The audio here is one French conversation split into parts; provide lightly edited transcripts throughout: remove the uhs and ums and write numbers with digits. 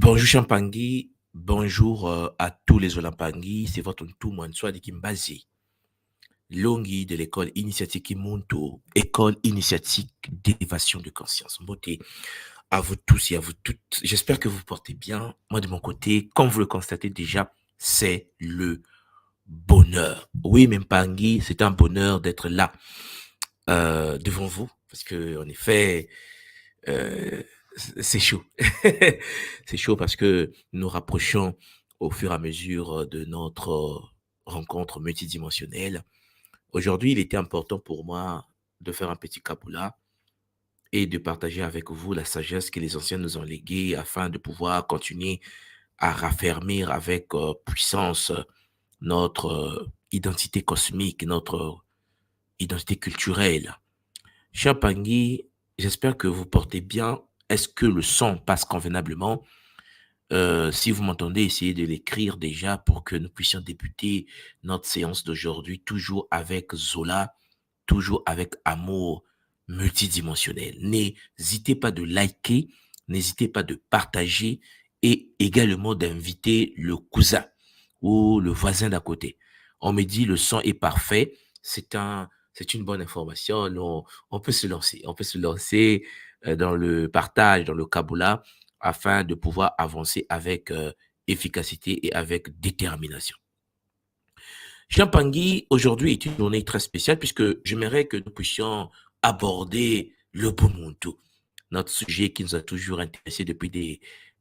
Bonjour Champangui, bonjour à tous les Olampangui, c'est votre tout Mwanswa de Kimbazi, Longi de l'école initiatique Kimuntu, école initiatique d'élévation de conscience. Beauté à vous tous et à vous toutes. J'espère que vous portez bien. Moi de mon côté, comme vous le constatez déjà, c'est le bonheur. Oui, Mempangui, c'est un bonheur d'être là devant vous, parce que en effet, euh, c'est chaud. C'est chaud parce que nous rapprochons au fur et à mesure de notre rencontre multidimensionnelle. Aujourd'hui, il était important pour moi de faire un petit capoula et de partager avec vous la sagesse que les anciens nous ont léguée afin de pouvoir continuer à raffermir avec puissance notre identité cosmique, notre identité culturelle. Cher Pangui, j'espère que vous portez bien. Est-ce que le son passe convenablement? Si vous m'entendez, essayez de l'écrire déjà pour que nous puissions débuter notre séance d'aujourd'hui, toujours avec Zola, toujours avec amour multidimensionnel. N'hésitez pas de liker, n'hésitez pas de partager et également d'inviter le cousin ou le voisin d'à côté. On me dit le son est parfait, c'est une bonne information. On peut se lancer, dans le partage, dans le kaboula, afin de pouvoir avancer avec efficacité et avec détermination. Champangui, aujourd'hui est une journée très spéciale puisque j'aimerais que nous puissions aborder le Bumuntu, notre sujet qui nous a toujours intéressé depuis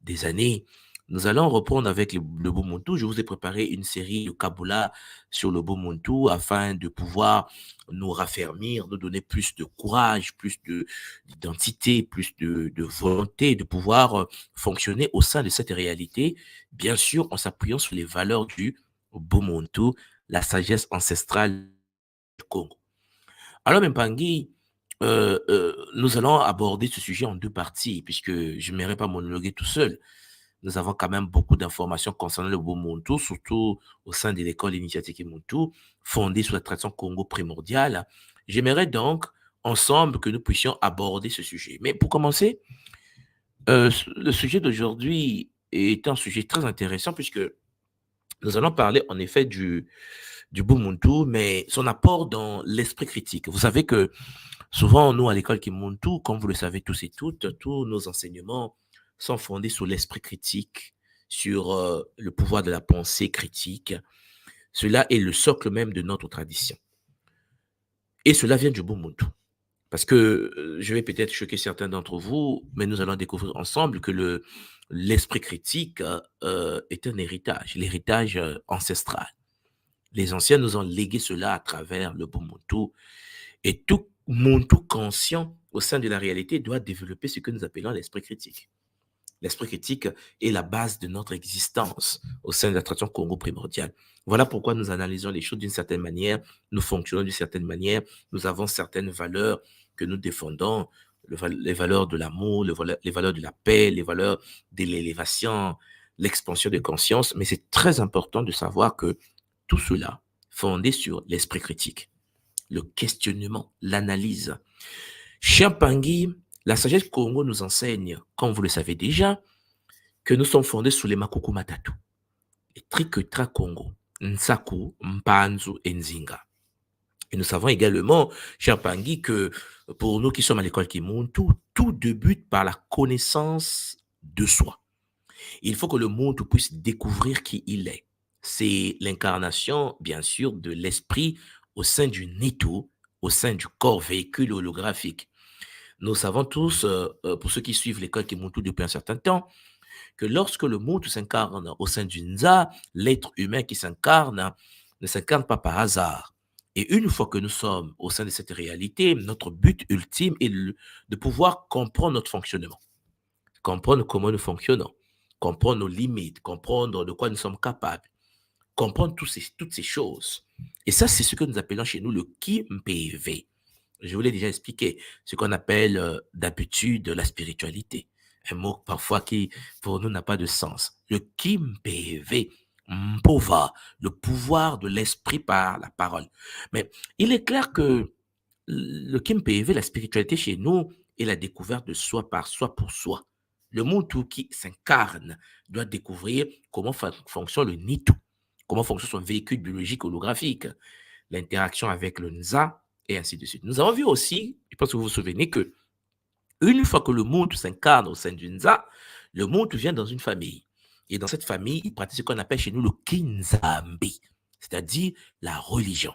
des années. Nous allons reprendre avec le Bumuntu. Je vous ai préparé une série de Kaboula sur le Bumuntu afin de pouvoir nous raffermir, nous donner plus de courage, plus d'identité, plus de volonté de pouvoir fonctionner au sein de cette réalité, bien sûr en s'appuyant sur les valeurs du Bumuntu, la sagesse ancestrale du Congo. Alors, Mpangi, nous allons aborder ce sujet en deux parties, puisque je n'aimerais pas monologuer tout seul. Nous avons quand même beaucoup d'informations concernant le Bumuntu, surtout au sein de l'école initiatique Muntu, fondée sur la tradition Congo primordiale. J'aimerais donc, ensemble, que nous puissions aborder ce sujet. Mais pour commencer, le sujet d'aujourd'hui est un sujet très intéressant, puisque nous allons parler en effet du Bumuntu, mais son apport dans l'esprit critique. Vous savez que souvent, nous, à l'école Kimuntu, comme vous le savez tous et toutes, tous nos enseignements sont fondés sur l'esprit critique, sur le pouvoir de la pensée critique. Cela est le socle même de notre tradition. Et cela vient du Bumuntu. Parce que je vais peut-être choquer certains d'entre vous, mais nous allons découvrir ensemble que l'esprit critique est un héritage, l'héritage ancestral. Les anciens nous ont légué cela à travers le Bumuntu. Et tout Muntu conscient au sein de la réalité doit développer ce que nous appelons l'esprit critique. L'esprit critique est la base de notre existence au sein de la tradition Congo primordiale. Voilà pourquoi nous analysons les choses d'une certaine manière, nous fonctionnons d'une certaine manière, nous avons certaines valeurs que nous défendons, les valeurs de l'amour, les valeurs de la paix, les valeurs de l'élévation, l'expansion de conscience. Mais c'est très important de savoir que tout cela fondé sur l'esprit critique, le questionnement, l'analyse. Champangui, la sagesse Congo nous enseigne, comme vous le savez déjà, que nous sommes fondés sur les Makuku Matatu, les Triketra Congo, Nsaku, Mpanzu et Nzinga. Et nous savons également, Champangui, que pour nous qui sommes à l'école Kimuntu, tout débute par la connaissance de soi. Il faut que le monde puisse découvrir qui il est. C'est l'incarnation, bien sûr, de l'esprit au sein du Nitu, au sein du corps véhicule holographique. Nous savons tous, pour ceux qui suivent l'école Kimuntu depuis un certain temps, que lorsque le Mutu s'incarne au sein du Nza, l'être humain qui s'incarne ne s'incarne pas par hasard. Et une fois que nous sommes au sein de cette réalité, notre but ultime est de pouvoir comprendre notre fonctionnement, comprendre comment nous fonctionnons, comprendre nos limites, comprendre de quoi nous sommes capables, comprendre toutes ces choses. Et ça, c'est ce que nous appelons chez nous le Kimpv. Je vous l'ai déjà expliqué, ce qu'on appelle d'habitude la spiritualité. Un mot parfois qui, pour nous, n'a pas de sens. Le Kimpv, Mpova, le pouvoir de l'esprit par la parole. Mais il est clair que le Kimpv, la spiritualité chez nous, est la découverte de soi par soi pour soi. Le Muntu qui s'incarne doit découvrir comment fonctionne le Nitu, comment fonctionne son véhicule biologique holographique, l'interaction avec le Nza, et ainsi de suite. Nous avons vu aussi, je pense que vous vous souvenez, que une fois que le Muntu s'incarne au sein du Nza, le Muntu vient dans une famille. Et dans cette famille, il pratique ce qu'on appelle chez nous le Kinzambi, c'est-à-dire la religion.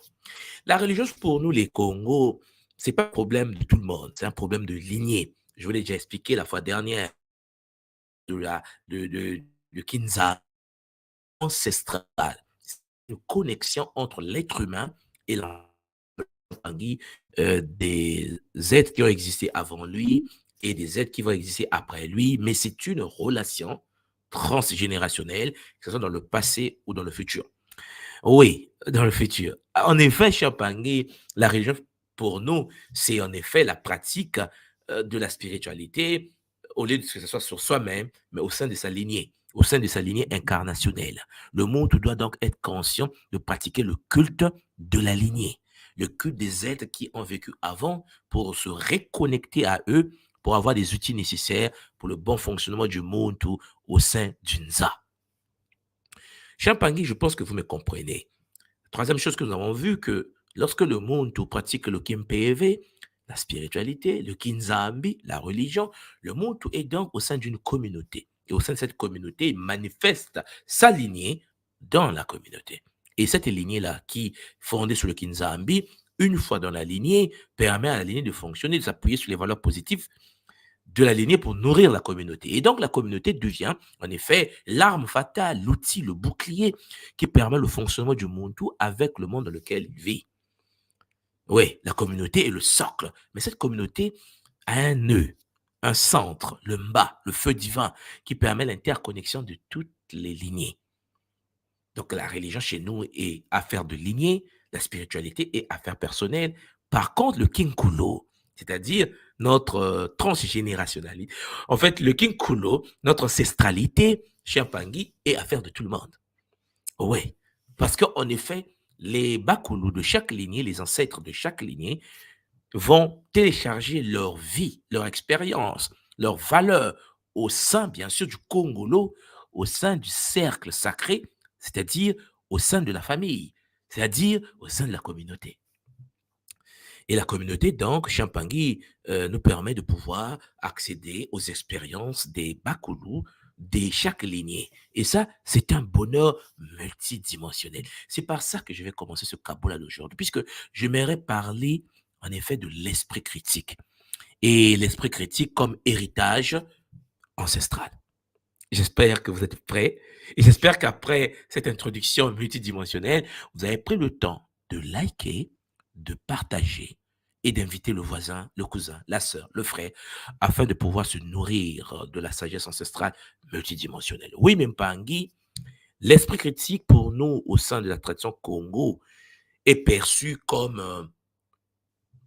La religion, pour nous, les Congos, ce n'est pas un problème de tout le monde, c'est un problème de lignée. Je vous l'ai déjà expliqué la fois dernière de la de Kinza ancestral. C'est une connexion entre l'être humain et la des êtres qui ont existé avant lui et des êtres qui vont exister après lui, mais c'est une relation transgénérationnelle, que ce soit dans le passé ou dans le futur. Oui, dans le futur. En effet, cher Pangui, la religion, pour nous, c'est en effet la pratique de la spiritualité, au lieu de que ce soit sur soi-même, mais au sein de sa lignée, au sein de sa lignée incarnationnelle. Le monde doit donc être conscient de pratiquer le culte de la lignée, le culte des êtres qui ont vécu avant pour se reconnecter à eux, pour avoir des outils nécessaires pour le bon fonctionnement du monde au sein du Nza. Cher Pangui, je pense que vous me comprenez. Troisième chose que nous avons vu, que lorsque le monde pratique le Kimpeve, la spiritualité, le Kinzambi, la religion, le monde est donc au sein d'une communauté. Et au sein de cette communauté, il manifeste sa lignée dans la communauté. Et cette lignée-là, qui, fondée sur le Kinzambi, une fois dans la lignée, permet à la lignée de fonctionner, de s'appuyer sur les valeurs positives de la lignée pour nourrir la communauté. Et donc, la communauté devient, en effet, l'arme fatale, l'outil, le bouclier qui permet le fonctionnement du monde avec le monde dans lequel il vit. Oui, la communauté est le socle, mais cette communauté a un nœud, un centre, le mba, le feu divin, qui permet l'interconnexion de toutes les lignées. Donc, la religion chez nous est affaire de lignée, la spiritualité est affaire personnelle. Par contre, le kinkulo, c'est-à-dire notre transgénérationnalité, en fait, le kinkulo, notre ancestralité, cher Pangui, est affaire de tout le monde. Oui, parce qu'en effet, les bakulu de chaque lignée, les ancêtres de chaque lignée, vont télécharger leur vie, leur expérience, leurs valeurs au sein, bien sûr, du Congolo, au sein du cercle sacré, c'est-à-dire au sein de la famille, c'est-à-dire au sein de la communauté. Et la communauté, donc, Champangui, nous permet de pouvoir accéder aux expériences des Bakoulou de chaque lignée. Et ça, c'est un bonheur multidimensionnel. C'est par ça que je vais commencer ce Kaboula d'aujourd'hui, puisque j'aimerais parler, en effet, de l'esprit critique. Et l'esprit critique comme héritage ancestral. J'espère que vous êtes prêts. Et j'espère qu'après cette introduction multidimensionnelle, vous avez pris le temps de liker, de partager et d'inviter le voisin, le cousin, la sœur, le frère, afin de pouvoir se nourrir de la sagesse ancestrale multidimensionnelle. Oui, même Pangui, l'esprit critique pour nous au sein de la tradition Congo est perçu comme,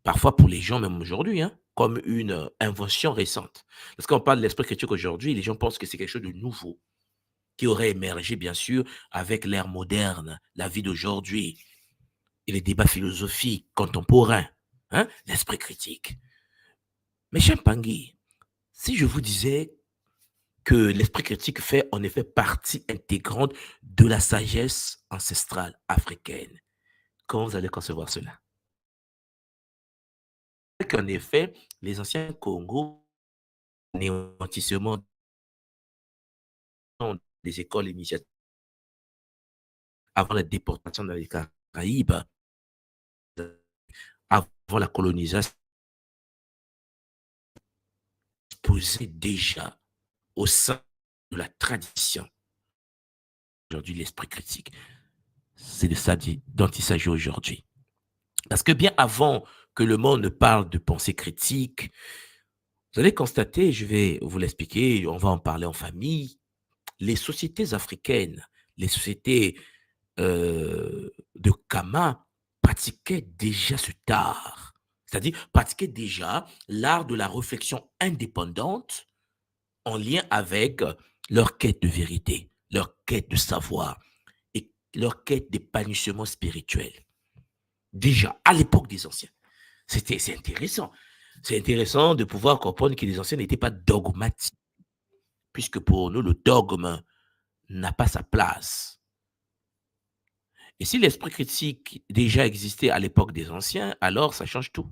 parfois pour les gens même aujourd'hui, hein, comme une invention récente. Parce qu'on parle de l'esprit critique aujourd'hui, les gens pensent que c'est quelque chose de nouveau qui aurait émergé, bien sûr, avec l'ère moderne, la vie d'aujourd'hui et les débats philosophiques contemporains, hein, l'esprit critique. Mais cher Pangui, si je vous disais que l'esprit critique fait en effet partie intégrante de la sagesse ancestrale africaine, comment vous allez concevoir cela? Qu'en effet, les anciens Congo, néantissement des écoles initiatiques avant la déportation dans les Caraïbes, avant la colonisation, posait déjà au sein de la tradition. Aujourd'hui, l'esprit critique, c'est de ça dont il s'agit aujourd'hui. Parce que bien avant que le monde ne parle de pensée critique, vous allez constater, je vais vous l'expliquer, on va en parler en famille, les sociétés africaines, les sociétés de Kama pratiquaient déjà ce art, c'est-à-dire pratiquaient déjà l'art de la réflexion indépendante en lien avec leur quête de vérité, leur quête de savoir et leur quête d'épanouissement spirituel. Déjà, à l'époque des anciens. C'est intéressant. C'est intéressant de pouvoir comprendre que les anciens n'étaient pas dogmatiques. puisque pour nous, le dogme n'a pas sa place. Et si l'esprit critique déjà existait à l'époque des anciens, alors ça change tout.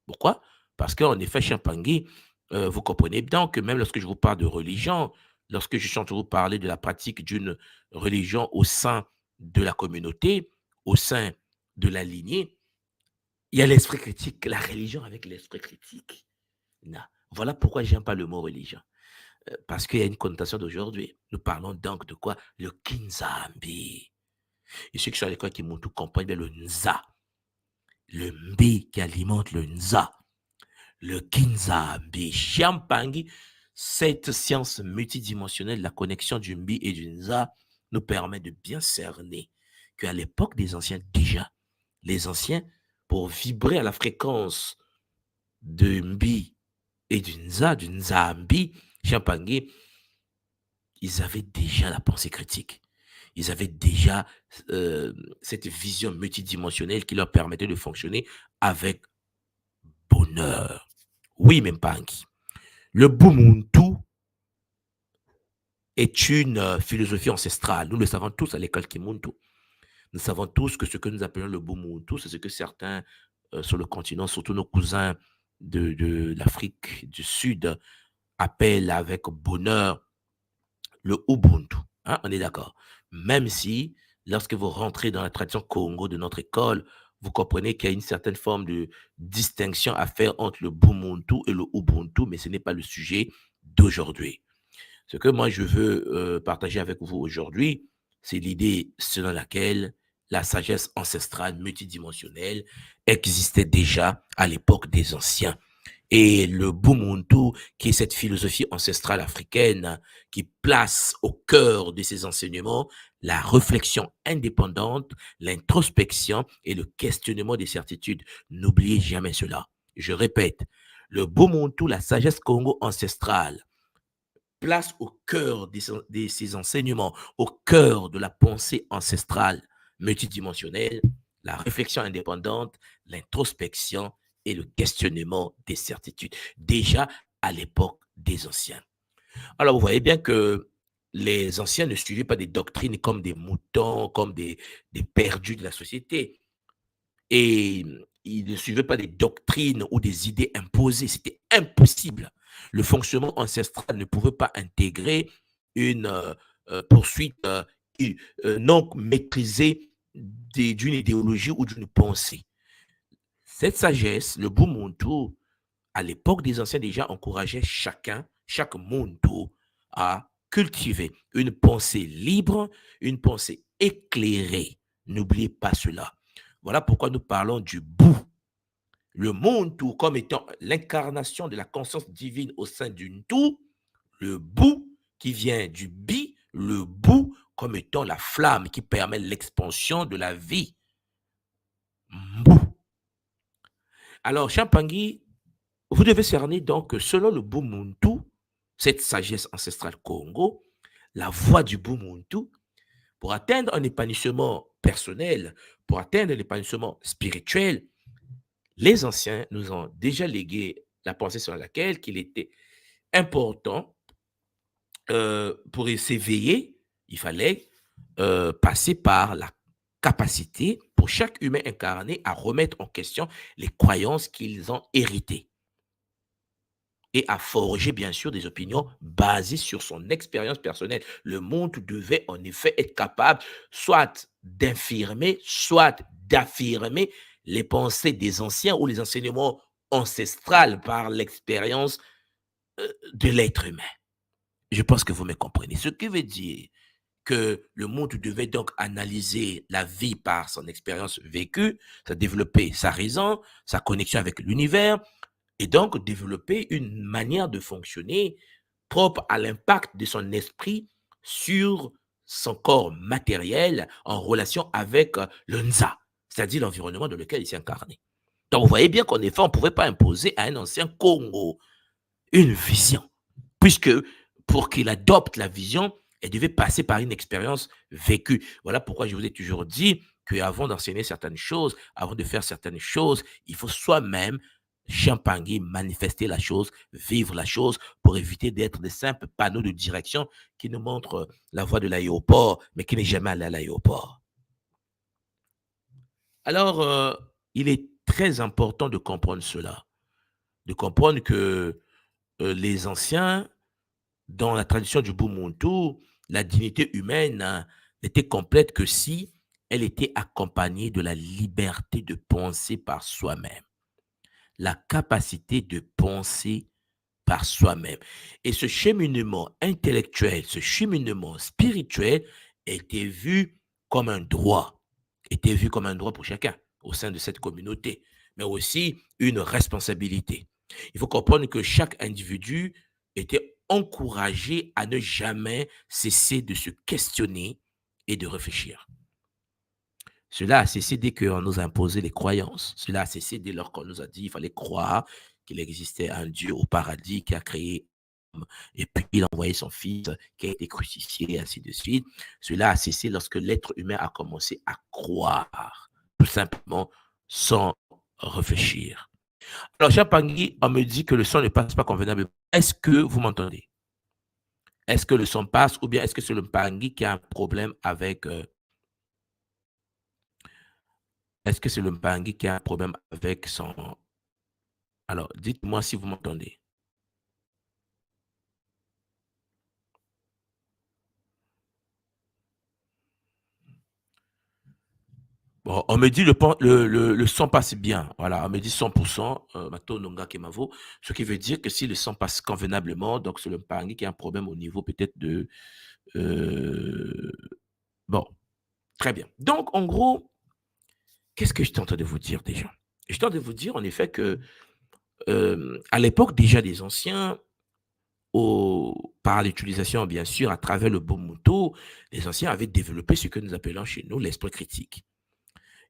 Pourquoi? Parce qu'en effet, Champangui, vous comprenez bien que même lorsque je vous parle de religion, lorsque je suis en train de vous parler de la pratique d'une religion au sein de la communauté, au sein de la lignée, il y a l'esprit critique, la religion avec l'esprit critique. Non. Voilà pourquoi je n'aime pas le mot religion. Parce qu'il y a une connotation d'aujourd'hui. Nous parlons donc de quoi? Le Kinzambi. Et ceux qui sont à l'école qui m'ont tout compris, bien le Nza. Le Mbi qui alimente le Nza. Le Kinzambi. Chiampangi, cette science multidimensionnelle, la connexion du Mbi et du Nza, nous permet de bien cerner qu'à l'époque des anciens, déjà, les anciens, pour vibrer à la fréquence de Mbi et du Nzambi, Chiampangi, ils avaient déjà la pensée critique. Ils avaient déjà cette vision multidimensionnelle qui leur permettait de fonctionner avec bonheur. Oui, Mempangi. Le Bumuntu est une philosophie ancestrale. Nous le savons tous à l'école Kimuntu. Nous savons tous que ce que nous appelons le Bumuntu, c'est ce que certains sur le continent, surtout nos cousins de l'Afrique du Sud, appellent avec bonheur le Ubuntu. Hein, on est d'accord. Même si, lorsque vous rentrez dans la tradition Congo de notre école, vous comprenez qu'il y a une certaine forme de distinction à faire entre le Bumuntu et le Ubuntu, mais ce n'est pas le sujet d'aujourd'hui. Ce que moi je veux partager avec vous aujourd'hui, c'est l'idée selon laquelle la sagesse ancestrale multidimensionnelle existait déjà à l'époque des anciens. Et le Bumuntu, qui est cette philosophie ancestrale africaine qui place au cœur de ses enseignements la réflexion indépendante, l'introspection et le questionnement des certitudes. N'oubliez jamais cela. Je répète, le Bumuntu, la sagesse Congo ancestrale, place au cœur de ses enseignements, au cœur de la pensée ancestrale multidimensionnelle, la réflexion indépendante, l'introspection et le questionnement des certitudes, déjà à l'époque des anciens. Alors, vous voyez bien que les anciens ne suivaient pas des doctrines comme des moutons, comme des perdus de la société. Et ils ne suivaient pas des doctrines ou des idées imposées. C'était impossible. Le fonctionnement ancestral ne pouvait pas intégrer une poursuite non maîtrisée d'une idéologie ou d'une pensée. Cette sagesse, le Bumuntu, à l'époque des anciens déjà, encourageait chacun, chaque Muntu, à cultiver une pensée libre, une pensée éclairée. N'oubliez pas cela. Voilà pourquoi nous parlons du bout. Le Muntu comme étant l'incarnation de la conscience divine au sein d'une tout, le bout qui vient du bi, le bout comme étant la flamme qui permet l'expansion de la vie. Mbou. Alors, Champangui, vous devez cerner donc que selon le Bumuntu, cette sagesse ancestrale Congo, la voie du Bumuntu, pour atteindre un épanouissement personnel, pour atteindre l'épanouissement spirituel, les anciens nous ont déjà légué la pensée sur laquelle il était important pour s'éveiller, il fallait passer par la capacité pour chaque humain incarné à remettre en question les croyances qu'ils ont héritées et à forger bien sûr des opinions basées sur son expérience personnelle. Le monde devait en effet être capable soit d'infirmer, soit d'affirmer les pensées des anciens ou les enseignements ancestrales par l'expérience de l'être humain. Je pense que vous me comprenez. Ce qui veut dire que le monde devait donc analyser la vie par son expérience vécue, ça développer sa raison, sa connexion avec l'univers, et donc développer une manière de fonctionner propre à l'impact de son esprit sur son corps matériel en relation avec le Nza, c'est-à-dire l'environnement dans lequel il s'est incarné. Donc vous voyez bien qu'en effet, on ne pouvait pas imposer à un ancien Congo une vision, puisque pour qu'il adopte la vision, elle devait passer par une expérience vécue. Voilà pourquoi je vous ai toujours dit qu'avant d'enseigner certaines choses, avant de faire certaines choses, il faut soi-même Champagny manifester la chose, vivre la chose pour éviter d'être des simples panneaux de direction qui nous montrent la voie de l'aéroport, mais qui n'est jamais allé à l'aéroport. Alors, il est très important de comprendre cela, de comprendre que les anciens, dans la tradition du Bumuntu, la dignité humaine n'était complète que si elle était accompagnée de la liberté de penser par soi-même, la capacité de penser par soi-même. Et ce cheminement intellectuel, ce cheminement spirituel était vu comme un droit, était vu comme un droit pour chacun au sein de cette communauté, mais aussi une responsabilité. Il faut comprendre que chaque individu était encouragé à ne jamais cesser de se questionner et de réfléchir. Cela a cessé dès qu'on nous a imposé les croyances. Cela a cessé dès lors qu'on nous a dit qu'il fallait croire qu'il existait un Dieu au paradis qui a créé l'homme, et puis il a envoyé son fils qui a été crucifié, et ainsi de suite. Cela a cessé lorsque l'être humain a commencé à croire, tout simplement, sans réfléchir. Alors, cher Pangui, on me dit que le son ne passe pas convenablement. Est-ce que vous m'entendez? Est-ce que le son passe ou bien est-ce que c'est le Pangui qui a un problème avec est-ce que c'est le Bangui qui a un problème avec son... Alors, dites-moi si vous m'entendez. Bon, on me dit le son passe bien. Voilà, on me dit 100%, Mato Nonga Kemavo. Ce qui veut dire que si le son passe convenablement, donc c'est le Bangui qui a un problème au niveau peut-être de... euh, bon, très bien. Donc, en gros, qu'est-ce que je tente de vous dire déjà? Je tente de vous dire en effet que à l'époque déjà des anciens, par l'utilisation, bien sûr, à travers le Bomuto, les anciens avaient développé ce que nous appelons chez nous l'esprit critique.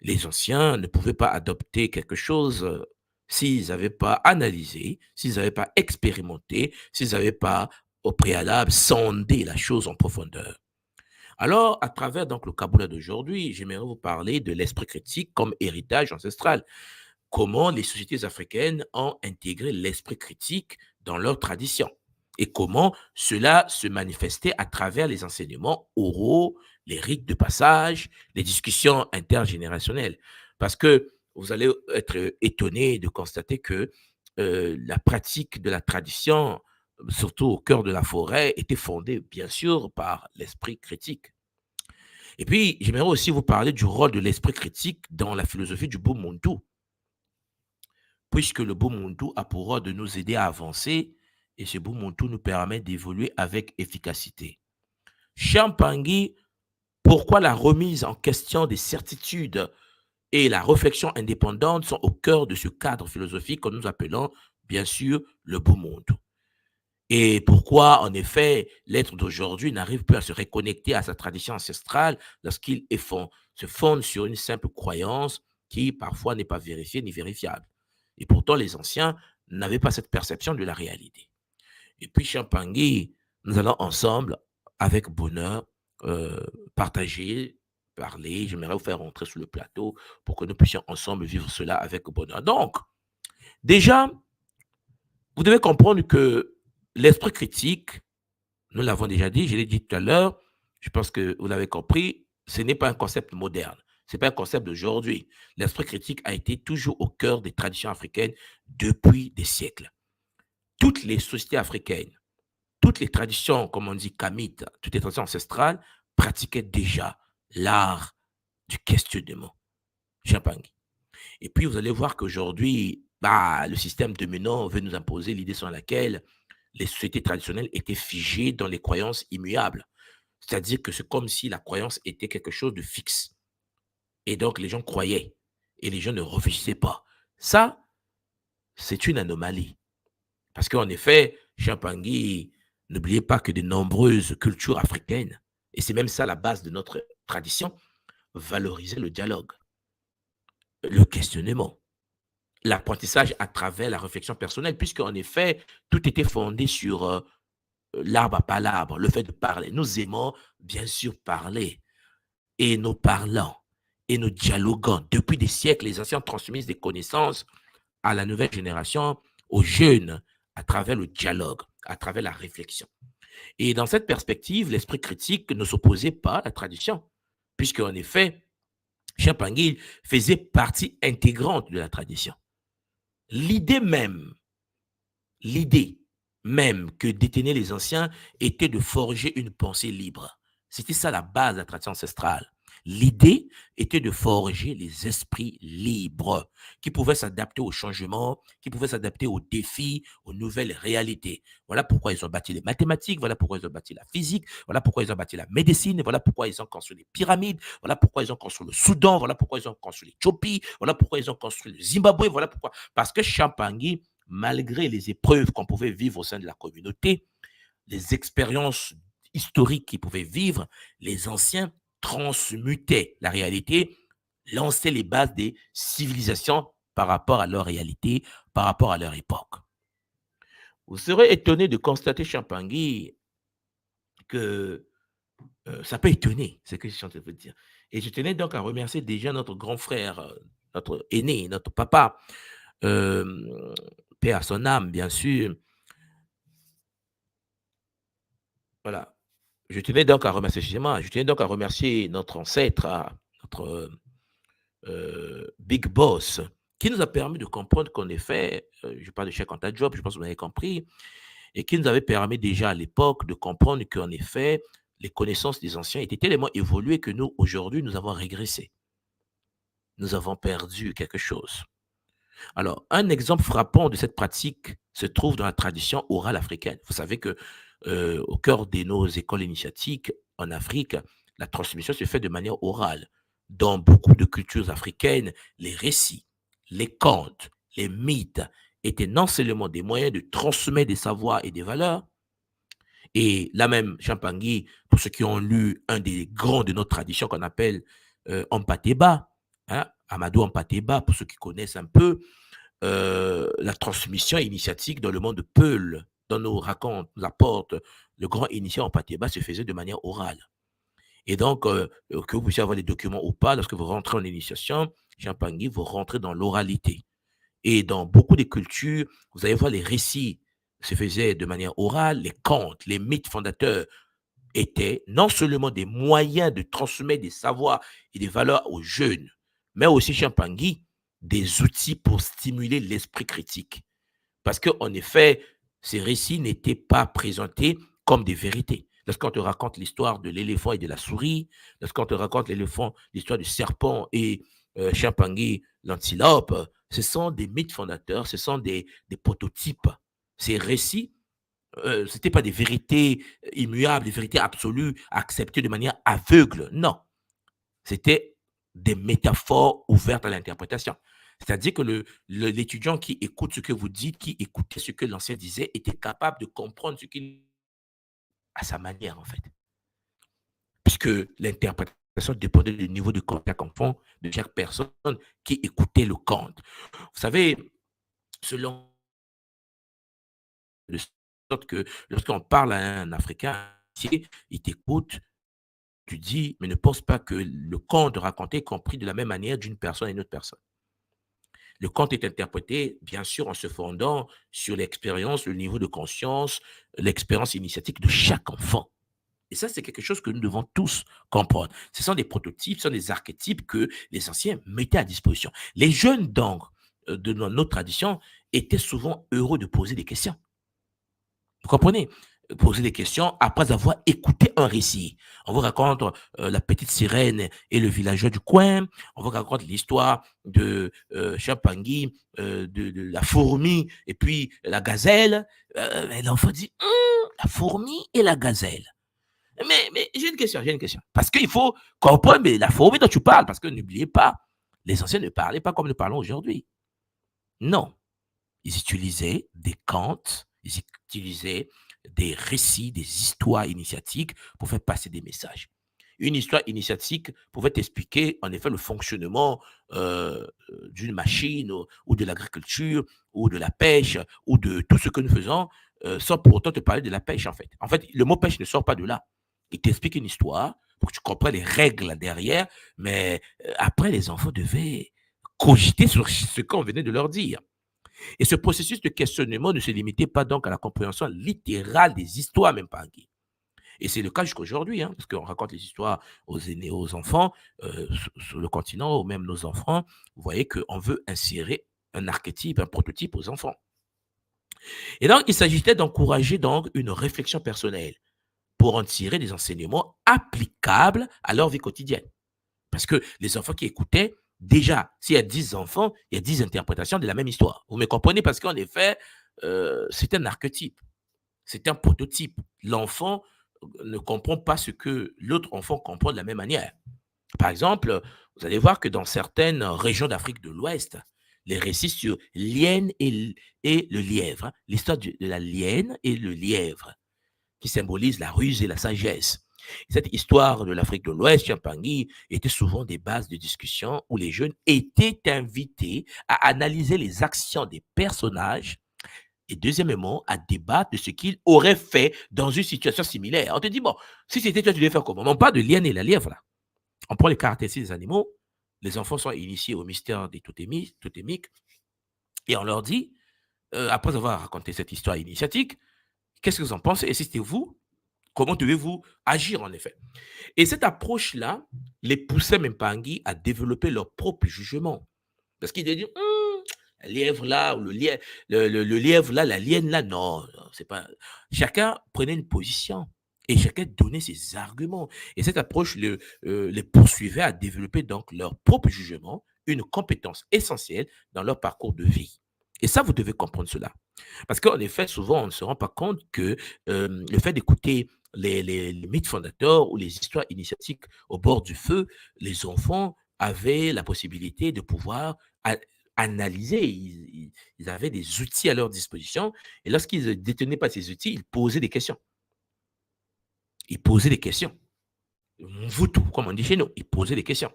Les anciens ne pouvaient pas adopter quelque chose s'ils n'avaient pas analysé, s'ils n'avaient pas expérimenté, s'ils n'avaient pas, au préalable, sondé la chose en profondeur. Alors, à travers donc le Kaboula d'aujourd'hui, j'aimerais vous parler de l'esprit critique comme héritage ancestral. Comment les sociétés africaines ont intégré l'esprit critique dans leur tradition et comment cela se manifestait à travers les enseignements oraux, les rites de passage, les discussions intergénérationnelles. Parce que vous allez être étonné de constater que la pratique de la tradition, surtout au cœur de la forêt, était fondée bien sûr par l'esprit critique. Et puis, j'aimerais aussi vous parler du rôle de l'esprit critique dans la philosophie du Bumuntu, puisque le Bumuntu a pour rôle de nous aider à avancer et ce Bumuntu nous permet d'évoluer avec efficacité. Champangui, pourquoi la remise en question des certitudes et la réflexion indépendante sont au cœur de ce cadre philosophique que nous appelons, bien sûr, le Bumuntu. Et pourquoi, en effet, l'être d'aujourd'hui n'arrive plus à se reconnecter à sa tradition ancestrale lorsqu'il se fonde sur une simple croyance qui parfois n'est pas vérifiée ni vérifiable. Et pourtant, les anciens n'avaient pas cette perception de la réalité. Et puis, Champangui, nous allons ensemble, avec bonheur, euh, partager, parler. J'aimerais vous faire rentrer sur le plateau pour que nous puissions ensemble vivre cela avec bonheur. Donc, déjà, vous devez comprendre que l'esprit critique, nous l'avons déjà dit, je l'ai dit tout à l'heure, je pense que vous l'avez compris, ce n'est pas un concept moderne, ce n'est pas un concept d'aujourd'hui. L'esprit critique a été toujours au cœur des traditions africaines depuis des siècles. Toutes les sociétés africaines, toutes les traditions, comme on dit, kamites, toutes les traditions ancestrales, pratiquaient déjà l'art du questionnement. Champagne. Et puis, vous allez voir qu'aujourd'hui, le système dominant veut nous imposer l'idée selon laquelle les sociétés traditionnelles étaient figées dans les croyances immuables. C'est-à-dire que c'est comme si la croyance était quelque chose de fixe. Et donc, les gens croyaient et les gens ne réfléchissaient pas. Ça, c'est une anomalie. Parce qu'en effet, Champangui, n'oubliez pas que de nombreuses cultures africaines, et c'est même ça la base de notre tradition, valorisaient le dialogue, le questionnement, l'apprentissage à travers la réflexion personnelle, puisque en effet, tout était fondé sur l'arbre à palabre, le fait de parler. Nous aimons bien sûr parler, et nous parlons, et nous dialoguons. Depuis des siècles, les anciens transmettent des connaissances à la nouvelle génération, aux jeunes, à travers le dialogue, à travers la réflexion. Et dans cette perspective, l'esprit critique ne s'opposait pas à la tradition, puisque en effet, Champagnil faisait partie intégrante de la tradition. L'idée même, l'idée même que détenaient les anciens était de forger une pensée libre. C'était ça la base de la tradition ancestrale. L'idée était de forger les esprits libres qui pouvaient s'adapter aux changements, qui pouvaient s'adapter aux défis, aux nouvelles réalités. Voilà pourquoi ils ont bâti les mathématiques, voilà pourquoi ils ont bâti la physique, voilà pourquoi ils ont bâti la médecine, voilà pourquoi ils ont construit les pyramides, voilà pourquoi ils ont construit le Soudan, voilà pourquoi ils ont construit l'Éthiopie, voilà pourquoi ils ont construit le Zimbabwe, voilà pourquoi. Parce que Champagny, malgré les épreuves qu'on pouvait vivre au sein de la communauté, les expériences historiques qu'ils pouvaient vivre, les anciens transmutaient la réalité, lançaient les bases des civilisations par rapport à leur réalité, par rapport à leur époque. Vous serez étonné de constater, Champagny, que ça peut étonner, ce que je suis en train de vous dire. Et je tenais donc à remercier déjà notre grand frère, notre aîné, notre papa, paix à son âme, bien sûr. Voilà. Je tenais donc à remercier notre ancêtre, notre Big Boss, qui nous a permis de comprendre qu'en effet, je parle de Cheikh Anta Diop, je pense que vous avez compris, et qui nous avait permis déjà à l'époque de comprendre qu'en effet, les connaissances des anciens étaient tellement évoluées que nous, aujourd'hui, nous avons régressé. Nous avons perdu quelque chose. Alors, un exemple frappant de cette pratique se trouve dans la tradition orale africaine. Vous savez que au cœur de nos écoles initiatiques en Afrique, la transmission se fait de manière orale. Dans beaucoup de cultures africaines, les récits, les contes, les mythes étaient non seulement des moyens de transmettre des savoirs et des valeurs, et là même, Champagny, pour ceux qui ont lu un des grands de notre tradition qu'on appelle Ampateba, hein, Amadou Ampateba, pour ceux qui connaissent un peu, la transmission initiatique dans le monde de Peul, dans nos racontes, nous apporte le grand initié en Pateba se faisait de manière orale. Et donc, que vous puissiez avoir des documents ou pas, lorsque vous rentrez en initiation, Champagny, vous rentrez dans l'oralité. Et dans beaucoup de cultures, vous allez voir les récits se faisaient de manière orale, les contes, les mythes fondateurs étaient non seulement des moyens de transmettre des savoirs et des valeurs aux jeunes, mais aussi Champagny, des outils pour stimuler l'esprit critique. Parce qu'en effet, ces récits n'étaient pas présentés comme des vérités. Lorsqu'on te raconte l'histoire de l'éléphant et de la souris, lorsqu'on te raconte l'histoire du serpent et Champagny, l'antilope, ce sont des mythes fondateurs, ce sont des prototypes. Ces récits, ce n'étaient pas des vérités immuables, des vérités absolues, acceptées de manière aveugle. Non, c'était des métaphores ouvertes à l'interprétation. C'est-à-dire que l'étudiant qui écoute ce que vous dites, qui écoutait ce que l'ancien disait, était capable de comprendre ce qu'il à sa manière, en fait. Puisque l'interprétation dépendait du niveau de contact enfant de chaque personne qui écoutait le conte. Vous savez, selon de sorte que lorsqu'on parle à un Africain, il t'écoute, tu dis, mais ne pense pas que le conte raconté est compris de la même manière d'une personne à une autre personne. Le conte est interprété, bien sûr, en se fondant sur l'expérience, le niveau de conscience, l'expérience initiatique de chaque enfant. Et ça, c'est quelque chose que nous devons tous comprendre. Ce sont des prototypes, ce sont des archétypes que les anciens mettaient à disposition. Les jeunes, donc, de notre tradition, étaient souvent heureux de poser des questions. Vous comprenez? Poser des questions après avoir écouté un récit. On vous raconte la petite sirène et le villageois du coin. On vous raconte l'histoire de Champagny, de la fourmi et puis la gazelle. Et l'enfant dit, la fourmi et la gazelle. Mais j'ai une question, j'ai une question. Parce qu'il faut comprendre mais la fourmi dont tu parles, parce que n'oubliez pas, les anciens ne parlaient pas comme nous parlons aujourd'hui. Non, ils utilisaient des contes, ils utilisaient des récits, des histoires initiatiques pour faire passer des messages. Une histoire initiatique pouvait expliquer en effet le fonctionnement d'une machine ou de l'agriculture ou de la pêche ou de tout ce que nous faisons sans pour autant te parler de la pêche en fait. En fait, le mot pêche ne sort pas de là. Il t'explique une histoire pour que tu comprennes les règles derrière, mais après les enfants devaient cogiter sur ce qu'on venait de leur dire. Et ce processus de questionnement ne se limitait pas donc à la compréhension littérale des histoires Mpangi. Et c'est le cas jusqu'à aujourd'hui, hein, parce qu'on raconte les histoires aux aînés, aux enfants, sur le continent, ou même nos enfants. Vous voyez qu'on veut insérer un archétype, un prototype aux enfants. Et donc, il s'agissait d'encourager donc une réflexion personnelle pour en tirer des enseignements applicables à leur vie quotidienne. Parce que les enfants qui écoutaient, déjà, s'il y a 10 enfants, il y a 10 interprétations de la même histoire. Vous me comprenez? Parce qu'en effet, c'est un archétype, c'est un prototype. L'enfant ne comprend pas ce que l'autre enfant comprend de la même manière. Par exemple, vous allez voir que dans certaines régions d'Afrique de l'Ouest, les récits sur l'hyène et le lièvre, hein, l'histoire de la hyène et le lièvre, qui symbolise la ruse et la sagesse. Cette histoire de l'Afrique de l'Ouest, Champagny, était souvent des bases de discussion où les jeunes étaient invités à analyser les actions des personnages et deuxièmement, à débattre de ce qu'ils auraient fait dans une situation similaire. On te dit, bon, si c'était toi, tu devais faire comment? On parle de l'hyène et la lièvre, là. On prend les caractéristiques des animaux, les enfants sont initiés au mystère des totémiques, et on leur dit, après avoir raconté cette histoire initiatique, qu'est-ce que vous en pensez? Et si c'était vous, comment devez-vous agir en effet? Et cette approche-là les poussait Mpangi à développer leur propre jugement. Parce qu'ils disaient, le lièvre là, ou le lièvre là, la lienne là, non, non, c'est pas. Chacun prenait une position et chacun donnait ses arguments. Et cette approche les poursuivait à développer donc leur propre jugement, une compétence essentielle dans leur parcours de vie. Et ça, vous devez comprendre cela. Parce qu'en effet, souvent, on ne se rend pas compte que le fait d'écouter les mythes fondateurs ou les histoires initiatiques au bord du feu, les enfants avaient la possibilité de pouvoir analyser. Ils avaient des outils à leur disposition. Et lorsqu'ils ne détenaient pas ces outils, ils posaient des questions. Ils posaient des questions. Vous tout, comme on dit chez nous, ils posaient des questions.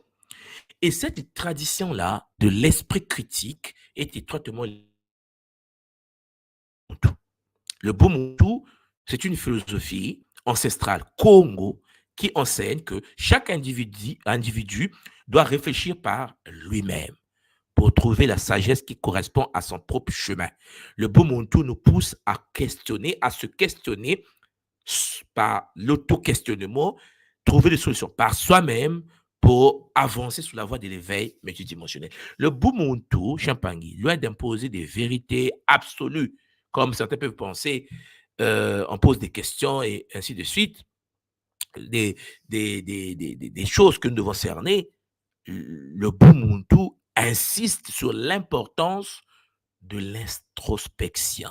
Et cette tradition-là de l'esprit critique est étroitement liée au tout. Le Ubuntu, c'est une philosophie ancestrale Congo qui enseigne que chaque individu doit réfléchir par lui-même pour trouver la sagesse qui correspond à son propre chemin. Le Ubuntu nous pousse à questionner, à se questionner par l'auto-questionnement, trouver des solutions par soi-même pour avancer sur la voie de l'éveil multidimensionnel. Le Ubuntu, Champagny, loin d'imposer des vérités absolues, comme certains peuvent penser, on pose des questions et ainsi de suite, des, des choses que nous devons cerner. Le Ubuntu insiste sur l'importance de l'introspection,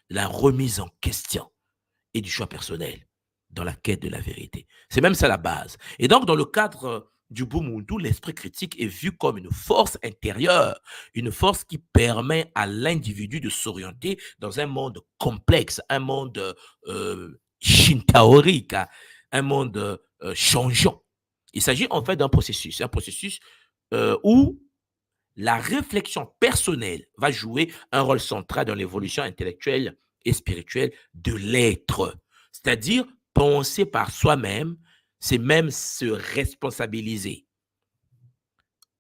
de la remise en question et du choix personnel dans la quête de la vérité. C'est même ça la base. Et donc, dans le cadre du Ubuntu, l'esprit critique est vu comme une force intérieure, une force qui permet à l'individu de s'orienter dans un monde complexe, un monde shintaorique, un monde changeant. Il s'agit en fait d'un processus, un processus où la réflexion personnelle va jouer un rôle central dans l'évolution intellectuelle et spirituelle de l'être. C'est-à-dire, penser par soi-même, c'est même se responsabiliser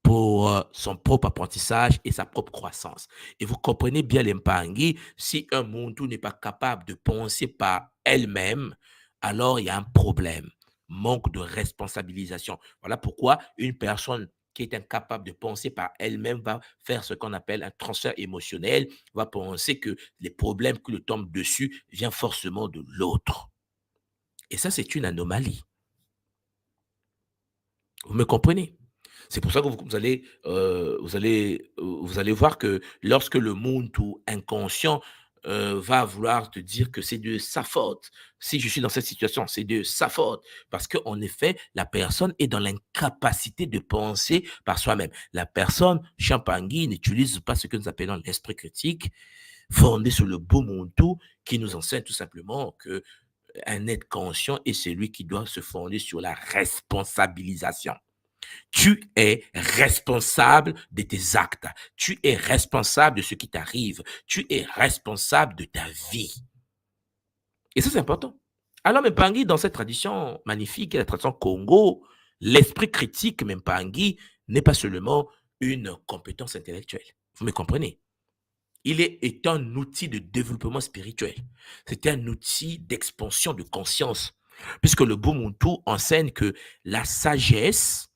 pour son propre apprentissage et sa propre croissance. Et vous comprenez bien l'Empangi, si un monde n'est pas capable de penser par elle-même, alors il y a un problème, manque de responsabilisation. Voilà pourquoi une personne qui est incapable de penser par elle-même va faire ce qu'on appelle un transfert émotionnel, va penser que les problèmes qui le tombent dessus viennent forcément de l'autre. Et ça, c'est une anomalie. Vous me comprenez? C'est pour ça que vous allez voir que lorsque le monde tout inconscient va vouloir te dire que c'est de sa faute. Si je suis dans cette situation, c'est de sa faute. Parce qu'en effet, la personne est dans l'incapacité de penser par soi-même. La personne, Champagny, n'utilise pas ce que nous appelons l'esprit critique, fondé sur le beau monde tout, qui nous enseigne tout simplement que un être conscient est celui qui doit se fonder sur la responsabilisation. Tu es responsable de tes actes. Tu es responsable de ce qui t'arrive. Tu es responsable de ta vie. Et ça, c'est important. Alors, Mpangi, dans cette tradition magnifique, la tradition Congo, l'esprit critique Mpangi n'est pas seulement une compétence intellectuelle. Vous me comprenez? est un outil de développement spirituel. C'est un outil d'expansion de conscience. Puisque le Ubuntu enseigne que la sagesse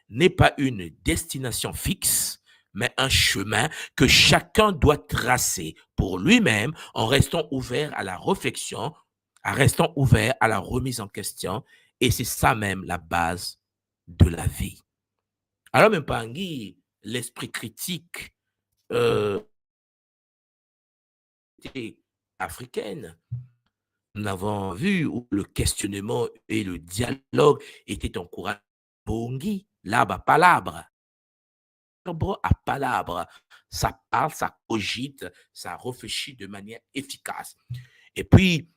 n'est pas une destination fixe, mais un chemin que chacun doit tracer pour lui-même en restant ouvert à la réflexion, en restant ouvert à la remise en question. Et c'est ça même la base de la vie. Alors, même Pangui, l'esprit critique euh, africaine, nous avons vu où le questionnement et le dialogue étaient encouragés. Bongi, là-bas, palabre. À palabre, ça parle, ça cogite, ça réfléchit de manière efficace. Et puis,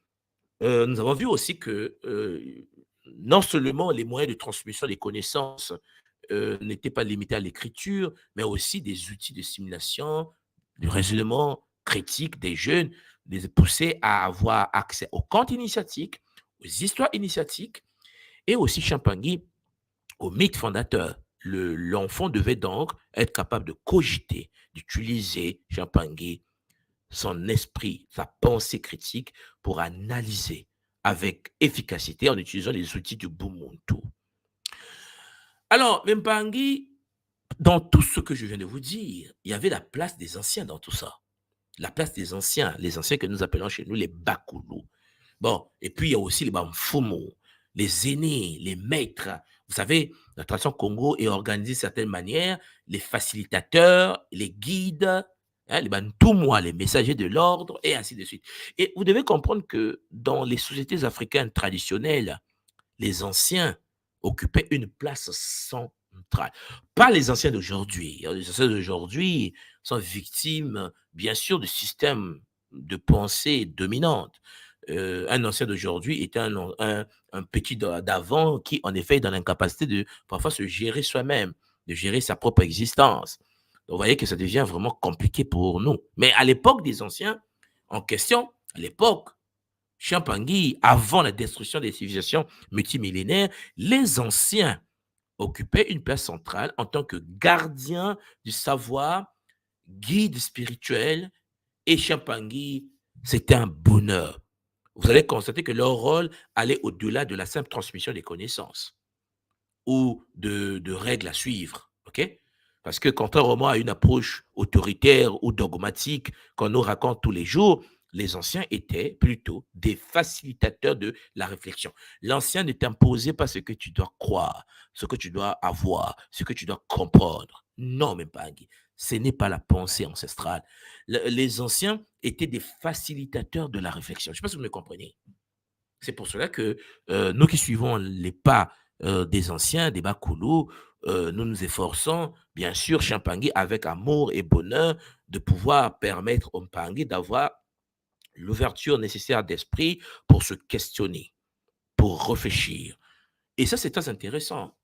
nous avons vu aussi que non seulement les moyens de transmission des connaissances n'étaient pas limités à l'écriture, mais aussi des outils de simulation, de raisonnement critique des jeunes, les pousser à avoir accès aux contes initiatiques, aux histoires initiatiques et aussi Champagny au mythe fondateur. L'enfant devait donc être capable de cogiter, d'utiliser Champagny, son esprit, sa pensée critique pour analyser avec efficacité en utilisant les outils du Ubuntu. Alors, Mpangui, dans tout ce que je viens de vous dire, il y avait la place des anciens dans tout ça. La place des anciens, les anciens que nous appelons chez nous les Bakulu. Bon, et puis il y a aussi les Bamfumo, les aînés, les maîtres. Vous savez, la tradition Congo est organisée de certaines manières, les facilitateurs, les guides, hein, les Bantumwa, les messagers de l'ordre, et ainsi de suite. Et vous devez comprendre que dans les sociétés africaines traditionnelles, les anciens occupaient une place centrale. Pas les anciens d'aujourd'hui. Les anciens d'aujourd'hui sont victimes, bien sûr, de systèmes de pensée dominantes. Un ancien d'aujourd'hui est un petit d'avant qui, en effet, est dans l'incapacité de parfois se gérer soi-même, de gérer sa propre existence. Donc, vous voyez que ça devient vraiment compliqué pour nous. Mais à l'époque des anciens, en question, à l'époque, Champangui, avant la destruction des civilisations multimillénaires, les anciens occupaient une place centrale en tant que gardiens du savoir, guides spirituels, et Champangui, c'était un bonheur. Vous allez constater que leur rôle allait au-delà de la simple transmission des connaissances ou de règles à suivre. OK? Parce que contrairement à une approche autoritaire ou dogmatique qu'on nous raconte tous les jours, les anciens étaient plutôt des facilitateurs de la réflexion. L'ancien ne t'imposait pas ce que tu dois croire, ce que tu dois avoir, ce que tu dois comprendre. Non, même pas, Guy. Ce n'est pas la pensée ancestrale. Les anciens étaient des facilitateurs de la réflexion. Je ne sais pas si vous me comprenez. C'est pour cela que nous qui suivons les pas des anciens, des Bakulu, nous nous efforçons, bien sûr, Champangui, avec amour et bonheur, de pouvoir permettre au Mpangui d'avoir l'ouverture nécessaire d'esprit pour se questionner, pour réfléchir. Et ça, c'est très intéressant.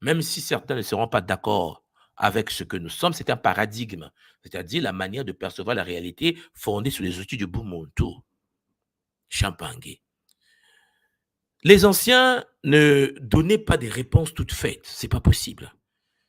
Même si certains ne seront pas d'accord avec ce que nous sommes, c'est un paradigme, c'est-à-dire la manière de percevoir la réalité fondée sur les outils du Ubuntu. Champangui. Les anciens ne donnaient pas des réponses toutes faites. C'est pas possible.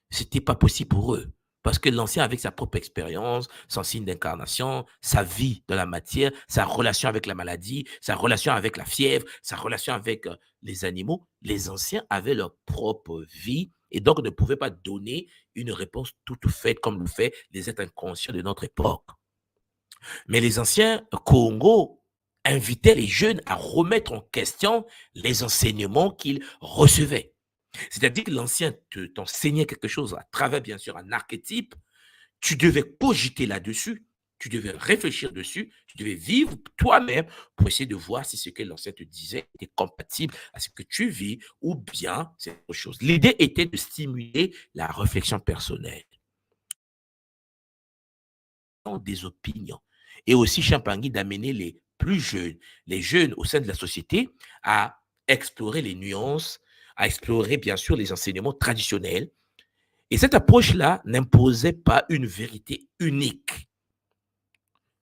C'était pas possible pour eux. Parce que l'ancien, avec sa propre expérience, son signe d'incarnation, sa vie dans la matière, sa relation avec la maladie, sa relation avec la fièvre, sa relation avec les animaux, les anciens avaient leur propre vie et donc ne pouvaient pas donner une réponse toute faite comme le fait les êtres inconscients de notre époque. Mais les anciens Congo invitaient les jeunes à remettre en question les enseignements qu'ils recevaient. C'est-à-dire que l'ancien t'enseignait quelque chose à travers, bien sûr, un archétype. Tu devais cogiter là-dessus, tu devais réfléchir dessus, tu devais vivre toi-même pour essayer de voir si ce que l'ancien te disait était compatible à ce que tu vis ou bien c'est autre chose. L'idée était de stimuler la réflexion personnelle, des opinions. Et aussi, Champagny, d'amener les jeunes au sein de la société, à explorer les nuances, à explorer, bien sûr, les enseignements traditionnels. Et cette approche-là n'imposait pas une vérité unique,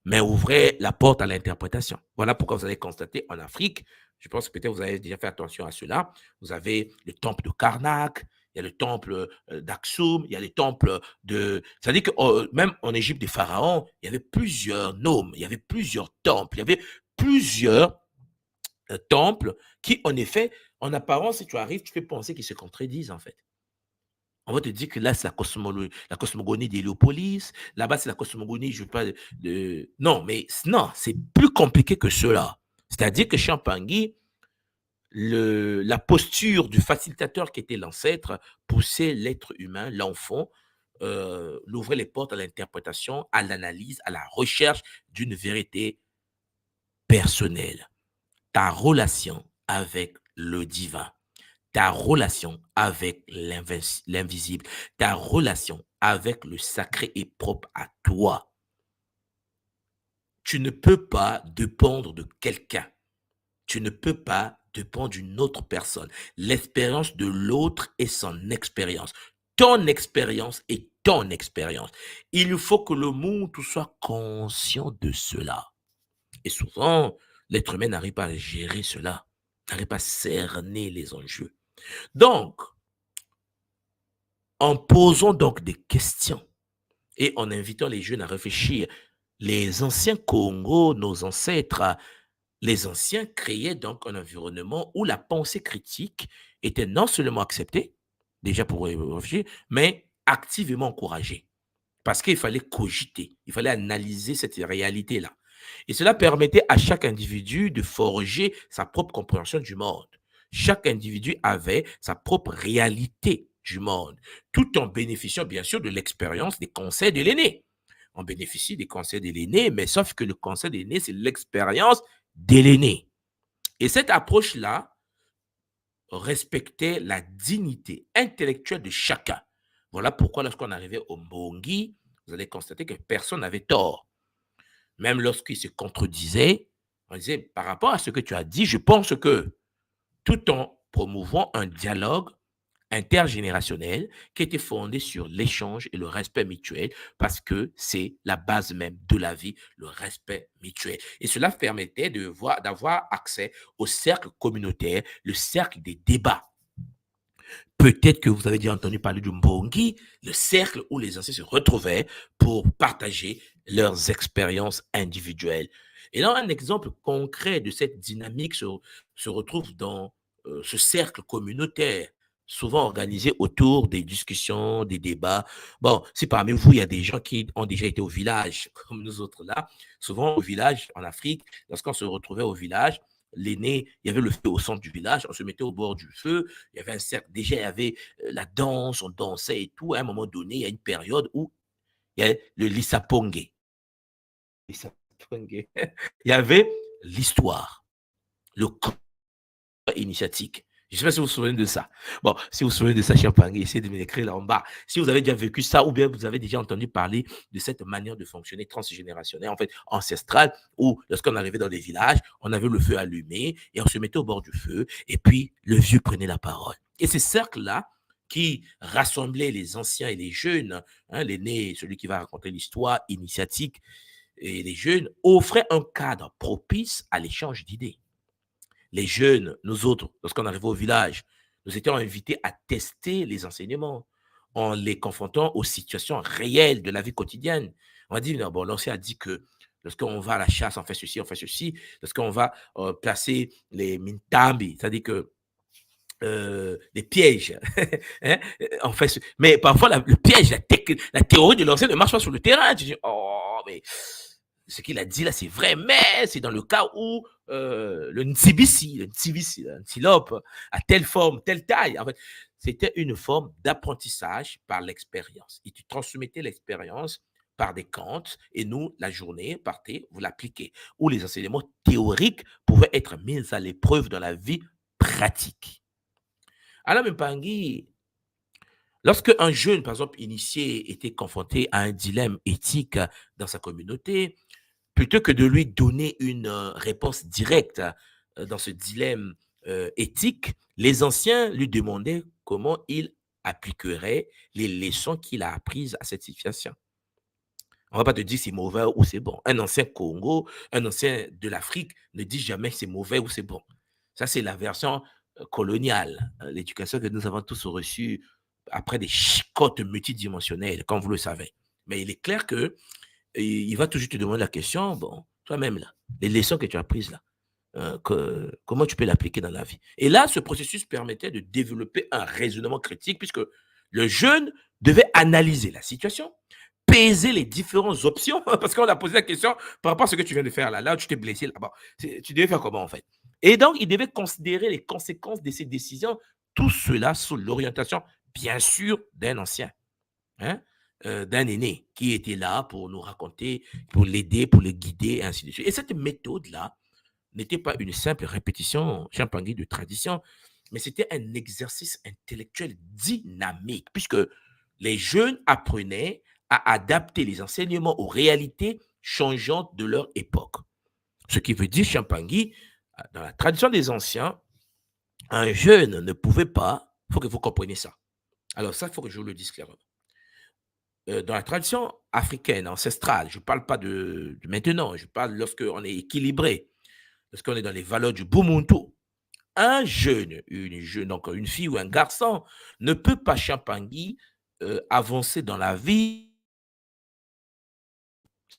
mais ouvrait la porte à l'interprétation. Voilà pourquoi vous allez constater en Afrique, je pense que peut-être vous avez déjà fait attention à cela, vous avez le temple de Karnak, il y a le temple d'Aksum, il y a les temples de... C'est-à-dire que même en Égypte des pharaons, il y avait plusieurs noms, il y avait plusieurs temples, il y avait plusieurs temples qui, en effet, en apparence, si tu arrives, tu peux penser qu'ils se contredisent, en fait. On va te dire que là, c'est la cosmogonie d'Héliopolis. Là-bas, c'est la cosmogonie, je ne veux pas Non, mais non, c'est plus compliqué que cela. C'est-à-dire que Champangui, la posture du facilitateur qui était l'ancêtre poussait l'être humain, l'enfant, l'ouvrait les portes à l'interprétation, à l'analyse, à la recherche d'une vérité personnelle. Ta relation avec le divin, ta relation avec l'invisible, ta relation avec le sacré est propre à toi. Tu ne peux pas dépendre de quelqu'un. Tu ne peux pas dépendre d'une autre personne. L'expérience de l'autre est son expérience. Ton expérience est ton expérience. Il faut que le monde soit conscient de cela. Et souvent, l'être humain n'arrive pas à gérer cela, n'arrive pas à cerner les enjeux. Donc, en posant donc des questions et en invitant les jeunes à réfléchir, les anciens Congo, nos ancêtres, les anciens créaient donc un environnement où la pensée critique était non seulement acceptée, déjà pour réfléchir, mais activement encouragée. Parce qu'il fallait cogiter, il fallait analyser cette réalité-là. Et cela permettait à chaque individu de forger sa propre compréhension du monde. Chaque individu avait sa propre réalité du monde, tout en bénéficiant bien sûr de l'expérience des conseils de l'aîné. On bénéficie des conseils de l'aîné, mais sauf que le conseil de l'aîné, c'est l'expérience de l'aîné. Et cette approche-là respectait la dignité intellectuelle de chacun. Voilà pourquoi lorsqu'on arrivait au Mbongi, vous allez constater que personne n'avait tort. Même lorsqu'il se contredisait, on disait, par rapport à ce que tu as dit, je pense que, tout en promouvant un dialogue intergénérationnel qui était fondé sur l'échange et le respect mutuel, parce que c'est la base même de la vie, le respect mutuel. Et cela permettait d'avoir accès au cercle communautaire, le cercle des débats. Peut-être que vous avez déjà entendu parler du Mbongi, le cercle où les anciens se retrouvaient pour partager leurs expériences individuelles. Et là, un exemple concret de cette dynamique se retrouve dans ce cercle communautaire, souvent organisé autour des discussions, des débats. Bon, si parmi vous, il y a des gens qui ont déjà été au village, comme nous autres là, souvent au village en Afrique, lorsqu'on se retrouvait au village, l'aîné, il y avait le feu au centre du village, on se mettait au bord du feu, il y avait un cercle, déjà il y avait la danse, on dansait et tout. À un moment donné, il y a une période où il y a le Lissapongue. Il y avait l'histoire, le camp initiatique. Je ne sais pas si vous vous souvenez de ça. Bon, si vous vous souvenez de ça, Champagne, essayez de me l'écrire là en bas. Si vous avez déjà vécu ça, ou bien vous avez déjà entendu parler de cette manière de fonctionner transgénérationnelle, en fait, ancestrale, où lorsqu'on arrivait dans les villages, on avait le feu allumé et on se mettait au bord du feu, et puis le vieux prenait la parole. Et ces cercles-là, qui rassemblaient les anciens et les jeunes, hein, l'aîné, celui qui va raconter l'histoire initiatique, et les jeunes, offraient un cadre propice à l'échange d'idées. Les jeunes, nous autres, lorsqu'on arrivait au village, nous étions invités à tester les enseignements en les confrontant aux situations réelles de la vie quotidienne. On a dit, non, bon, l'ancien a dit que lorsqu'on va à la chasse, on fait ceci, on fait ceci. Lorsqu'on va placer les mintambi, c'est-à-dire que les pièges, hein, on fait mais parfois le piège, la théorie de l'ancien ne marche pas sur le terrain. Tu dis, oh, mais ce qu'il a dit là, c'est vrai, mais c'est dans le cas où le nsibisi, l'antilope, a telle forme, telle taille. En fait, c'était une forme d'apprentissage par l'expérience. Et tu transmettais l'expérience par des contes, et nous, la journée, partez, vous l'appliquez. Où les enseignements théoriques pouvaient être mis à l'épreuve dans la vie pratique. Alors, Mpangi, lorsque un jeune, par exemple, initié, était confronté à un dilemme éthique dans sa communauté, plutôt que de lui donner une réponse directe dans ce dilemme éthique, les anciens lui demandaient comment il appliquerait les leçons qu'il a apprises à cette situation. On ne va pas te dire c'est mauvais ou c'est bon. Un ancien Congo, un ancien de l'Afrique ne dit jamais c'est mauvais ou c'est bon. Ça, c'est la version coloniale, l'éducation que nous avons tous reçue après des chicottes multidimensionnelles, comme vous le savez. Mais il est clair que il va toujours te demander la question, bon, toi-même là, les leçons que tu as prises là, comment tu peux l'appliquer dans la vie. Et là, ce processus permettait de développer un raisonnement critique puisque le jeune devait analyser la situation, peser les différentes options, parce qu'on a posé la question par rapport à ce que tu viens de faire là, là où tu t'es blessé là-bas. Tu devais faire comment en fait? Et donc, il devait considérer les conséquences de ses décisions, tout cela sous l'orientation, bien sûr, d'un ancien, hein, d'un aîné qui était là pour nous raconter, pour l'aider, pour le guider, et ainsi de suite. Et cette méthode-là n'était pas une simple répétition champangui de tradition, mais c'était un exercice intellectuel dynamique, puisque les jeunes apprenaient à adapter les enseignements aux réalités changeantes de leur époque. Ce qui veut dire, Champangui, dans la tradition des anciens, un jeune ne pouvait pas, il faut que vous compreniez ça. Alors ça, il faut que je vous le dise clairement. Dans la tradition africaine, ancestrale, je ne parle pas de maintenant, je parle lorsqu'on est équilibré, lorsqu'on est dans les valeurs du Bumuntu. Un jeune, donc une fille ou un garçon, ne peut pas, Champangui, avancer dans la vie.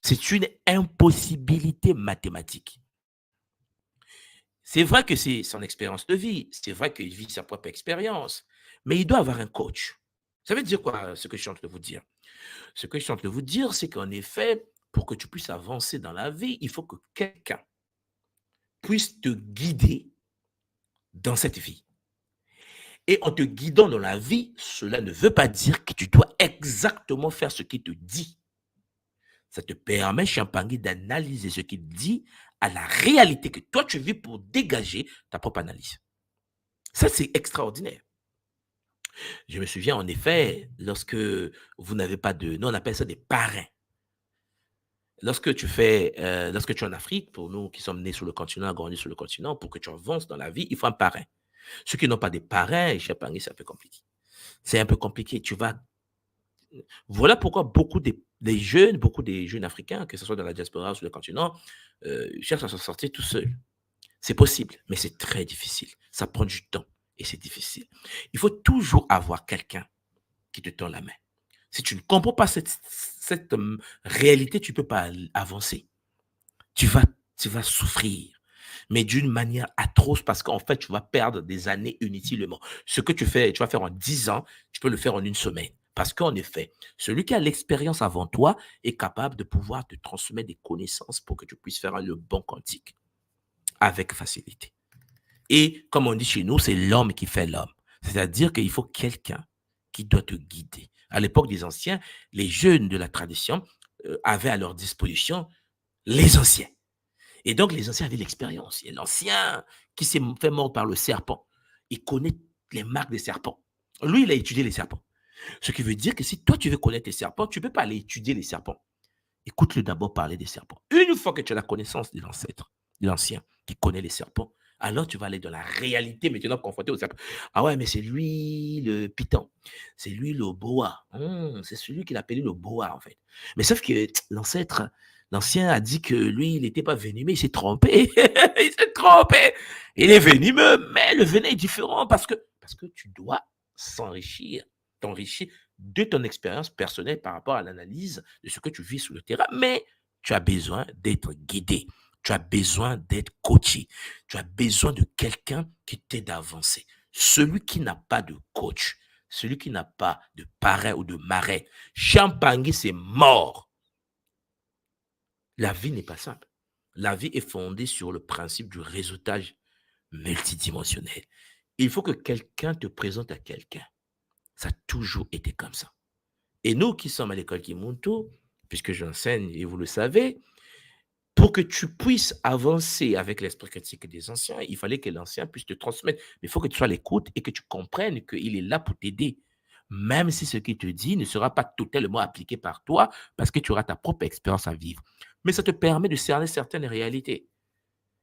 C'est une impossibilité mathématique. C'est vrai que c'est son expérience de vie, c'est vrai qu'il vit sa propre expérience, mais il doit avoir un coach. Ça veut dire quoi, ce que je suis en train de vous dire? Ce que je suis en train de vous dire, c'est qu'en effet, pour que tu puisses avancer dans la vie, il faut que quelqu'un puisse te guider dans cette vie. Et en te guidant dans la vie, cela ne veut pas dire que tu dois exactement faire ce qu'il te dit. Ça te permet, Champangui, d'analyser ce qu'il dit à la réalité que toi tu vis pour dégager ta propre analyse. Ça, c'est extraordinaire. Je me souviens en effet, lorsque vous n'avez pas de... Nous, on appelle ça des parrains. Lorsque tu es en Afrique, pour nous qui sommes nés sur le continent, grandis sur le continent, pour que tu avances dans la vie, il faut un parrain. Ceux qui n'ont pas de parrain, Champangui, c'est un peu compliqué. C'est un peu compliqué. Voilà pourquoi des jeunes africains, que ce soit dans la diaspora ou sur le continent, cherchent à s'en sortir tout seuls. C'est possible, mais c'est très difficile. Ça prend du temps et c'est difficile. Il faut toujours avoir quelqu'un qui te tend la main. Si tu ne comprends pas cette réalité, tu ne peux pas avancer. Tu vas souffrir, mais d'une manière atroce parce qu'en fait, tu vas perdre des années inutilement. Ce que tu vas faire en 10 ans, tu peux le faire en une semaine. Parce qu'en effet, celui qui a l'expérience avant toi est capable de pouvoir te transmettre des connaissances pour que tu puisses faire le bon quantique avec facilité. Et comme on dit chez nous, c'est l'homme qui fait l'homme. C'est-à-dire qu'il faut quelqu'un qui doit te guider. À l'époque des anciens, les jeunes de la tradition avaient à leur disposition les anciens. Et donc, les anciens avaient l'expérience. Il y a l'ancien qui s'est fait mort par le serpent. Il connaît les marques des serpents. Lui, il a étudié les serpents. Ce qui veut dire que si toi, tu veux connaître les serpents, tu ne peux pas aller étudier les serpents. Écoute-le d'abord parler des serpents. Une fois que tu as la connaissance de l'ancêtre, de l'ancien qui connaît les serpents, alors tu vas aller dans la réalité maintenant confronté aux serpents. Ah ouais, mais c'est lui le python. C'est lui le boa. C'est celui qu'il appelait le boa, en fait. Mais sauf que l'ancien a dit que lui, il n'était pas venimeux, il s'est trompé. Il s'est trompé. Il est venimeux, mais le venin est différent parce que tu dois t'enrichir de ton expérience personnelle par rapport à l'analyse de ce que tu vis sur le terrain. Mais tu as besoin d'être guidé. Tu as besoin d'être coaché. Tu as besoin de quelqu'un qui t'aide à avancer. Celui qui n'a pas de coach, celui qui n'a pas de parrain ou de marais, Champangui, c'est mort. La vie n'est pas simple. La vie est fondée sur le principe du réseautage multidimensionnel. Il faut que quelqu'un te présente à quelqu'un. Ça a toujours été comme ça. Et nous qui sommes à l'école Kimuntu, puisque j'enseigne et vous le savez, pour que tu puisses avancer avec l'esprit critique des anciens, il fallait que l'ancien puisse te transmettre. Mais il faut que tu sois à l'écoute et que tu comprennes qu'il est là pour t'aider. Même si ce qu'il te dit ne sera pas totalement appliqué par toi, parce que tu auras ta propre expérience à vivre. Mais ça te permet de cerner certaines réalités.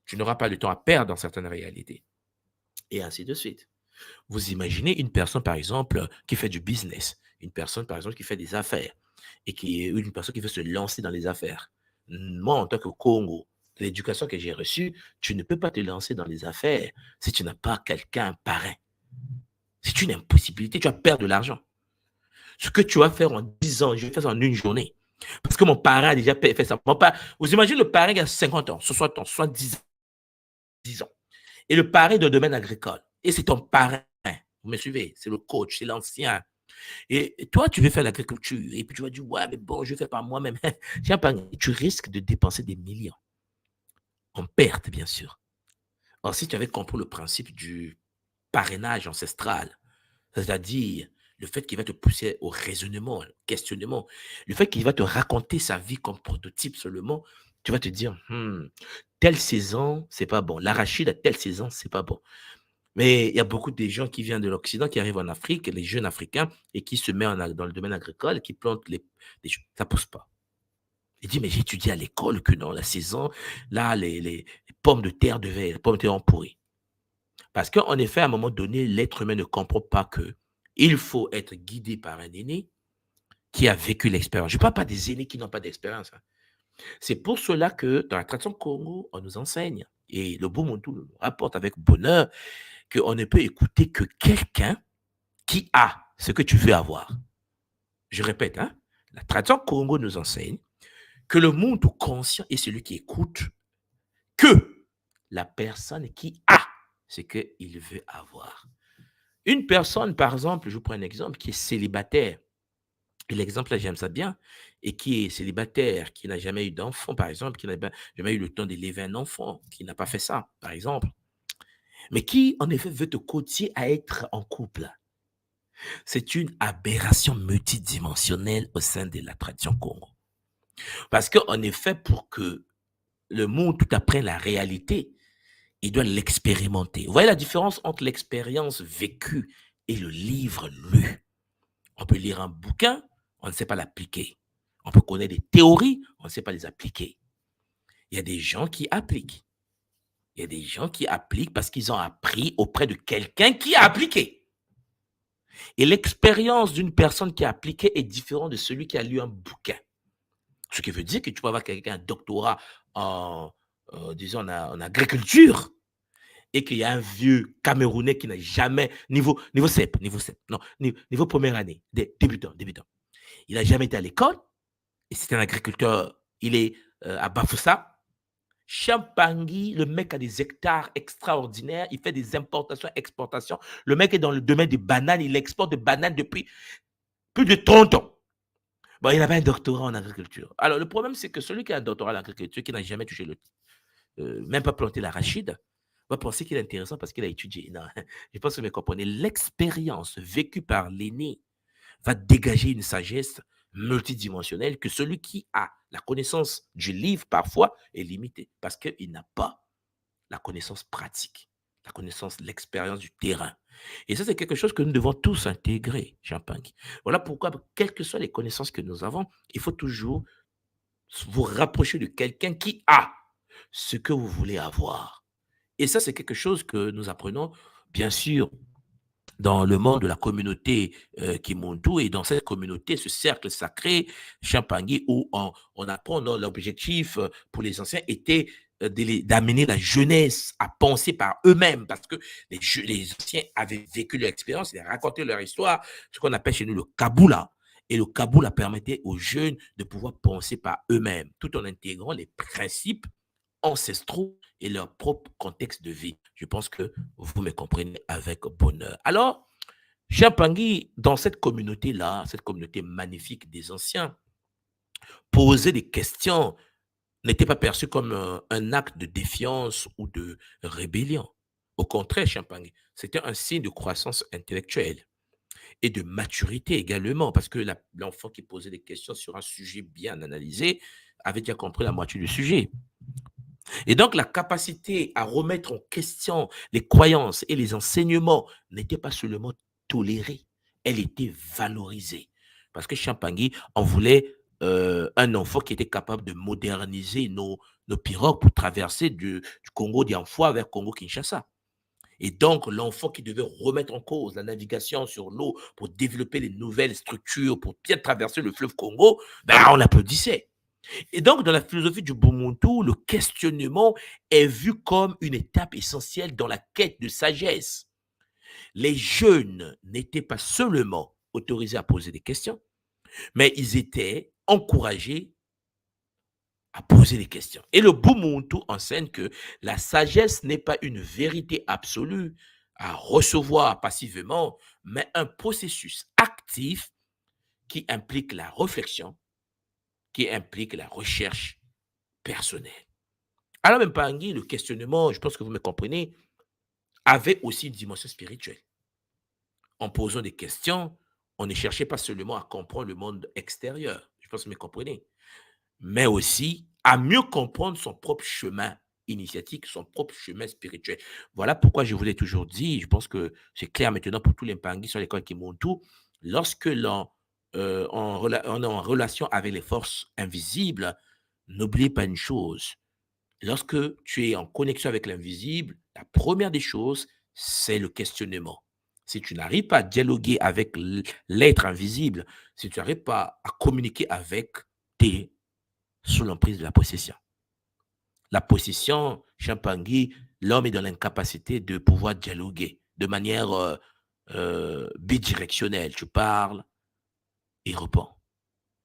Tu n'auras pas de temps à perdre dans certaines réalités. Et ainsi de suite. Vous imaginez une personne, par exemple, qui fait du business, une personne, par exemple, qui fait des affaires, et une personne qui veut se lancer dans les affaires. Moi, en tant que Congo, l'éducation que j'ai reçue, tu ne peux pas te lancer dans les affaires si tu n'as pas quelqu'un, un parrain. C'est une impossibilité, tu vas perdre de l'argent. Ce que tu vas faire en 10 ans, je vais faire ça en une journée. Parce que mon parent a déjà fait ça. Vous imaginez le parent qui a 50 ans, 60 ans, 70 ans, 10 ans. Et le parrain de domaine agricole. Et c'est ton parrain. Vous me suivez? C'est le coach, c'est l'ancien. Et toi, tu veux faire l'agriculture. Et puis tu vas dire, ouais, mais bon, je ne fais pas moi-même. Tu risques de dépenser des millions. En perte, bien sûr. Or, si tu avais compris le principe du parrainage ancestral, c'est-à-dire le fait qu'il va te pousser au raisonnement, au questionnement, le fait qu'il va te raconter sa vie comme prototype seulement, tu vas te dire, telle saison, c'est pas bon. L'arachide à telle saison, c'est pas bon. Mais il y a beaucoup de gens qui viennent de l'Occident, qui arrivent en Afrique, les jeunes Africains, et qui se mettent dans le domaine agricole, qui plantent les choses. Ça ne pousse pas. Il dit, mais j'ai étudié à l'école que dans la saison, là, les pommes de terre les pommes de terre ont pourri. Parce qu'en effet, à un moment donné, l'être humain ne comprend pas que il faut être guidé par un aîné qui a vécu l'expérience. Je ne parle pas des aînés qui n'ont pas d'expérience. C'est pour cela que dans la tradition Congo, on nous enseigne, et le Bumuntu le rapporte avec bonheur, qu'on ne peut écouter que quelqu'un qui a ce que tu veux avoir. Je répète, la tradition Congo nous enseigne que le monde conscient est celui qui écoute que la personne qui a ce qu'il veut avoir. Une personne, par exemple, je vous prends un exemple, qui est célibataire, et l'exemple là, j'aime ça bien, et qui est célibataire, qui n'a jamais eu d'enfant, par exemple, qui n'a jamais eu le temps d'élever un enfant, qui n'a pas fait ça, par exemple, mais qui, en effet, veut te coacher à être en couple. C'est une aberration multidimensionnelle au sein de la tradition Congo. Parce qu'en effet, pour que le monde tout apprenne la réalité, il doit l'expérimenter. Vous voyez la différence entre l'expérience vécue et le livre lu. On peut lire un bouquin, on ne sait pas l'appliquer. On peut connaître des théories, on ne sait pas les appliquer. Il y a des gens qui appliquent. Il y a des gens qui appliquent parce qu'ils ont appris auprès de quelqu'un qui a appliqué. Et l'expérience d'une personne qui a appliqué est différente de celui qui a lu un bouquin. Ce qui veut dire que tu peux avoir quelqu'un un doctorat disons, en agriculture, et qu'il y a un vieux Camerounais qui n'a jamais, niveau CEP, non, niveau première année, débutant. Il n'a jamais été à l'école, et c'est un agriculteur, il est à Bafoussa. Champangui, le mec a des hectares extraordinaires, il fait des importations, exportations. Le mec est dans le domaine des bananes, il exporte des bananes depuis plus de 30 ans. Bon, il avait un doctorat en agriculture. Alors, le problème, c'est que celui qui a un doctorat en agriculture, qui n'a jamais touché même pas planté l'arachide, va penser qu'il est intéressant parce qu'il a étudié. Non, je pense que vous me comprenez. L'expérience vécue par l'aîné va dégager une sagesse multidimensionnelle que celui qui a la connaissance du livre, parfois, est limité parce qu'il n'a pas la connaissance pratique, la connaissance, l'expérience du terrain. Et ça, c'est quelque chose que nous devons tous intégrer, Champagne. Voilà pourquoi, quelles que soient les connaissances que nous avons, il faut toujours vous rapprocher de quelqu'un qui a ce que vous voulez avoir. Et ça, c'est quelque chose que nous apprenons, bien sûr, dans le monde de la communauté Kimuntu, et dans cette communauté, ce cercle sacré, Champangui, où on apprend, l'objectif pour les anciens était d'amener la jeunesse à penser par eux-mêmes, parce que les anciens avaient vécu leur expérience, ils avaient raconté leur histoire, ce qu'on appelle chez nous le Kaboula. Et le Kaboula permettait aux jeunes de pouvoir penser par eux-mêmes, tout en intégrant les principes ancestraux et leur propre contexte de vie. Je pense que vous me comprenez avec bonheur. Alors, cher Pangui, dans cette communauté-là, cette communauté magnifique des anciens, poser des questions n'était pas perçu comme un acte de défiance ou de rébellion. Au contraire, cher Pangui, c'était un signe de croissance intellectuelle et de maturité également, parce que l'enfant qui posait des questions sur un sujet bien analysé avait déjà compris la moitié du sujet. Et donc, la capacité à remettre en question les croyances et les enseignements n'était pas seulement tolérée, elle était valorisée. Parce que Champagny en voulait un enfant qui était capable de moderniser nos pirogues pour traverser du Congo d'Anfoua vers Congo-Kinshasa. Et donc, l'enfant qui devait remettre en cause la navigation sur l'eau pour développer les nouvelles structures, pour bien traverser le fleuve Congo, ben, on l'applaudissait. Et donc, dans la philosophie du Bumuntu, le questionnement est vu comme une étape essentielle dans la quête de sagesse. Les jeunes n'étaient pas seulement autorisés à poser des questions, mais ils étaient encouragés à poser des questions. Et le Bumuntu enseigne que la sagesse n'est pas une vérité absolue à recevoir passivement, mais un processus actif qui implique la réflexion, qui implique la recherche personnelle. Alors, même Pangui, le questionnement, je pense que vous me comprenez, avait aussi une dimension spirituelle. En posant des questions, on ne cherchait pas seulement à comprendre le monde extérieur, je pense que vous me comprenez, mais aussi à mieux comprendre son propre chemin initiatique, son propre chemin spirituel. Voilà pourquoi je vous l'ai toujours dit, je pense que c'est clair maintenant pour tous les Mpangui sur l'école qui montent tout, lorsque on est en relation avec les forces invisibles, n'oubliez pas une chose, lorsque tu es en connexion avec l'invisible, la première des choses, c'est le questionnement. Si tu n'arrives pas à dialoguer avec l'être invisible, si tu n'arrives pas à communiquer avec, t'es sous l'emprise de la possession. La possession, Champangui, l'homme est dans l'incapacité de pouvoir dialoguer de manière bidirectionnelle. Tu parles et réponds.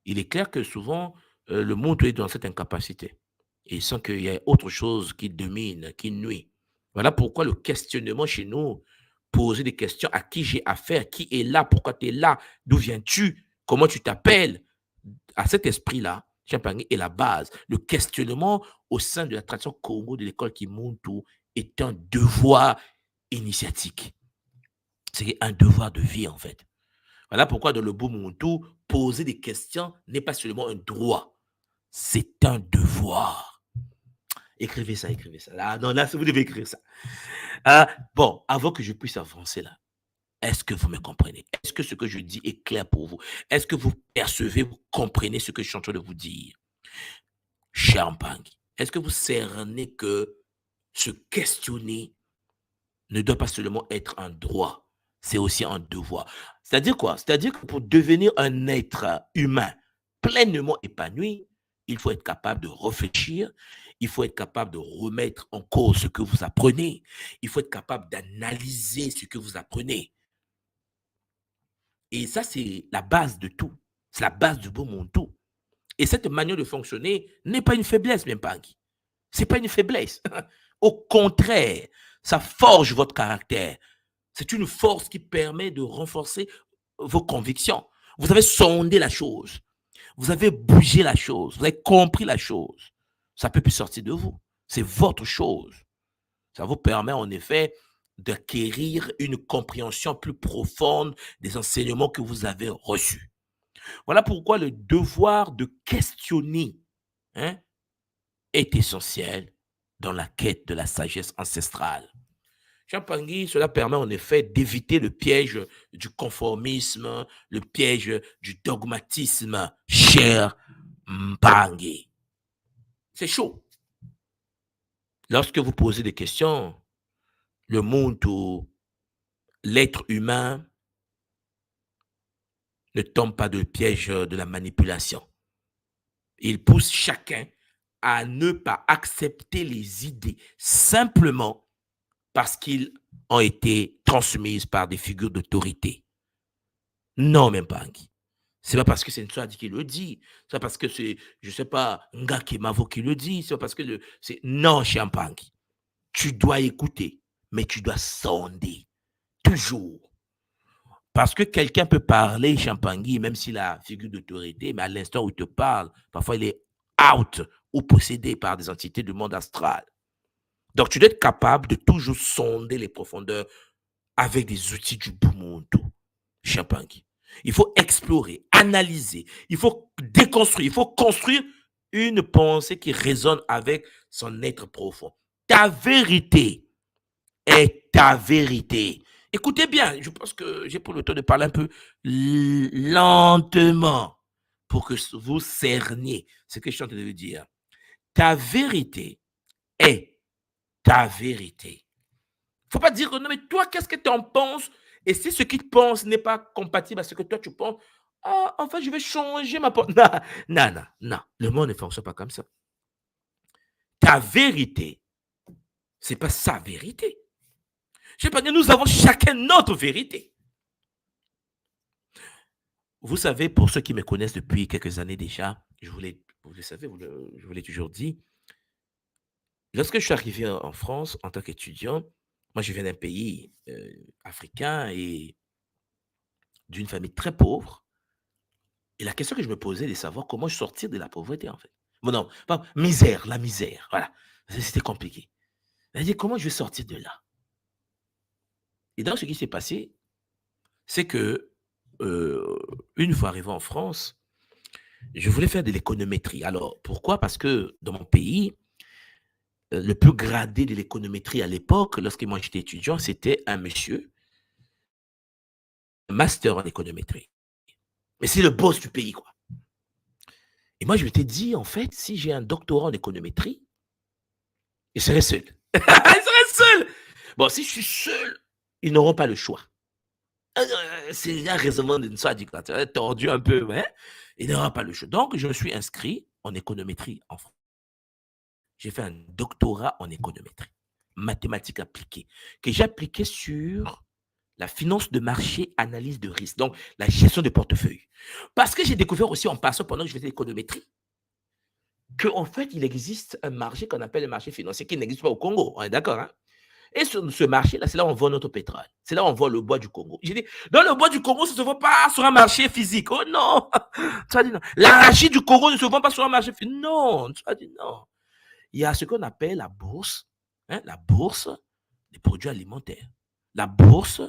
Il est clair que souvent, le monde est dans cette incapacité. Et sans qu'il y ait autre chose qui domine, qui nuit. Voilà pourquoi le questionnement chez nous, poser des questions à qui j'ai affaire, qui est là, pourquoi tu es là, d'où viens-tu, comment tu t'appelles, à cet esprit-là, Champagne est la base. Le questionnement au sein de la tradition Congo de l'école Kimuntu est un devoir initiatique. C'est un devoir de vie, en fait. Voilà pourquoi dans le Bumuntu, poser des questions n'est pas seulement un droit, c'est un devoir. Écrivez ça, écrivez ça. Là, non, là, vous devez écrire ça. Bon, avant que je puisse avancer là, est-ce que vous me comprenez? Est-ce que ce que je dis est clair pour vous? Est-ce que vous percevez, vous comprenez ce que je suis en train de vous dire? Cher Mpangui, est-ce que vous cernez que se questionner ne doit pas seulement être un droit, c'est aussi un devoir. C'est-à-dire quoi? C'est-à-dire que pour devenir un être humain pleinement épanoui, il faut être capable de réfléchir, il faut être capable de remettre en cause ce que vous apprenez, il faut être capable d'analyser ce que vous apprenez. Et ça, c'est la base de tout. C'est la base du beau monde tout. Et cette manière de fonctionner n'est pas une faiblesse, même pas. Ce n'est pas une faiblesse. Au contraire, ça forge votre caractère. C'est une force qui permet de renforcer vos convictions. Vous avez sondé la chose. Vous avez bougé la chose. Vous avez compris la chose. Ça ne peut plus sortir de vous. C'est votre chose. Ça vous permet en effet d'acquérir une compréhension plus profonde des enseignements que vous avez reçus. Voilà pourquoi le devoir de questionner est essentiel dans la quête de la sagesse ancestrale. Champangui, cela permet en effet d'éviter le piège du conformisme, le piège du dogmatisme, cher Mpangui. C'est chaud. Lorsque vous posez des questions, le monde où l'être humain ne tombe pas dans le piège de la manipulation. Il pousse chacun à ne pas accepter les idées simplement parce qu'ils ont été transmises par des figures d'autorité. Non, même pas. C'est pas parce que c'est Nswadi qui le dit. C'est pas parce que c'est, je sais pas, Ngaki Mavo qui le dit. C'est pas parce que c'est... Non, Champangui. Tu dois écouter, mais tu dois sonder. Toujours. Parce que quelqu'un peut parler, Champangui, même s'il a figure d'autorité, mais à l'instant où il te parle, parfois il est out ou possédé par des entités du monde astral. Donc, tu dois être capable de toujours sonder les profondeurs avec des outils du Bumuntu, Champangui. Il faut explorer, analyser, il faut déconstruire, il faut construire une pensée qui résonne avec son être profond. Ta vérité est ta vérité. Écoutez bien, je pense que j'ai pris le temps de parler un peu lentement pour que vous cerniez ce que je suis en train de vous dire. Ta vérité est ta vérité. Il ne faut pas dire, non, mais toi, qu'est-ce que tu en penses? Et si ce qu'il pense n'est pas compatible à ce que toi, tu penses, ah, en fait, je vais changer ma pensée. Non, non, non, non. Le monde ne fonctionne pas comme ça. Ta vérité, ce n'est pas sa vérité. Je sais pas, nous avons chacun notre vérité. Vous savez, pour ceux qui me connaissent depuis quelques années déjà, vous le savez, je vous l'ai toujours dit, lorsque je suis arrivé en France en tant qu'étudiant, moi je viens d'un pays africain et d'une famille très pauvre. Et la question que je me posais, c'est de savoir comment sortir de la pauvreté, en fait. Bon, non, pas misère, la misère, voilà. C'était compliqué. Elle dit, comment je vais sortir de là? Et donc, ce qui s'est passé, c'est que, une fois arrivé en France, je voulais faire de l'économétrie. Alors, pourquoi? Parce que dans mon pays, le plus gradé de l'économétrie à l'époque, lorsque moi j'étais étudiant, c'était un monsieur, un master en économétrie. Mais c'est le boss du pays, quoi. Et moi, je m'étais dit, en fait, si j'ai un doctorat en économétrie, je serai seul. Je serai seul. Bon, si je suis seul, ils n'auront pas le choix. C'est un raisonnement d'une soit tordu un peu, mais ils n'auront pas le choix. Donc, je me suis inscrit en économétrie en France. J'ai fait un doctorat en économétrie, mathématiques appliquées, que j'ai appliqué sur la finance de marché, analyse de risque, donc la gestion de portefeuille. Parce que j'ai découvert aussi en passant pendant que je faisais l'économétrie, qu'en fait, il existe un marché qu'on appelle le marché financier qui n'existe pas au Congo. On est d'accord, hein? Et sur ce marché-là, c'est là où on vend notre pétrole. C'est là où on vend le bois du Congo. J'ai dit, dans le bois du Congo, ça ne se vend pas sur un marché physique. Oh non! Tu as dit non. L'arachide du Congo ne se vend pas sur un marché physique. Non! Tu as dit non. Il y a ce qu'on appelle la bourse des produits alimentaires, la bourse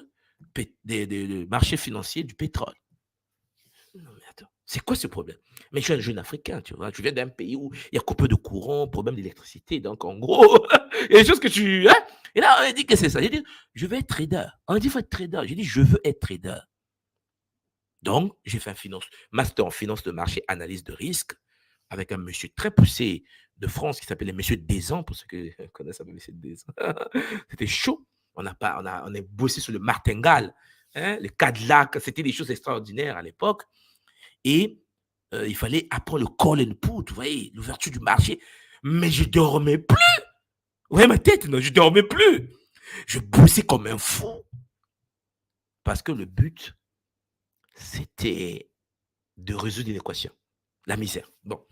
des marchés financiers du pétrole. Non, mais attends, c'est quoi ce problème? Mais je suis un jeune Africain, tu vois. Je viens d'un pays où il y a coupé de courant, problème d'électricité. Donc, en gros, il y a des choses que tu. Hein? Et là, on dit que c'est ça. J'ai dit, je veux être trader. On dit, il faut être trader. J'ai dit, je veux être trader. Donc, j'ai fait un master en finance de marché, analyse de risque, avec un monsieur très poussé de France qui s'appelait Monsieur Desan, pour ceux qui connaissent un peu Monsieur Desan. C'était chaud. On a bossé sur le martingale, hein, le Cadillac. C'était des choses extraordinaires à l'époque. Et il fallait apprendre le call and put, vous voyez, l'ouverture du marché. Mais je ne dormais plus. Vous voyez ma tête, non, je ne dormais plus. Je bossais comme un fou. Parce que le but, c'était de résoudre une équation. La misère. Bon.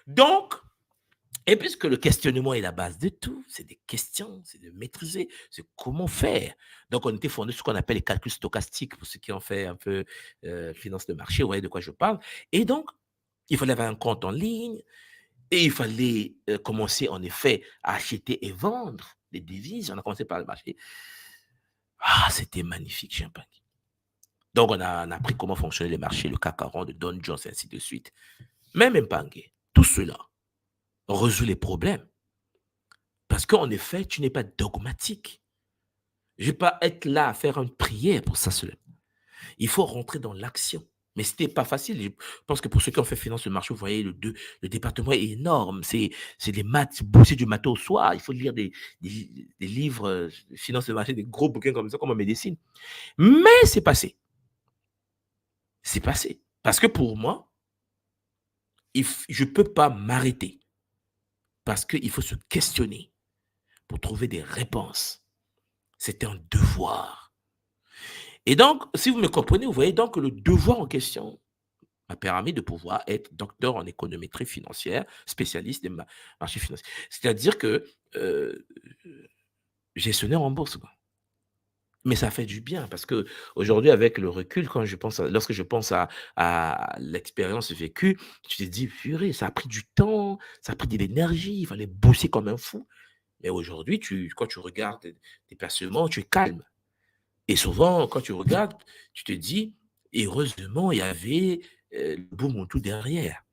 Donc, et puisque le questionnement est la base de tout, c'est des questions, c'est de maîtriser, c'est comment faire. Donc, on était fondé sur ce qu'on appelle les calculs stochastiques, pour ceux qui ont fait un peu finance de marché, vous voyez de quoi je parle. Et donc, il fallait avoir un compte en ligne et il fallait commencer en effet à acheter et vendre des devises. On a commencé par le marché. Ah, c'était magnifique, Champagne. Donc, on a appris comment fonctionnaient les marchés, le CAC 40, le Dow Jones, et ainsi de suite. Même Mpangue, tout cela résout les problèmes. Parce qu'en effet, tu n'es pas dogmatique. Je ne vais pas être là à faire une prière pour ça seul. Il faut rentrer dans l'action. Mais ce n'était pas facile. Je pense que pour ceux qui ont fait finance de marché, vous voyez, le département est énorme. C'est des maths, bosser du matin au soir. Il faut lire des livres de finance de marché, des gros bouquins comme ça, comme en médecine. Mais c'est passé. C'est passé. Parce que pour moi, je ne peux pas m'arrêter. Parce qu'il faut se questionner pour trouver des réponses. C'est un devoir. Et donc, si vous me comprenez, vous voyez donc que le devoir en question m'a permis de pouvoir être docteur en économétrie financière, spécialiste des marchés financiers. C'est-à-dire que gestionnaire en bourse, quoi. Mais ça fait du bien parce que aujourd'hui, avec le recul, lorsque je pense à l'expérience vécue, tu te dis, purée, ça a pris du temps, ça a pris de l'énergie, il fallait bosser comme un fou. Mais aujourd'hui, quand tu regardes tes placements, tu es calme. Et souvent, quand tu regardes, tu te dis, heureusement, il y avait le boom tout derrière.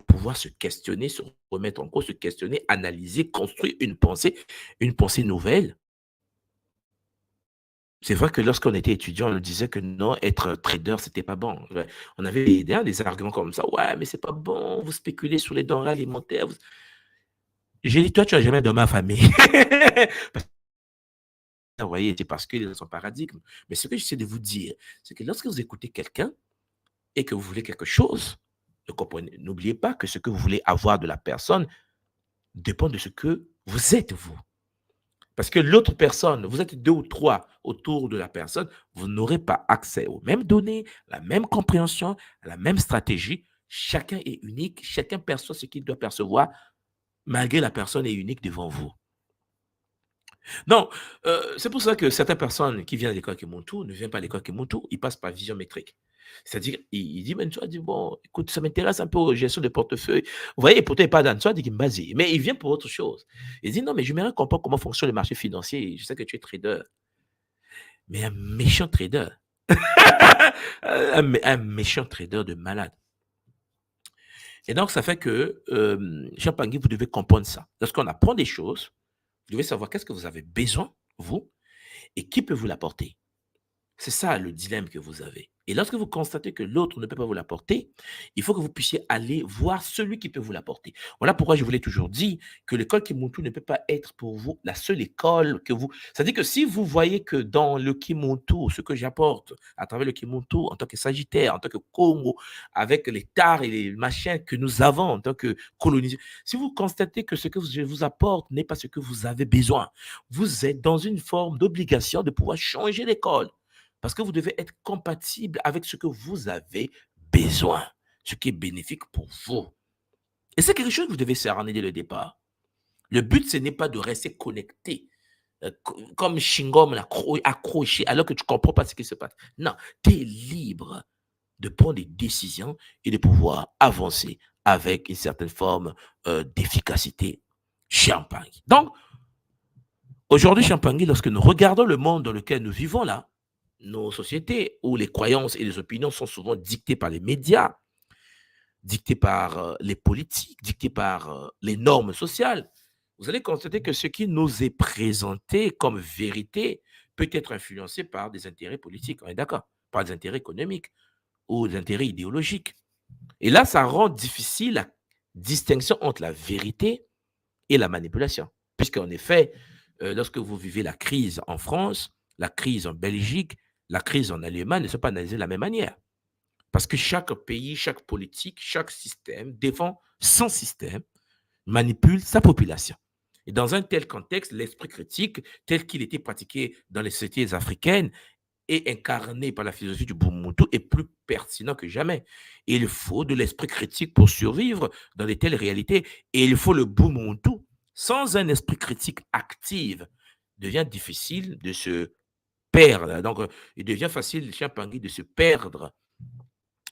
Pouvoir se questionner, se remettre en cause, se questionner, analyser, construire une pensée nouvelle. C'est vrai que lorsqu'on était étudiant, on nous disait que non, être trader, c'était pas bon. Ouais. On avait des arguments comme ça. Ouais, mais c'est pas bon, vous spéculez sur les denrées alimentaires. J'ai dit, toi, tu n'as jamais dormi à famille. Vous voyez, c'est parce qu'il est dans son paradigme. Mais ce que j'essaie de vous dire, c'est que lorsque vous écoutez quelqu'un et que vous voulez quelque chose, n'oubliez pas que ce que vous voulez avoir de la personne dépend de ce que vous êtes, vous. Parce que l'autre personne, vous êtes deux ou trois autour de la personne, vous n'aurez pas accès aux mêmes données, la même compréhension, la même stratégie. Chacun est unique, chacun perçoit ce qu'il doit percevoir, malgré la personne est unique devant vous. Non, c'est pour ça que certaines personnes qui viennent à l'école Kimuntu ne viennent pas à l'école Kimuntu, ils passent par vision métrique. C'est-à-dire, il dit, mais tu vois, dit, bon, écoute, ça m'intéresse un peu aux gestion de portefeuille. Vous voyez, pourtant, il parle dans toi, il dit qu'il me base. Mais il vient pour autre chose. Il dit, non, mais je j'aimerais comprendre comment fonctionne le marché financier. Je sais que tu es trader, mais un méchant trader. Un méchant trader de malade. Et donc, ça fait que, Jean Pangui, vous devez comprendre ça. Lorsqu'on apprend des choses, vous devez savoir qu'est-ce que vous avez besoin, vous, et qui peut vous l'apporter. C'est ça le dilemme que vous avez. Et lorsque vous constatez que l'autre ne peut pas vous l'apporter, il faut que vous puissiez aller voir celui qui peut vous l'apporter. Voilà pourquoi je vous l'ai toujours dit que l'école Kimuntu ne peut pas être pour vous la seule école que vous. C'est-à-dire que si vous voyez que dans le Kimuntu, ce que j'apporte à travers le Kimuntu en tant que Sagittaire, en tant que Congo, avec les tares et les machins que nous avons en tant que colonisés, si vous constatez que ce que je vous apporte n'est pas ce que vous avez besoin, vous êtes dans une forme d'obligation de pouvoir changer l'école. Parce que vous devez être compatible avec ce que vous avez besoin, ce qui est bénéfique pour vous. Et c'est quelque chose que vous devez cerner dès le départ. Le but, ce n'est pas de rester connecté, comme Shingom, accroché, alors que tu ne comprends pas ce qui se passe. Non, tu es libre de prendre des décisions et de pouvoir avancer avec une certaine forme d'efficacité. Champagne. Donc, aujourd'hui, Champagne, lorsque nous regardons le monde dans lequel nous vivons là, nos sociétés où les croyances et les opinions sont souvent dictées par les médias, dictées par les politiques, dictées par les normes sociales, vous allez constater que ce qui nous est présenté comme vérité peut être influencé par des intérêts politiques, on est d'accord, par des intérêts économiques ou des intérêts idéologiques. Et là, ça rend difficile la distinction entre la vérité et la manipulation. Puisqu'en effet, lorsque vous vivez la crise en France, la crise en Belgique, la crise en Allemagne ne sont pas analysées de la même manière. Parce que chaque pays, chaque politique, chaque système défend son système, manipule sa population. Et dans un tel contexte, l'esprit critique, tel qu'il était pratiqué dans les sociétés africaines et incarné par la philosophie du Ubuntu, est plus pertinent que jamais. Et il faut de l'esprit critique pour survivre dans de telles réalités. Et il faut le Ubuntu. Sans un esprit critique actif, il devient difficile de se perdre. Donc, il devient facile, cher Pangui, de se perdre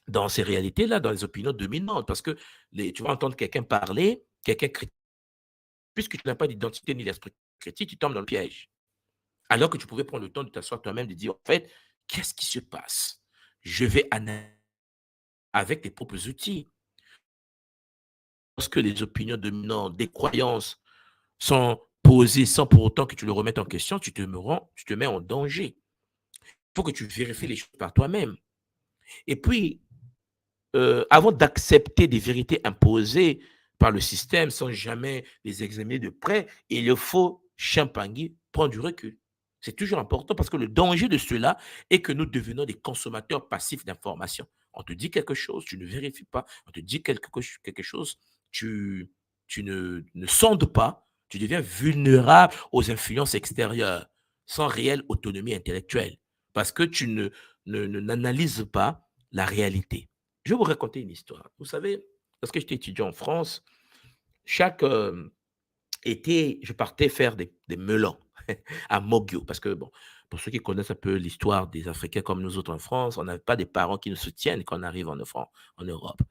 dans ces réalités-là, dans les opinions dominantes. Parce que tu vas entendre quelqu'un parler, quelqu'un critique. Puisque tu n'as pas d'identité ni d'esprit critique, tu tombes dans le piège. Alors que tu pouvais prendre le temps de t'asseoir toi-même, de dire, en fait, qu'est-ce qui se passe? Je vais analyser avec tes propres outils. Lorsque les opinions dominantes, des croyances sont posées sans pour autant que tu le remettes en question, tu te mets en danger. Il faut que tu vérifies les choses par toi-même. Et puis, avant d'accepter des vérités imposées par le système sans jamais les examiner de près, il faut champagner, prendre du recul. C'est toujours important parce que le danger de cela est que nous devenons des consommateurs passifs d'informations. On te dit quelque chose, tu ne vérifies pas. On te dit quelque chose, tu, tu ne sondes pas. Tu deviens vulnérable aux influences extérieures sans réelle autonomie intellectuelle parce que tu n'analyses pas la réalité. Je vais vous raconter une histoire. Vous savez, lorsque j'étais étudiant en France, chaque été, je partais faire des melons à Mogio. Parce que, bon, pour ceux qui connaissent un peu l'histoire des Africains comme nous autres en France, on n'a pas des parents qui nous soutiennent quand on arrive en Europe.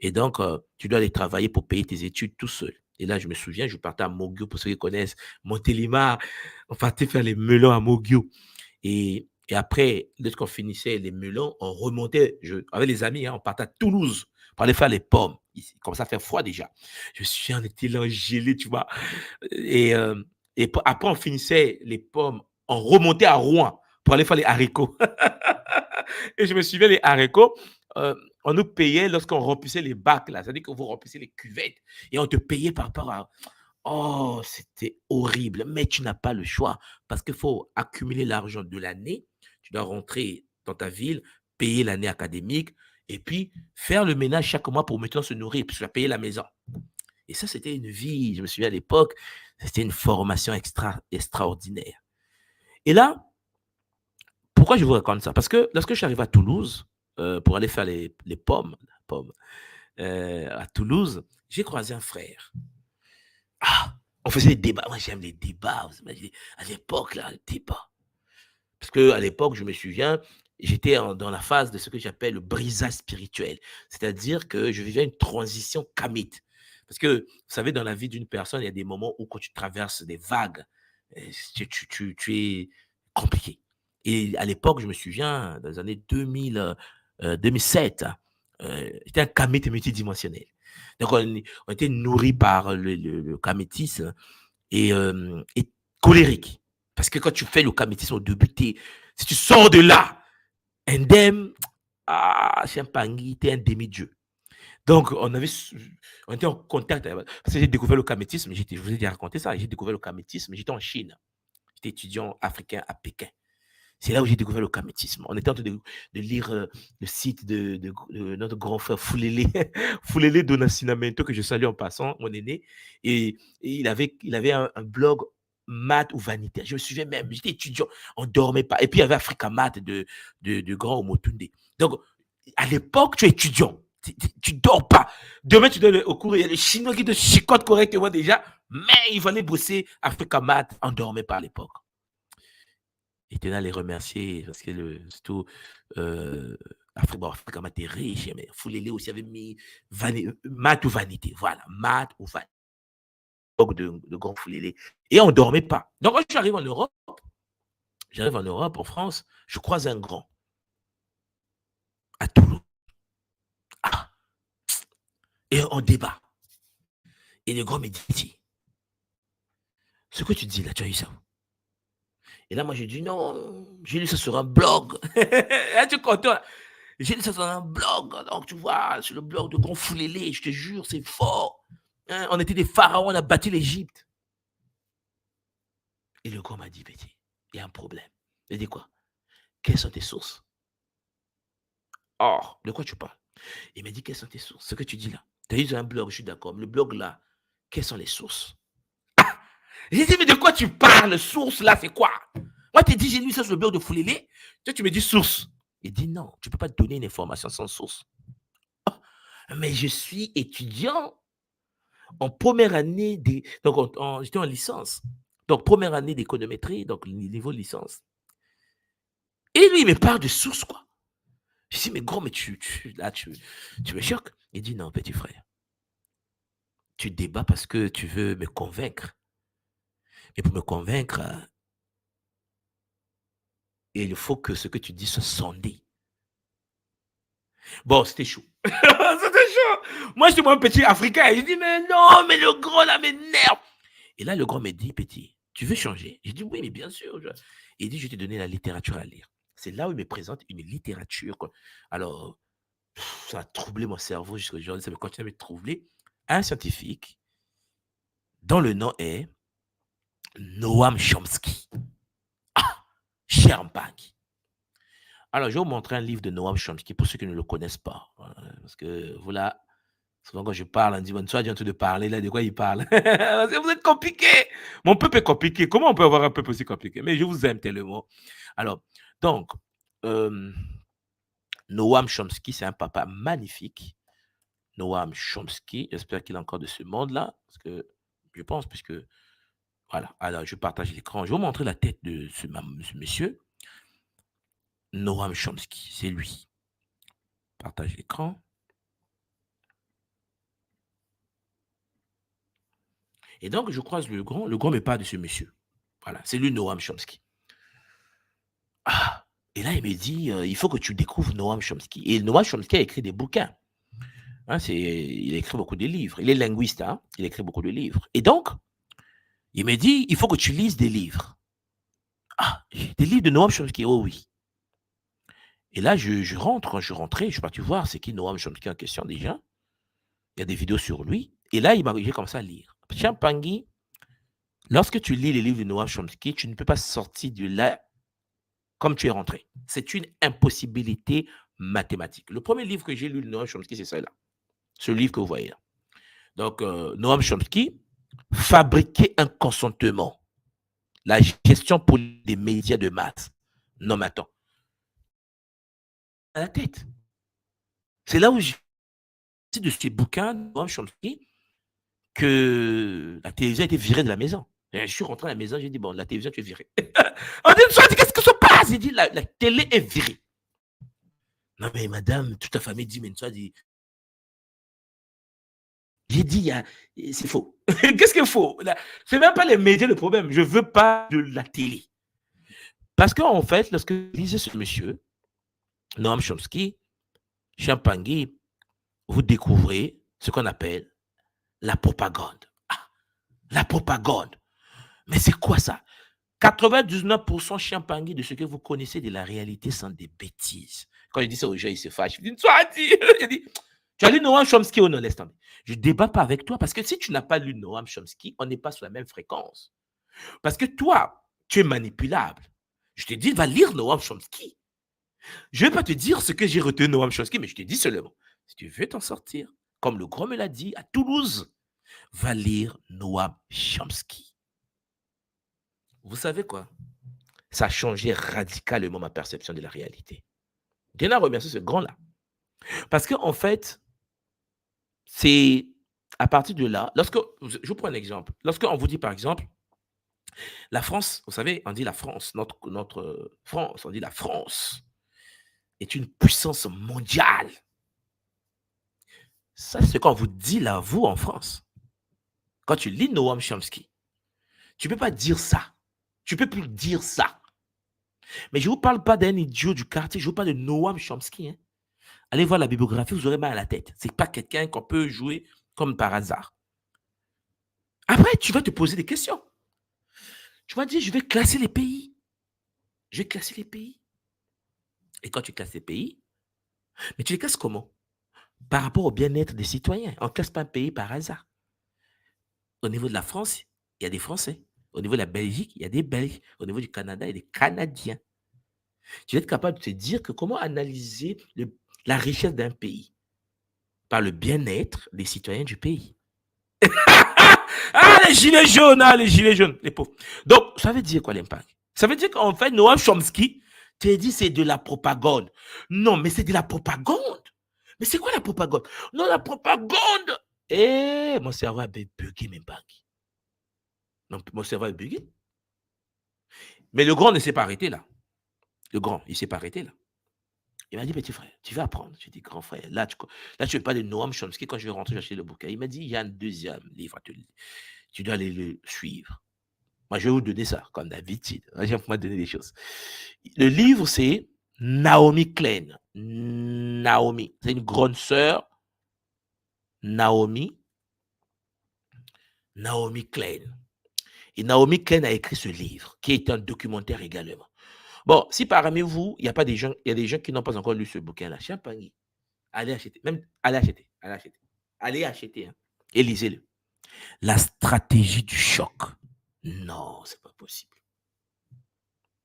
Et donc, tu dois aller travailler pour payer tes études tout seul. Et là, je me souviens, je partais à Mogio, pour ceux qui connaissent Montélimar, on partait faire les melons à Mogio. Et après, lorsqu'on finissait les melons, on remontait, avec les amis, hein, on partait à Toulouse pour aller faire les pommes. Il commençait à faire froid déjà. Je suis en était là, gelé, tu vois. Et, après, on finissait les pommes, on remontait à Rouen pour aller faire les haricots. Et je me souviens, les haricots, on nous payait lorsqu'on remplissait les bacs, là. C'est-à-dire que vous remplissez les cuvettes et on te payait par rapport à. Oh, c'était horrible, mais tu n'as pas le choix parce qu'il faut accumuler l'argent de l'année. Tu dois rentrer dans ta ville, payer l'année académique et puis faire le ménage chaque mois pour maintenant se nourrir, puis tu vas payer la maison. Et ça, c'était une vie, je me souviens à l'époque, C'était une formation extraordinaire. Et là, pourquoi je vous raconte ça? Parce que lorsque je suis arrivé à Toulouse, pour aller faire les pommes, à Toulouse, j'ai croisé un frère. Ah! On faisait des débats. Moi, j'aime les débats. Vous imaginez, à l'époque, là, le débat. Parce qu'à l'époque, je me souviens, j'étais dans la phase de ce que j'appelle le brisage spirituel. C'est-à-dire que je vivais une transition kamite. Parce que, vous savez, dans la vie d'une personne, il y a des moments où quand tu traverses des vagues, tu es compliqué. Et à l'époque, je me souviens, dans les années 2007, j'étais un kamite multidimensionnel. Donc, on était nourri par le kamitisme et colérique. Parce que quand tu fais le kamitisme au début, si tu sors de là, indemne, Champagny, t'es un demi-dieu. Donc, on était en contact. Parce que j'ai découvert le kamétisme, je vous ai déjà raconté ça, j'ai découvert le kamétisme, j'étais en Chine. J'étais étudiant africain à Pékin. C'est là où j'ai découvert le kamétisme. On était en train de lire le site de notre grand frère Fulele, Fulele Donacimento, que je salue en passant, mon aîné. Et il avait un blog maths ou vanité. Je me souviens même, j'étais étudiant, on ne dormait pas. Et puis il y avait Africa Math de grand Omotunde. Donc, à l'époque, tu es étudiant. Tu ne dors pas. Demain, tu dois au cours, il y a les Chinois qui te chicotent correctement déjà, mais il fallait bosser Africa Math, on ne dormait pas à l'époque. Et tenais à les remercier parce que surtout Africa Math est riche, mais Fulele aussi avait mis maths ou vanité. Voilà, maths ou vanité. De grand Fulele. Et on ne dormait pas. Donc, quand j'arrive en Europe, en France, je croise un grand à Toulouse. Ah, et on débat. Et le grand me dit, ce que tu dis là, tu as eu ça. Et là, moi, j'ai dit, non, j'ai lu ça sur un blog. Là, tu content. J'ai lu ça sur un blog. Donc, tu vois, sur le blog de Grand Fulele, je te jure, c'est fort. Hein, on était des pharaons, on a bâti l'Égypte. Et le grand m'a dit, petit, il y a un problème. Il dit quoi? Quelles sont tes sources? Or, de quoi tu parles? Il m'a dit, quelles sont tes sources? Ce que tu dis là. Tu as eu un blog, je suis d'accord. Le blog là, quelles sont les sources? J'ai dit, mais de quoi tu parles? Source là, c'est quoi? Moi, tu dis, j'ai lu ça sur le blog de Fulele. Toi, tu me dis source. Il dit, non, tu ne peux pas donner une information sans source. Oh, mais je suis étudiant en première année. Donc, j'étais en licence. Donc, première année d'économétrie, donc niveau licence. Et lui, il me parle de source, quoi. Je dis, mais gros, mais tu me choques. Il dit, non, petit frère. Tu débats parce que tu veux me convaincre. Et pour me convaincre, il faut que ce que tu dis soit sondé. Bon, c'était chaud. C'était chaud. Moi, je suis un petit africain. Et je dis, mais non, mais le grand là m'énerve. Et là, le grand me dit, petit, tu veux changer? J'ai dit, oui, mais bien sûr. Il dit, je vais te donner la littérature à lire. C'est là où il me présente une littérature, quoi. Alors, ça a troublé mon cerveau jusqu'à aujourd'hui, ça me continue à me troubler. Un scientifique dont le nom est Noam Chomsky. Ah, Champagne. Alors, je vais vous montrer un livre de Noam Chomsky pour ceux qui ne le connaissent pas. Parce que voilà, souvent quand je parle, on dit, bon, soit j'ai en train de parler, là, de quoi il parle? Vous êtes compliqué. Mon peuple est compliqué. Comment on peut avoir un peuple aussi compliqué? Mais je vous aime tellement. Alors, donc, Noam Chomsky, c'est un papa magnifique. Noam Chomsky, j'espère qu'il est encore de ce monde-là, parce que je pense, puisque, voilà, alors je partage l'écran. Je vais vous montrer la tête de ce monsieur. Noam Chomsky, c'est lui. Partage l'écran. Et donc, je croise le grand me parle de ce monsieur. Voilà, c'est lui, Noam Chomsky. Ah, et là, il me dit, il faut que tu découvres Noam Chomsky. Et Noam Chomsky a écrit des bouquins. Hein, il a écrit beaucoup de livres. Il est linguiste, hein, il a écrit beaucoup de livres. Et donc, il me dit, il faut que tu lises des livres. Ah, des livres de Noam Chomsky, oh oui. Et là, je rentre, je rentrais, je suis parti voir c'est qui Noam Chomsky en question déjà. Il y a des vidéos sur lui. Et là, j'ai commencé à lire. Champagny, lorsque tu lis les livres de Noam Chomsky, tu ne peux pas sortir de là comme tu es rentré. C'est une impossibilité mathématique. Le premier livre que j'ai lu de Noam Chomsky, c'est celui-là. Ce livre que vous voyez là. Donc, Noam Chomsky, fabriquer un consentement, la gestion pour les médias de masse. Non, mais attends, à la tête. C'est là où j'ai dit de ces bouquins de Noam Chomsky que la télévision a été virée de la maison. Et je suis rentré à la maison, j'ai dit, bon, la télévision, tu es virée. On dit, qu'est-ce que se passe? J'ai dit, la télé est virée. Non, mais madame, toute la famille dit, mais toi, dit, j'ai dit, c'est faux. Qu'est-ce qu'il faut? C'est même pas les médias le problème. Je veux pas de la télé. Parce qu'en fait, lorsque je lisais ce monsieur, Noam Chomsky, Champangui, vous découvrez ce qu'on appelle la propagande. Ah, la propagande. Mais c'est quoi ça? 99% Champangui de ce que vous connaissez de la réalité sont des bêtises. Quand je dis ça aux gens, ils se fâchent. Je dis, tu as lu Noam Chomsky ou non? Laisse tomber. Je ne débat pas avec toi parce que si tu n'as pas lu Noam Chomsky, on n'est pas sur la même fréquence. Parce que toi, tu es manipulable. Je te dis, va lire Noam Chomsky. Je ne vais pas te dire ce que j'ai retenu de Noam Chomsky, mais je te dis seulement, si tu veux t'en sortir, comme le grand me l'a dit à Toulouse, va lire Noam Chomsky. Vous savez quoi? Ça a changé radicalement ma perception de la réalité. Je tiens à remercier ce grand-là. Parce qu'en fait, c'est à partir de là, je vous prends un exemple. Lorsqu'on vous dit par exemple, la France, vous savez, on dit la France, notre France, on dit la France est une puissance mondiale. Ça, c'est ce qu'on vous dit là, vous, en France. Quand tu lis Noam Chomsky, tu ne peux pas dire ça. Tu ne peux plus dire ça. Mais je ne vous parle pas d'un idiot du quartier, je vous parle de Noam Chomsky. Hein. Allez voir la bibliographie, vous aurez mal à la tête. Ce n'est pas quelqu'un qu'on peut jouer comme par hasard. Après, tu vas te poser des questions. Tu vas dire, je vais classer les pays. Je vais classer les pays. Et quand tu classes les pays, mais tu les classes comment? Par rapport au bien-être des citoyens. On ne classe pas un pays par hasard. Au niveau de la France, il y a des Français. Au niveau de la Belgique, il y a des Belges. Au niveau du Canada, il y a des Canadiens. Tu vas être capable de te dire que comment analyser la richesse d'un pays par le bien-être des citoyens du pays. Ah, les gilets jaunes, les gilets jaunes, les pauvres. Donc, ça veut dire quoi l'impact? Ça veut dire qu'en fait, Noam Chomsky, tu as dit c'est de la propagande. Non, mais c'est de la propagande. Mais c'est quoi la propagande? Non, la propagande. Eh, mon cerveau a bugué, mes bagues. Non, mon cerveau a bugué. Mais le grand ne s'est pas arrêté là. Le grand, il ne s'est pas arrêté là. Il m'a dit, petit frère, tu vas apprendre. Je dis, grand frère, là, tu veux pas de Noam Chomsky. Quand je vais rentrer, j'achète le bouquin. Il m'a dit, il y a un deuxième livre à te lire. Tu dois aller le suivre. Moi, je vais vous donner ça, comme d'habitude. J'aime moi donner des choses. Le livre, c'est Naomi Klein. Naomi, c'est une grande sœur. Naomi Klein. Et Naomi Klein a écrit ce livre, qui est un documentaire également. Bon, si parmi vous, il y a des gens qui n'ont pas encore lu ce bouquin-là, Champagne, allez acheter. Même, allez acheter. Allez acheter. Hein, et lisez-le. La stratégie du choc. Non, c'est pas possible.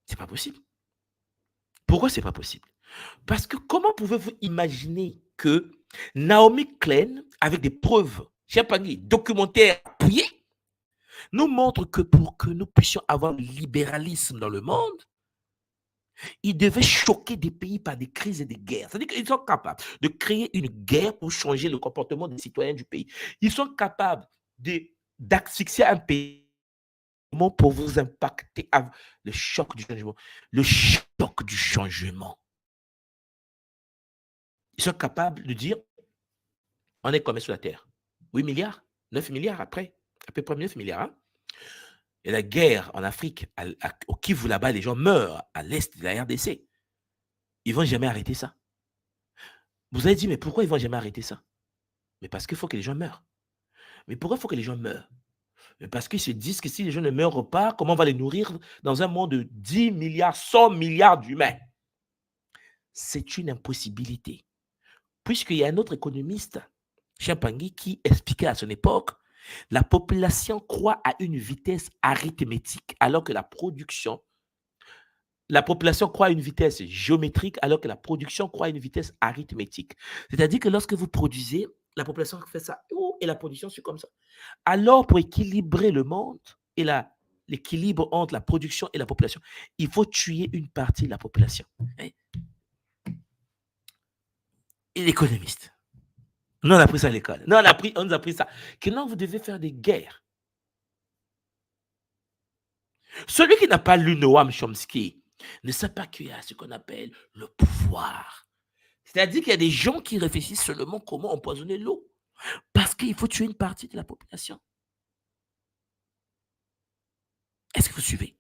C'est pas possible. Pourquoi c'est pas possible? Parce que comment pouvez-vous imaginer que Naomi Klein, avec des preuves, Champagne, documentaires appuyés, nous montre que pour que nous puissions avoir le libéralisme dans le monde, ils devaient choquer des pays par des crises et des guerres. C'est-à-dire qu'ils sont capables de créer une guerre pour changer le comportement des citoyens du pays. Ils sont capables d'asphyxier un pays pour vous impacter. Le choc du changement. Le choc du changement. Ils sont capables de dire, on est combien sur la Terre? 8 milliards? 9 milliards après? À peu près 9 milliards. Hein? Et la guerre en Afrique, au Kivu là-bas, les gens meurent à l'est de la RDC. Ils ne vont jamais arrêter ça. Vous avez dit, mais pourquoi ils ne vont jamais arrêter ça? Mais parce qu'il faut que les gens meurent. Mais pourquoi il faut que les gens meurent? Mais parce qu'ils se disent que si les gens ne meurent pas, comment on va les nourrir dans un monde de 10 milliards, 100 milliards d'humains? C'est une impossibilité. Puisqu'il y a un autre économiste, Champangui, qui expliquait à son époque, la population croît à une vitesse arithmétique alors que la population croît à une vitesse géométrique alors que la production croît à une vitesse arithmétique. C'est-à-dire que lorsque vous produisez, la population fait ça. coût et la production, c'est comme ça. Alors, pour équilibrer le monde et l'équilibre entre la production et la population, il faut tuer une partie de la population. Et l'économiste. Nous, on a appris ça à l'école. Nous, on nous a appris ça. Que non, vous devez faire des guerres. Celui qui n'a pas lu Noam Chomsky ne sait pas qu'il y a ce qu'on appelle le pouvoir. C'est-à-dire qu'il y a des gens qui réfléchissent seulement comment empoisonner l'eau. Parce qu'il faut tuer une partie de la population. Est-ce que vous suivez?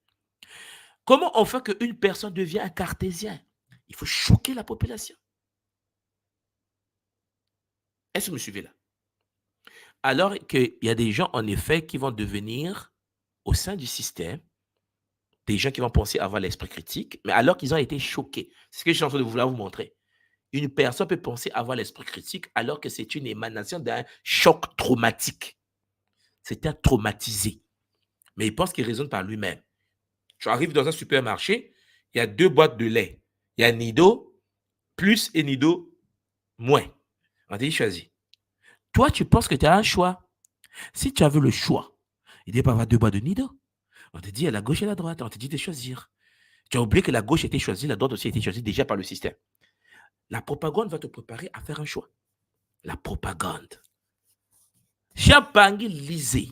Comment on fait qu'une personne devient un cartésien? Il faut choquer la population. Est-ce que vous me suivez là? Alors qu'il y a des gens, en effet, qui vont devenir, au sein du système, des gens qui vont penser avoir l'esprit critique, mais alors qu'ils ont été choqués. C'est ce que je suis en train de vouloir vous montrer. Une personne peut penser avoir l'esprit critique alors que c'est une émanation d'un choc traumatique. C'est un traumatisé. Mais il pense qu'il raisonne par lui-même. Tu arrives dans un supermarché, il y a 2 boîtes de lait. Il y a Nido plus et Nido moins. On te dit choisis. Toi, tu penses que tu as un choix. Si tu avais le choix, il ne doit pas avoir 2 boîtes de Nido. On te dit à la gauche et à la droite. On te dit de choisir. Tu as oublié que la gauche a été choisie, la droite aussi a été choisie déjà par le système. La propagande va te préparer à faire un choix. La propagande. Champangui, lisez.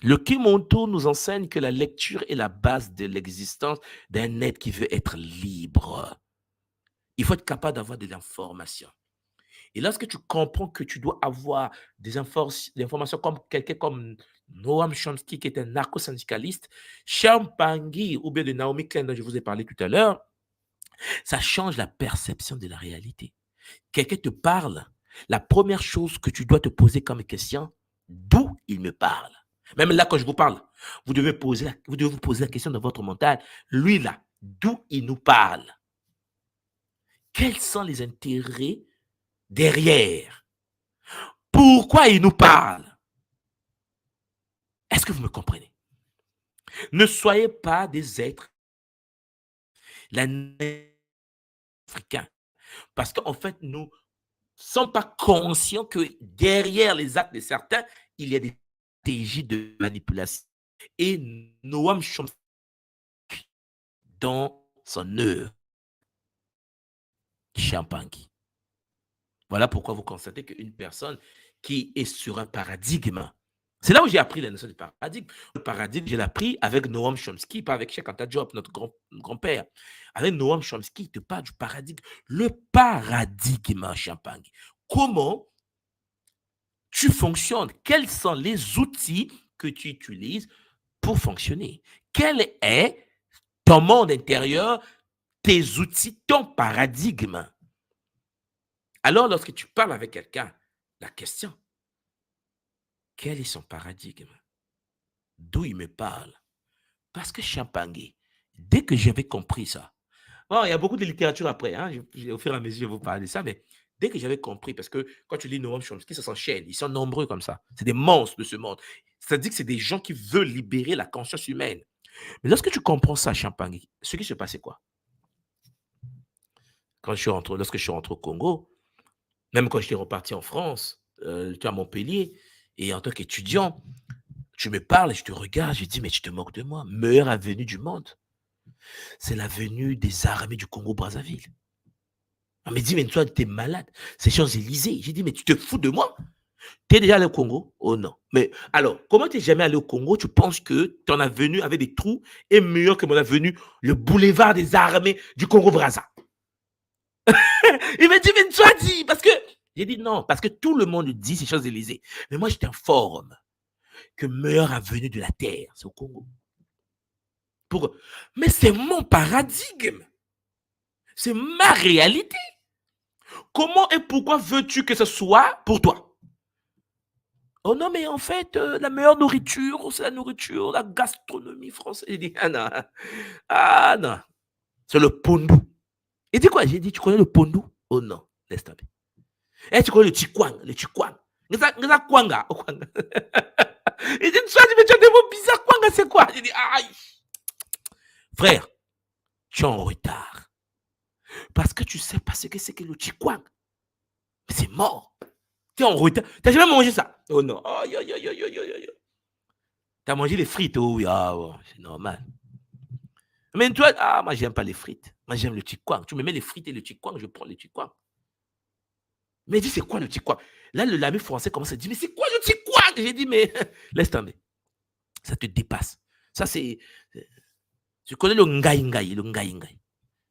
Le Kimonto nous enseigne que la lecture est la base de l'existence d'un être qui veut être libre. Il faut être capable d'avoir de l'information. Et lorsque tu comprends que tu dois avoir des informations comme quelqu'un comme Noam Chomsky, qui est un narco-syndicaliste, Champangui, ou bien de Naomi Klein, dont je vous ai parlé tout à l'heure, ça change la perception de la réalité. Quelqu'un te parle, la première chose que tu dois te poser comme question, d'où il me parle. Même là, quand je vous parle, vous devez vous poser la question dans votre mental. Lui, là, d'où il nous parle? Quels sont les intérêts derrière? Pourquoi il nous parle? Est-ce que vous me comprenez? Ne soyez pas des êtres africains. Parce qu'en fait, nous ne sommes pas conscients que derrière les actes de certains, il y a des stratégies de manipulation. Et Noam Chomsky, dans son œuvre, Champangui. Voilà pourquoi vous constatez qu'une personne qui est sur un paradigme, c'est là où j'ai appris la notion de paradigme. Le paradigme, je l'ai appris avec Noam Chomsky, pas avec Cheikh Anta Diop, notre grand-père. Avec Noam Chomsky, il te parle du paradigme. Le paradigme, Champangui. Comment tu fonctionnes? Quels sont les outils que tu utilises pour fonctionner? Quel est ton monde intérieur, tes outils, ton paradigme? Alors, lorsque tu parles avec quelqu'un, la question, quel est son paradigme? D'où il me parle? Parce que Champangui, dès que j'avais compris ça, bon, il y a beaucoup de littérature après, hein, au fur et à mesure, je vais vous parler de ça, mais dès que j'avais compris, parce que quand tu lis Noam Chomsky, ça s'enchaîne, ils sont nombreux comme ça. C'est des monstres de ce monde. C'est-à-dire que c'est des gens qui veulent libérer la conscience humaine. Mais lorsque tu comprends ça, Champangui, ce qui se passait quoi? Lorsque je suis rentré au Congo, même quand j'étais reparti en France, à Montpellier, et en tant qu'étudiant, tu me parles et je te regarde, je dis, mais tu te moques de moi. Meilleure avenue du monde, c'est l'avenue des armées du Congo-Brazzaville. On me dit, mais toi, tu es malade. C'est Champs-Élysées. J'ai dit, mais tu te fous de moi? Tu es déjà allé au Congo? Oh non. Mais alors, comment tu n'es jamais allé au Congo? Tu penses que ton avenue avec des trous est meilleure que mon avenue, le boulevard des armées du Congo-Brazza? Il m'a dit, mais toi, dis, parce que. J'ai dit non, parce que tout le monde dit ces Champs-Élysées. Mais moi, je t'informe que meilleure avenue de la Terre, c'est au Congo. Mais c'est mon paradigme. C'est ma réalité. Comment et pourquoi veux-tu que ce soit pour toi? Oh non, mais en fait, la meilleure nourriture, c'est la nourriture, la gastronomie française. J'ai dit, ah non, ah non, c'est le pondou. Et dit quoi? J'ai dit, tu connais le pondou? Oh non, laisse tomber. Eh, tu connais le chikwang, le chikwang. Il dit, mais tu as des mots bizarres, kwanga, c'est quoi? J'ai dit, aïe. Frère, tu es en retard. Parce que tu ne sais pas ce que c'est que le chikwang. Mais c'est mort. Tu es en retard. Tu n'as jamais mangé ça. Oh non. Oh, yo, yo, yo, yo, yo, yo. Tu as mangé les frites. Oh oui, ah, oh, c'est normal. Mais toi, ah, moi, j'aime pas les frites. Moi, j'aime le chikwang. Tu me mets les frites et le chikwang, je prends le chikwang. Mais il dit, c'est quoi le chikwang? Là, l'ami français commence à dire, mais c'est quoi le chikwang? J'ai dit, mais laisse tomber. Ça te dépasse. Ça, c'est. Tu connais le ngai ngai, le ngai ngai.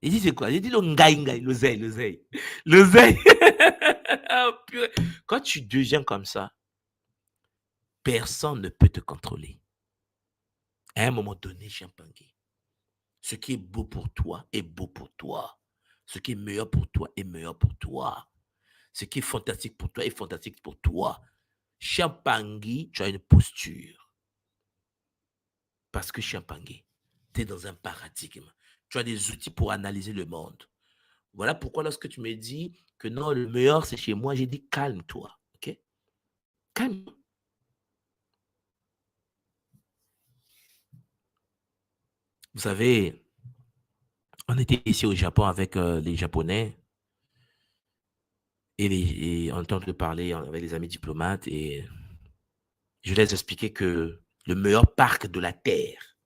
Il dit, c'est quoi? J'ai dit le ngai ngai, l'oseille, l'oseille. L'oseille. Quand tu deviens comme ça, personne ne peut te contrôler. À un moment donné, Champangui, ce qui est beau pour toi est beau pour toi. Ce qui est meilleur pour toi est meilleur pour toi. Ce qui est fantastique pour toi est fantastique pour toi. Champangui, tu as une posture. Parce que Champangui, tu es dans un paradigme. Tu as des outils pour analyser le monde. Voilà pourquoi lorsque tu me dis que non, le meilleur c'est chez moi, j'ai dit calme-toi. Ok? Calme. Vous savez, on était ici au Japon avec les Japonais et on entend parler avec les amis diplomates et je les expliquais que le meilleur parc de la Terre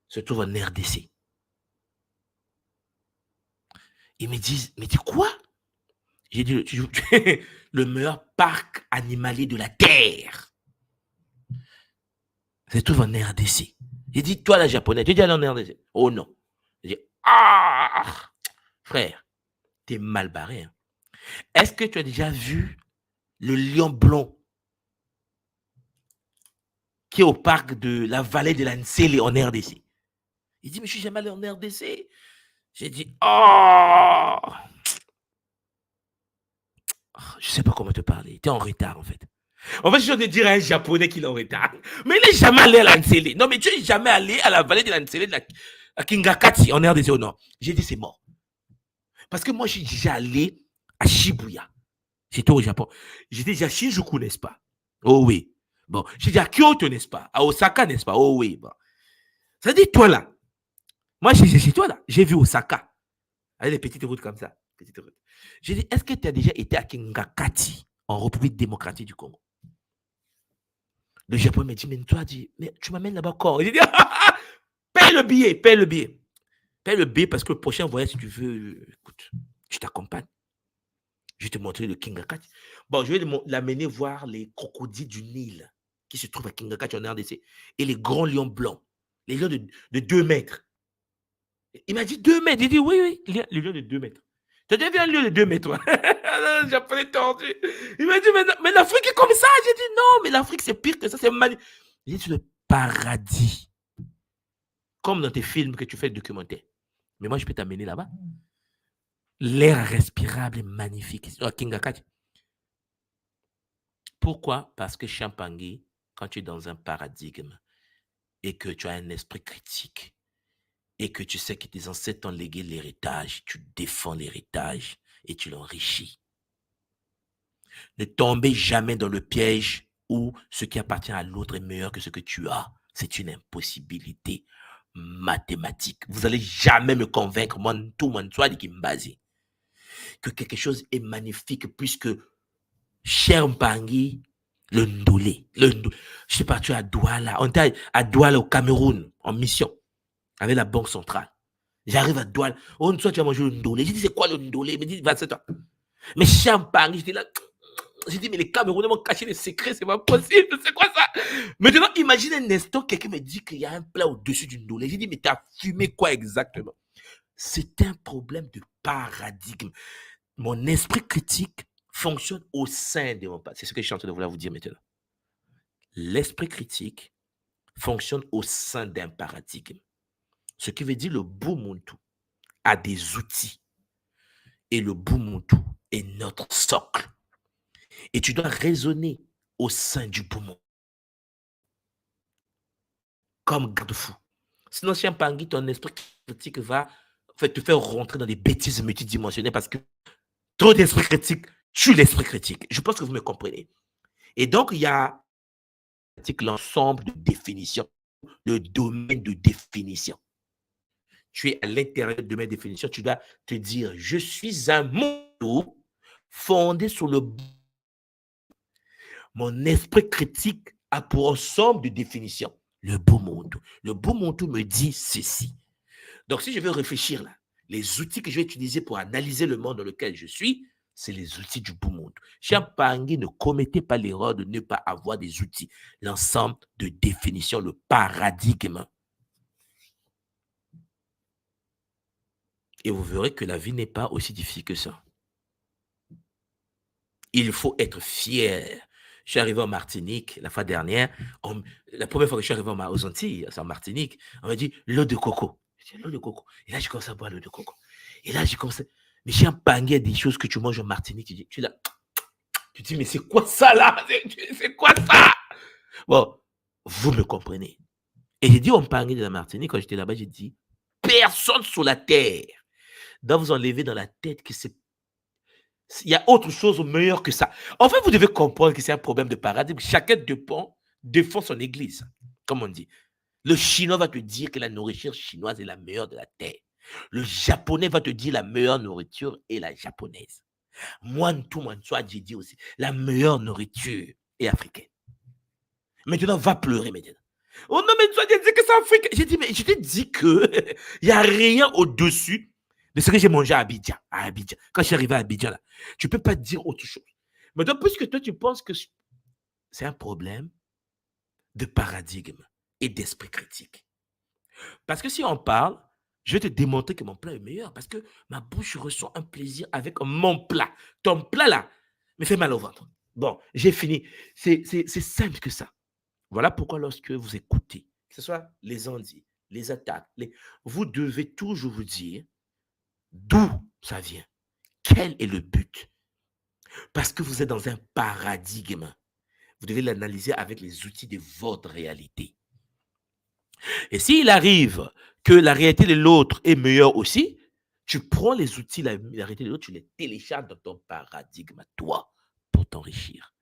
se trouve en RDC. Ils me disent, mais dis quoi? J'ai dit, le meilleur parc animalier de la Terre se trouve en RDC. J'ai dit, toi, la japonaise, tu es allé en RDC? Oh non. J'ai dit, ah, frère, t'es mal barré. Hein. Est-ce que tu as déjà vu le lion blanc qui est au parc de la vallée de la Nsele en RDC? Il dit, mais je suis jamais allé en RDC. J'ai dit, oh, je sais pas comment te parler. Tu es en retard, en fait. En fait, je viens de dire à un japonais qu'il est en retard. Mais il n'est jamais allé à la Nsele. Non, mais tu n'es jamais allé à la vallée de la Nsele, à Kingakati, en RDC ou non? J'ai dit, c'est mort. Parce que moi, je suis déjà allé à Shibuya. J'étais au Japon. J'étais déjà à Shinjuku, n'est-ce pas? Oh oui. Bon, j'ai dit à Kyoto, n'est-ce pas? À Osaka, n'est-ce pas? Oh oui. Bon. Ça dit, toi là. Moi, chez toi là. J'ai vu Osaka. Avec les petites routes comme ça. Petites routes. J'ai dit, est-ce que tu as déjà été à Kingakati, en République démocratique du Congo? Le Japon me dit, mais toi, mais tu m'amènes là-bas quand? J'ai dit, paye le billet, paye le billet. Paye le billet parce que le prochain voyage, si tu veux, écoute, je t'accompagne. Je vais te montrer le Kingakati. Bon, je vais l'amener voir les crocodiles du Nil qui se trouvent à Kingakati en RDC et les grands lions blancs, les lions de 2 mètres. Il m'a dit 2 mètres. J'ai dit oui, oui, les lions de 2 mètres. Tu as déjà vu un lion de 2 mètres? Japonais tordu. Il m'a dit, mais l'Afrique est comme ça. J'ai dit non, mais l'Afrique c'est pire que ça, c'est magnifique. J'ai dit c'est le paradis. Comme dans tes films que tu fais de documentaire. Mais moi, je peux t'amener là-bas. L'air respirable est magnifique. Kingakati. Pourquoi? Parce que Champangui, quand tu es dans un paradigme et que tu as un esprit critique et que tu sais que tes ancêtres t'ont légué l'héritage, tu défends l'héritage et tu l'enrichis. Ne tombez jamais dans le piège où ce qui appartient à l'autre est meilleur que ce que tu as. C'est une impossibilité mathématique. Vous n'allez jamais me convaincre, moi, tout le monde, toi, qui me base, que quelque chose est magnifique puisque Champangui, le Ndolé. Je suis parti à Douala. On était à Douala au Cameroun en mission avec la Banque centrale. J'arrive à Douala. Oh, toi, tu vas manger le Ndolé. J'ai dit, c'est quoi le Ndolé? Il me dit, 27 ans. Mais Champangui, j'étais là. J'ai dit, mais les Camerounais m'ont caché les secrets, c'est pas possible. C'est quoi ça? Maintenant, imagine un instant, quelqu'un me dit qu'il y a un plat au-dessus du Ndolé. J'ai dit, mais t'as fumé quoi exactement? C'est un problème de paradigme. Mon esprit critique fonctionne au sein de mon pas. C'est ce que je suis en train de vouloir vous dire maintenant. L'esprit critique fonctionne au sein d'un paradigme. Ce qui veut dire le Bumuntu a des outils. Et le Bumuntu est notre socle. Et tu dois raisonner au sein du Bumuntu. Comme garde-fou. Sinon, Champangui, ton esprit critique va te faire rentrer dans des bêtises multidimensionnelles parce que trop d'esprit critique tue l'esprit critique. Je pense que vous me comprenez. Et donc, il y a l'ensemble de définitions, le domaine de définition. Tu es à l'intérieur du domaine de définition, tu dois te dire, je suis un monde fondée sur le... Mon esprit critique a pour ensemble de définition le Ubuntu. Le Ubuntu me dit ceci. Donc, si je veux réfléchir là, les outils que je vais utiliser pour analyser le monde dans lequel je suis, c'est les outils du Ubuntu. Champangui, ne commettez pas l'erreur de ne pas avoir des outils. L'ensemble de définition, le paradigme. Et vous verrez que la vie n'est pas aussi difficile que ça. Il faut être fier. Je suis arrivé en Martinique la fois dernière. La première fois que je suis arrivé aux Antilles, en Martinique, on m'a dit l'eau de coco. Je dis l'eau de coco. Et là, j'ai commencé à boire l'eau de coco. Et là, j'ai commencé. Mais j'ai un panier des choses que tu manges en Martinique. Tu là, tu dis, mais c'est quoi ça là? C'est quoi ça? Bon, vous me comprenez. Et j'ai dit on panier de la Martinique, quand j'étais là-bas, j'ai dit, personne sur la terre doit vous enlever dans la tête que c'est... Il y a autre chose meilleure que ça. En fait, vous devez comprendre que c'est un problème de paradigme. Chacun défend son église, comme on dit. Le Chinois va te dire que la nourriture chinoise est la meilleure de la terre. Le Japonais va te dire la meilleure nourriture est la japonaise. Moi, j'ai dit aussi, la meilleure nourriture est africaine. Maintenant, va pleurer maintenant. Oh non, mais toi, tu dit que c'est africain. J'ai dit, mais je t'ai dit que il n'y a rien au-dessus de ce que j'ai mangé à Abidjan. Quand je suis arrivé à Abidjan, là, tu ne peux pas dire autre chose. Maintenant, puisque toi, tu penses que c'est un problème de paradigme et d'esprit critique. Parce que si on parle, je vais te démontrer que mon plat est meilleur parce que ma bouche ressent un plaisir avec mon plat. Ton plat, là, me fait mal au ventre. Bon, j'ai fini. C'est simple que ça. Voilà pourquoi lorsque vous écoutez, que ce soit les ondits, les attaques, vous devez toujours vous dire d'où ça vient, quel est le but. Parce que vous êtes dans un paradigme. Vous devez l'analyser avec les outils de votre réalité. Et s'il arrive que la réalité de l'autre est meilleure aussi, tu prends les outils, la réalité de l'autre, tu les télécharges dans ton paradigme à toi pour t'enrichir.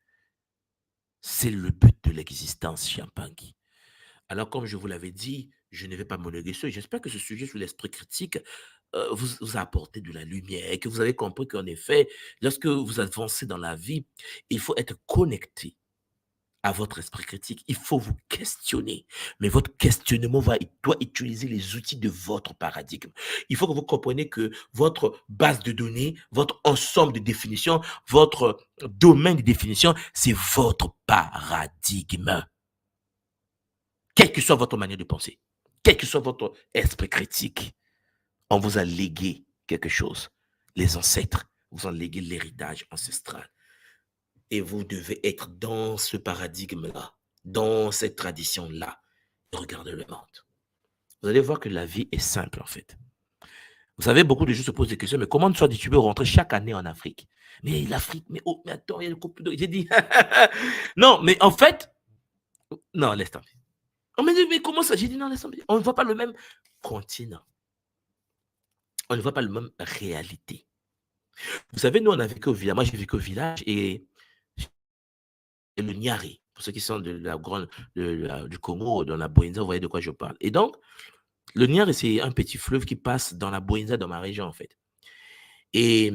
C'est le but de l'existence, Champangui. Alors, comme je vous l'avais dit, je ne vais pas monologuer ça. J'espère que ce sujet sur l'esprit critique vous a apporté de la lumière et que vous avez compris qu'en effet, lorsque vous avancez dans la vie, il faut être connecté à votre esprit critique. Il faut vous questionner. Mais votre questionnement doit utiliser les outils de votre paradigme. Il faut que vous compreniez que votre base de données, votre ensemble de définitions, votre domaine de définition, c'est votre paradigme. Quelle que soit votre manière de penser, quel que soit votre esprit critique, on vous a légué quelque chose. Les ancêtres vous ont légué l'héritage ancestral. Et vous devez être dans ce paradigme-là, dans cette tradition-là. Regardez le monde. Vous allez voir que la vie est simple, en fait. Vous savez, beaucoup de gens se posent des questions, mais comment toi, tu veux rentrer chaque année en Afrique? Mais l'Afrique, mais attends, il y a le couple de... J'ai dit, non, mais en fait, non, laisse tomber. On m'a dit, mais comment ça? J'ai dit, non, laisse tomber. On ne voit pas le même continent. On ne voit pas la même réalité. Vous savez, nous, on a vécu au village. Moi, j'ai vécu au village et le Niari, pour ceux qui sont de la grande, du Congo, dans la Boïnza, vous voyez de quoi je parle. Et donc, le Niari, c'est un petit fleuve qui passe dans la Boïnza, dans ma région, en fait. Et,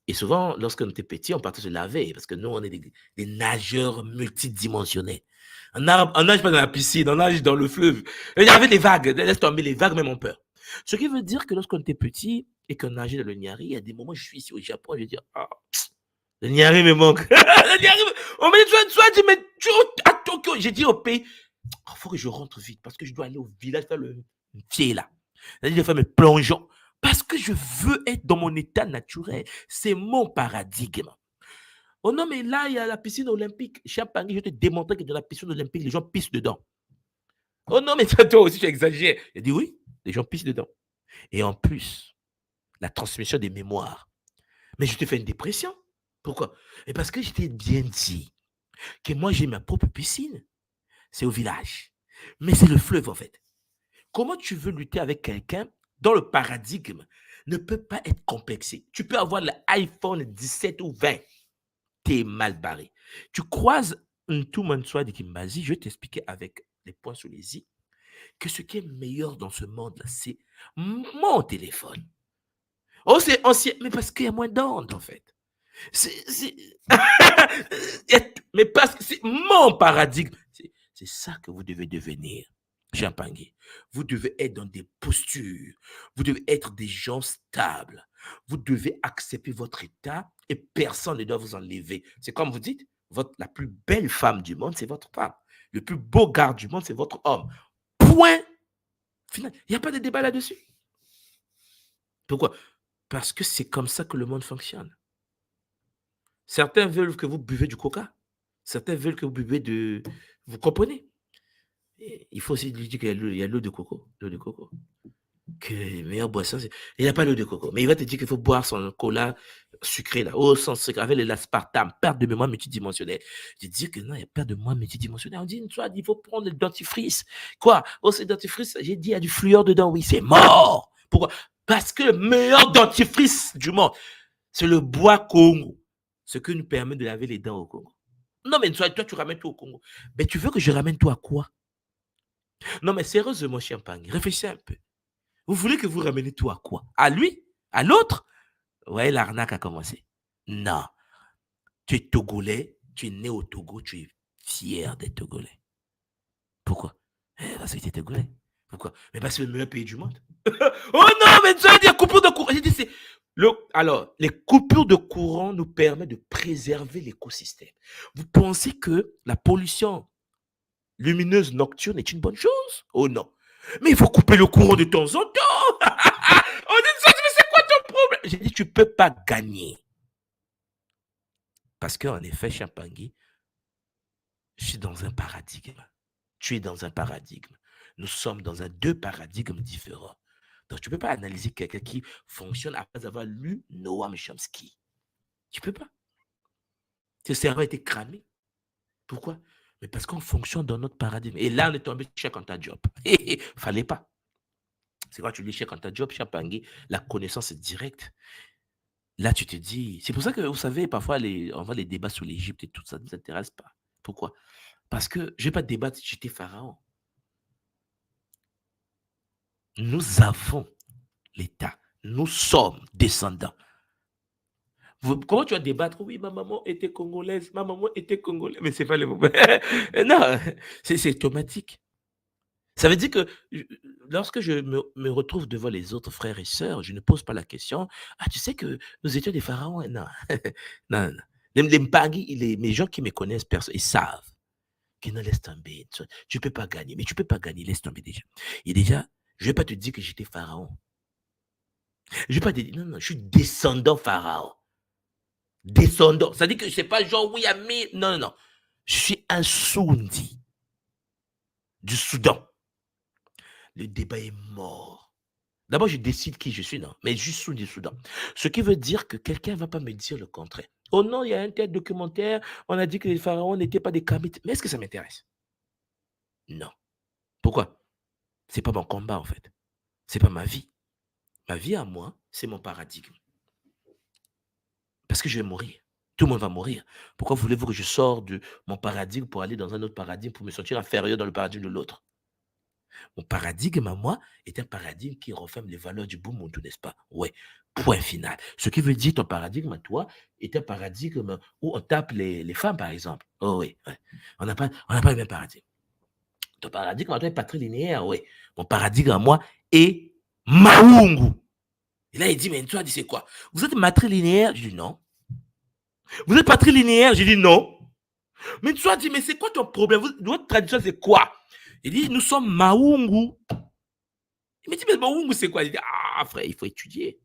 et souvent, lorsqu'on était petit, on partait se laver parce que nous, on est des nageurs multidimensionnels. On nage pas dans la piscine, on nage dans le fleuve. Il y avait des vagues, laisse tomber, les vagues même ont peur. Ce qui veut dire que lorsqu'on était petit et qu'on nageait dans le Niari, il y a des moments où je suis ici au Japon, je vais dire, ah, le Niari me manque. Le Niari on m'a dit, tu as dit, mais tu à Tokyo. J'ai dit au pays, il faut que je rentre vite parce que je dois aller au village faire le pied là. C'est-à-dire, de faire mes plongeons. Parce que je veux être dans mon état naturel. C'est mon paradigme. Oh non, mais là, il y a la piscine olympique. Champangui, je vais te démontrer que dans la piscine olympique, les gens pissent dedans. Oh non, mais toi aussi, tu exagères. Il dit oui, les gens pissent dedans. Et en plus, la transmission des mémoires. Mais je te fais une dépression. Pourquoi? Et parce que je t'ai bien dit que moi, j'ai ma propre piscine. C'est au village. Mais c'est le fleuve, en fait. Comment tu veux lutter avec quelqu'un dont le paradigme ne peut pas être complexé? Tu peux avoir l'iPhone 17 ou 20. T'es mal barré. Tu croises un tout Mansoua de Kimbazi, je vais t'expliquer avec les points sur les i que ce qui est meilleur dans ce monde-là, c'est mon téléphone. Oh, c'est ancien, mais parce qu'il y a moins d'ondes, en fait. C'est mais parce que c'est mon paradigme. C'est ça que vous devez devenir, Champagne. Vous devez être dans des postures. Vous devez être des gens stables. Vous devez accepter votre état et personne ne doit vous enlever. C'est comme vous dites, la plus belle femme du monde, c'est votre femme. Le plus beau gars du monde, c'est votre homme. Point final. Il n'y a pas de débat là-dessus. Pourquoi? Parce que c'est comme ça que le monde fonctionne. Certains veulent que vous buvez du coca. Certains veulent que vous buvez de... Vous comprenez? Et il faut aussi lui dire qu'il y a l'eau de coco. L'eau de coco. Que la meilleure boisson, c'est... Il n'y a pas l'eau de coco. Mais il va te dire qu'il faut boire son cola sucré, là, au sans sucre, avec l'aspartame, perte de mémoire multidimensionnelle. Je dis que non, il y a perte de mémoire multidimensionnelle. On dit une fois, il faut prendre le dentifrice. Quoi? Oh, c'est dentifrice, j'ai dit, il y a du fluor dedans. Oui, c'est mort. Pourquoi? Parce que le meilleur dentifrice du monde, c'est le bois Congo. Ce qui nous permet de laver les dents au Congo. Non, mais toi, tu ramènes tout au Congo. Mais tu veux que je ramène tout à quoi? Non, mais sérieusement, Champagne, réfléchissez un peu. Vous voulez que vous rameniez tout à quoi? À lui? À l'autre? Ouais, l'arnaque a commencé. Non. Tu es Togolais, tu es né au Togo, tu es fier d'être Togolais. Pourquoi? Parce que tu es Togolais. Pourquoi? Mais parce que c'est le meilleur pays du monde. Oh non, mais tu as dit coupure de courant. J'ai dit, alors, les coupures de courant nous permettent de préserver l'écosystème. Vous pensez que la pollution lumineuse nocturne est une bonne chose? Oh non. Mais il faut couper le courant de temps en temps. On dit ça, mais c'est quoi ton problème? J'ai dit, tu ne peux pas gagner. Parce qu'en effet, Champangui, je suis dans un paradigme. Tu es dans un paradigme. Nous sommes dans deux paradigmes différents. Donc, tu ne peux pas analyser quelqu'un qui fonctionne après avoir lu Noam Chomsky. Tu ne peux pas. Ce cerveau a été cramé. Pourquoi? Mais parce qu'on fonctionne dans notre paradigme. Et là, on est tombé chez Anta Diop. Fallait pas. C'est quand tu lis chez Anta Diop, Champangui, la connaissance est directe. Là, tu te dis... C'est pour ça que, vous savez, parfois, on voit les débats sur l'Égypte et tout ça ne nous intéresse pas. Pourquoi? Parce que je ne vais pas débattre si j'étais pharaon. Nous avons l'État. Nous sommes descendants. Comment tu vas débattre? Oui, ma maman était congolaise, ma maman était congolaise. Mais c'est pas le moment. Non, c'est automatique. Ça veut dire que lorsque je me retrouve devant les autres frères et sœurs, je ne pose pas la question. Ah, tu sais que nous étions des pharaons? Non, non, non. Les Mpagi, les gens qui me connaissent, ils savent qu'ils ne laissent tomber. Tu ne peux pas gagner. Mais tu ne peux pas gagner, laisse tomber déjà. Et déjà, je ne vais pas te dire que j'étais pharaon. Je ne vais pas te dire, non, non, je suis descendant pharaon. Descendant. Ça dit que je ne sais pas, genre, oui, ami. Non, non, non. Je suis un Soundi du Soudan. Le débat est mort. D'abord, je décide qui je suis, non. Mais je suis Soundi du Soudan. Ce qui veut dire que quelqu'un ne va pas me dire le contraire. Oh non, il y a un tel documentaire, on a dit que les pharaons n'étaient pas des Kamites. Mais est-ce que ça m'intéresse? Non. Pourquoi? Ce n'est pas mon combat, en fait. Ce n'est pas ma vie. Ma vie à moi, c'est mon paradigme. Parce que je vais mourir. Tout le monde va mourir. Pourquoi voulez-vous que je sorte de mon paradigme pour aller dans un autre paradigme, pour me sentir inférieur dans le paradigme de l'autre? Mon paradigme à moi est un paradigme qui renferme les valeurs du beau monde, n'est-ce pas? Ouais. Point final. Ce qui veut dire ton paradigme à toi est un paradigme où on tape les femmes, par exemple. Oh oui. Ouais. On n'a pas le même paradigme. Ton paradigme à toi est patrilinéaire, oui. Mon paradigme à moi est Maungu. Et là, il dit, mais toi, dis c'est quoi? Vous êtes matrilinéaire? Je dis non. Vous êtes patrilinéaire? Je dis non. Mais toi, dis, mais c'est quoi ton problème? Votre tradition, c'est quoi? Il dit, nous sommes Maungu. Il me dit, mais Maungu, c'est quoi? Il dit, ah, frère, il faut étudier.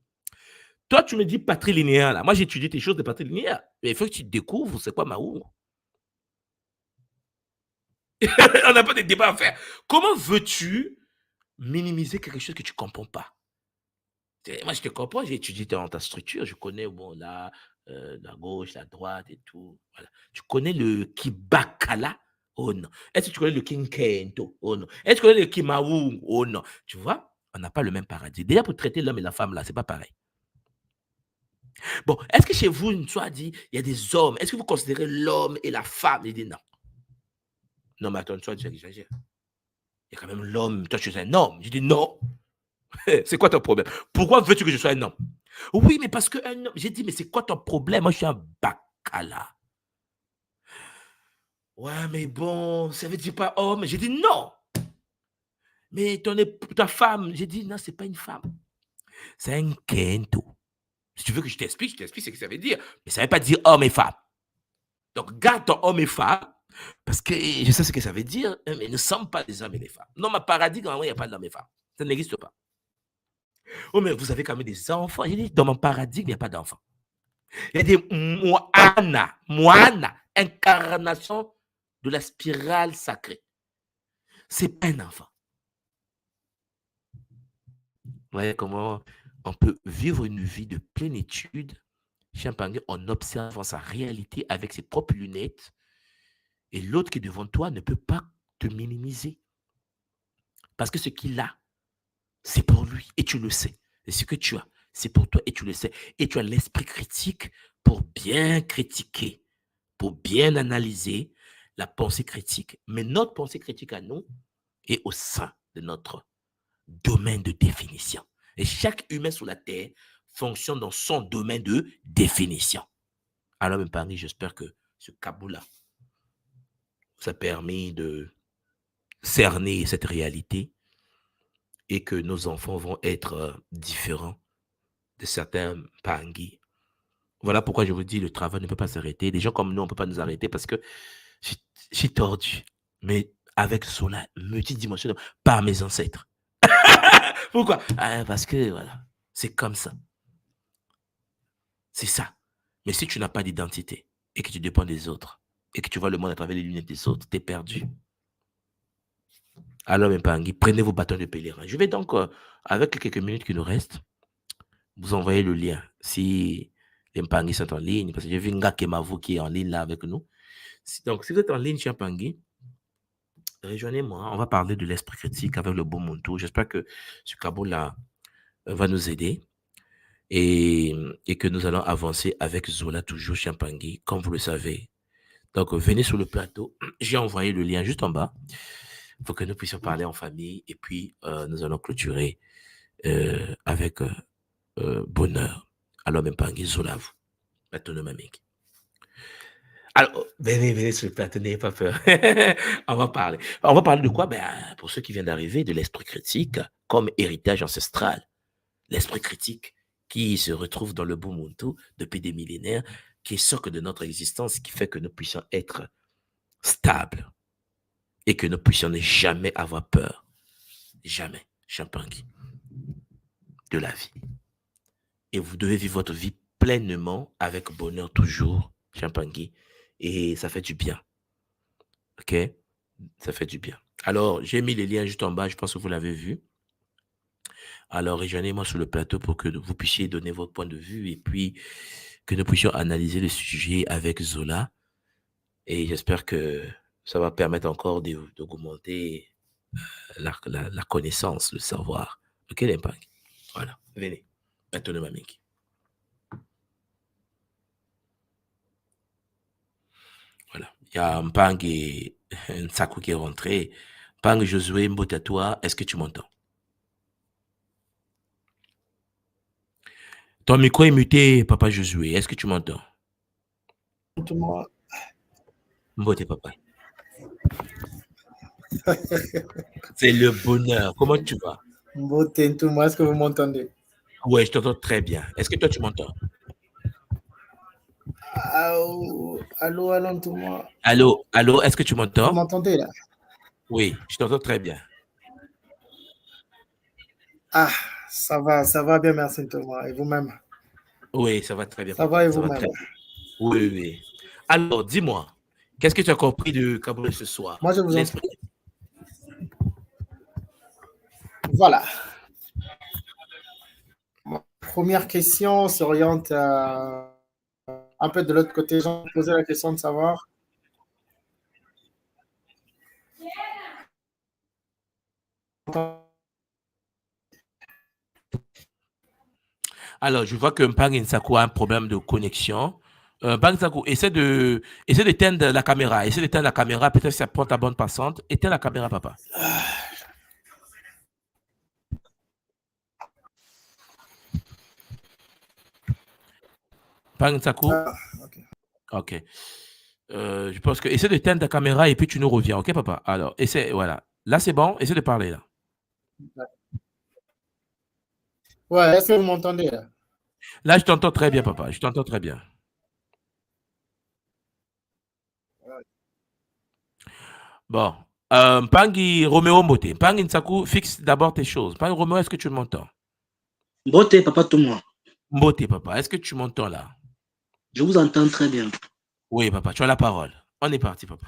Toi, tu me dis patrilinéaire, là. Moi, j'ai étudié tes choses de patrilinéaire. Mais il faut que tu découvres c'est quoi Maungu. On n'a pas de débat à faire. Comment veux-tu minimiser quelque chose que tu ne comprends pas? Moi, je te comprends, j'ai étudié dans ta structure, je connais bon, la gauche, la droite et tout. Voilà. Tu connais le Kibakala? Oh non. Est-ce que tu connais le Kinkento? Oh non. Est-ce que tu connais le Kimawu? Oh non. Tu vois, on n'a pas le même paradigme. Déjà, pour traiter l'homme et la femme, là, c'est pas pareil. Bon, est-ce que chez vous, une fois dit, il y a des hommes, est-ce que vous considérez l'homme et la femme? Il dit non. Non, mais attends, toi, tu exagères. Il y a quand même l'homme, toi, tu es un homme. Je dis non. C'est quoi ton problème? Pourquoi veux-tu que je sois un homme? Oui, mais parce que j'ai dit, mais c'est quoi ton problème? Moi, je suis un bacala. Ouais, mais bon, ça veut dire pas homme. J'ai dit non. Mais ta femme, j'ai dit non, c'est pas une femme. C'est un kento. Si tu veux que je t'explique ce que ça veut dire. Mais ça ne veut pas dire homme et femme. Donc, garde ton homme et femme, parce que je sais ce que ça veut dire, mais nous ne sommes pas des hommes et des femmes. Dans ma paradigme, normalement, il n'y a pas d'hommes et femmes. Ça n'existe pas. Oh, mais vous avez quand même des enfants. J'ai dit, dans mon paradigme, il n'y a pas d'enfants. Il y a des moana, incarnation de la spirale sacrée. C'est pas un enfant. Vous voyez comment on peut vivre une vie de plénitude Champagne en observant sa réalité avec ses propres lunettes, et l'autre qui est devant toi ne peut pas te minimiser. Parce que ce qu'il a, c'est pour lui et tu le sais. Et ce que tu as, c'est pour toi et tu le sais. Et tu as l'esprit critique pour bien critiquer, pour bien analyser la pensée critique. Mais notre pensée critique à nous est au sein de notre domaine de définition. Et chaque humain sur la Terre fonctionne dans son domaine de définition. Alors, même Paris, j'espère que ce Kaboula, ça permet de cerner cette réalité et que nos enfants vont être différents de certains Pangui. Voilà pourquoi je vous dis, le travail ne peut pas s'arrêter. Des gens comme nous, on ne peut pas nous arrêter parce que je suis tordu. Mais avec cela, multidimensionnel, par mes ancêtres. Pourquoi? Parce que, voilà, c'est comme ça. C'est ça. Mais si tu n'as pas d'identité et que tu dépends des autres et que tu vois le monde à travers les lunettes des autres, tu es perdu. Alors, mes Pangui, prenez vos bâtons de pèlerin. Je vais donc, avec les quelques minutes qui nous restent, vous envoyer le lien si les Mpangui sont en ligne, parce que j'ai vu Nga Kemavu qui est en ligne là avec nous. Donc, si vous êtes en ligne chez Mpangui, rejoignez-moi. On va parler de l'esprit critique avec le bon Muntu. J'espère que ce Kaboula va nous aider et que nous allons avancer avec Zola toujours chez Mpangui, comme vous le savez. Donc, venez sur le plateau. J'ai envoyé le lien juste en bas pour que nous puissions parler en famille et puis nous allons clôturer avec bonheur. Alors, Mpangui, Zola, vous. Maintenant, mamik. Alors, venez sur le plateau, n'ayez pas peur. On va parler. On va parler de quoi? Pour ceux qui viennent d'arriver, de l'esprit critique comme héritage ancestral. L'esprit critique qui se retrouve dans le Bumuntu depuis des millénaires, qui est socle de notre existence, qui fait que nous puissions être stables et que nous puissions ne jamais avoir peur. Jamais, Champangui, de la vie. Et vous devez vivre votre vie pleinement, avec bonheur toujours, Champangui. Et ça fait du bien. OK? Ça fait du bien. Alors, j'ai mis les liens juste en bas. Je pense que vous l'avez vu. Alors, rejoignez-moi sur le plateau pour que vous puissiez donner votre point de vue et puis que nous puissions analyser le sujet avec Zola. Et j'espère que ça va permettre encore d'augmenter la connaissance, le savoir. OK, l'impact? Voilà. Venez. Maintenant, mamik. Voilà. Il y a Mpang et Nsaku qui est rentré. Mpang, Josué, Mbotatoua, est-ce que tu m'entends? Ton micro est muté, papa Josué. Est-ce que tu m'entends? Moi. Mbote, papa. C'est le bonheur. Comment tu vas? Mbote, est-ce que vous m'entendez? Oui, je t'entends très bien. Est-ce que toi, tu m'entends? Allô, allô, tout le monde. Allô, est-ce que tu Vous m'entends? m'entendez là? Oui, je t'entends très bien. Ah, ça va bien, merci Thomas. Et vous-même? Oui, ça va très bien, Ça va papa. et Ça va vous-même? très bien. Oui, oui. Alors, dis-moi, qu'est-ce que tu as compris de Kaboul ce soir? Moi, je vous entends. L'esprit. Voilà. Ma première question s'oriente un peu de l'autre côté. J'ai posé la question de savoir. Alors, je vois que Mpang Insaku a un problème de connexion. Mpang Insaku, essaie d'éteindre la caméra. Essaie d'éteindre la caméra. Peut-être que ça prend ta bande passante. Éteins la caméra, papa. Pang Nsaku? Ok. Ok. Je pense que. Essaie de teindre ta caméra et puis tu nous reviens, ok, papa? Alors, essaie, voilà. Là, c'est bon. Essaie de parler, là. Ouais, est-ce que vous m'entendez là? Là, je t'entends très bien, papa. Je t'entends très bien. Bon. Pangui Roméo Moté. Pangui Nsaku, fixe d'abord tes choses. Pangui Roméo, est-ce que tu m'entends? Bote, papa Thomas. Moté, papa, est-ce que tu m'entends là? Je vous entends très bien. Oui, papa, tu as la parole. On est parti, papa.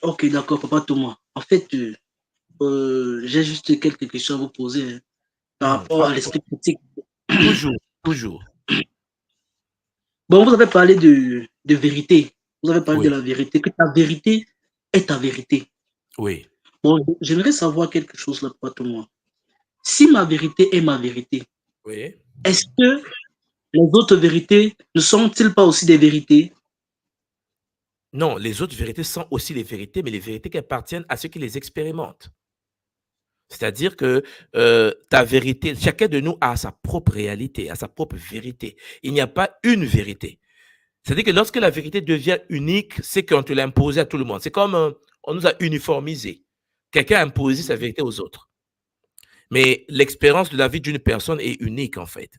Ok, d'accord, papa Thomas. En fait, j'ai juste quelques questions à vous poser hein, par rapport à l'esprit critique. Toujours, toujours. Bon, vous avez parlé de vérité. Vous avez parlé de Oui, la vérité, que ta vérité est ta vérité. oui, Bon, j'aimerais savoir quelque chose là, papa Thomas. Si ma vérité est ma vérité, oui. est-ce que les autres vérités ne sont-ils pas aussi des vérités? Non, les autres vérités sont aussi les vérités, mais les vérités qui appartiennent à ceux qui les expérimentent. C'est-à-dire que ta vérité, chacun de nous a sa propre réalité, a sa propre vérité. Il n'y a pas une vérité. C'est-à-dire que lorsque la vérité devient unique, c'est qu'on te l'a imposée à tout le monde. C'est comme on nous a uniformisés. Quelqu'un a imposé sa vérité aux autres. Mais l'expérience de la vie d'une personne est unique, en fait.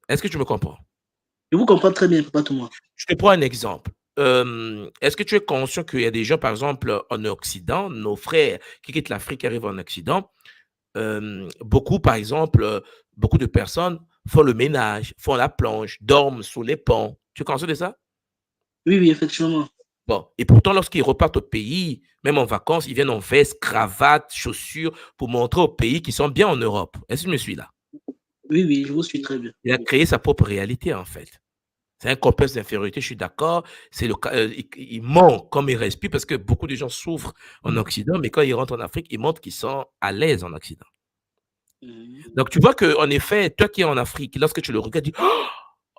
Est-ce que tu me comprends? Je vous comprends très bien, papa Thomas. Je te prends un exemple. Est-ce que tu es conscient qu'il y a des gens, par exemple, en Occident, nos frères qui quittent l'Afrique, qui arrivent en Occident, beaucoup, par exemple, beaucoup de personnes font le ménage, font la planche, dorment sous les ponts. Tu es conscient de ça? Oui, oui, effectivement. Bon. Et pourtant, lorsqu'ils repartent au pays, même en vacances, ils viennent en veste, cravate, chaussures pour montrer au pays qu'ils sont bien en Europe. Est-ce que tu me suis là? Oui, oui, je vous suis très bien. Il a créé sa propre réalité, en fait. C'est un complexe d'infériorité, je suis d'accord. C'est le cas, il ment comme il respire parce que beaucoup de gens souffrent en Occident, mais quand ils rentrent en Afrique, ils montrent qu'ils sont à l'aise en Occident. Donc, tu vois qu'en effet, toi qui es en Afrique, lorsque tu le regardes, tu dis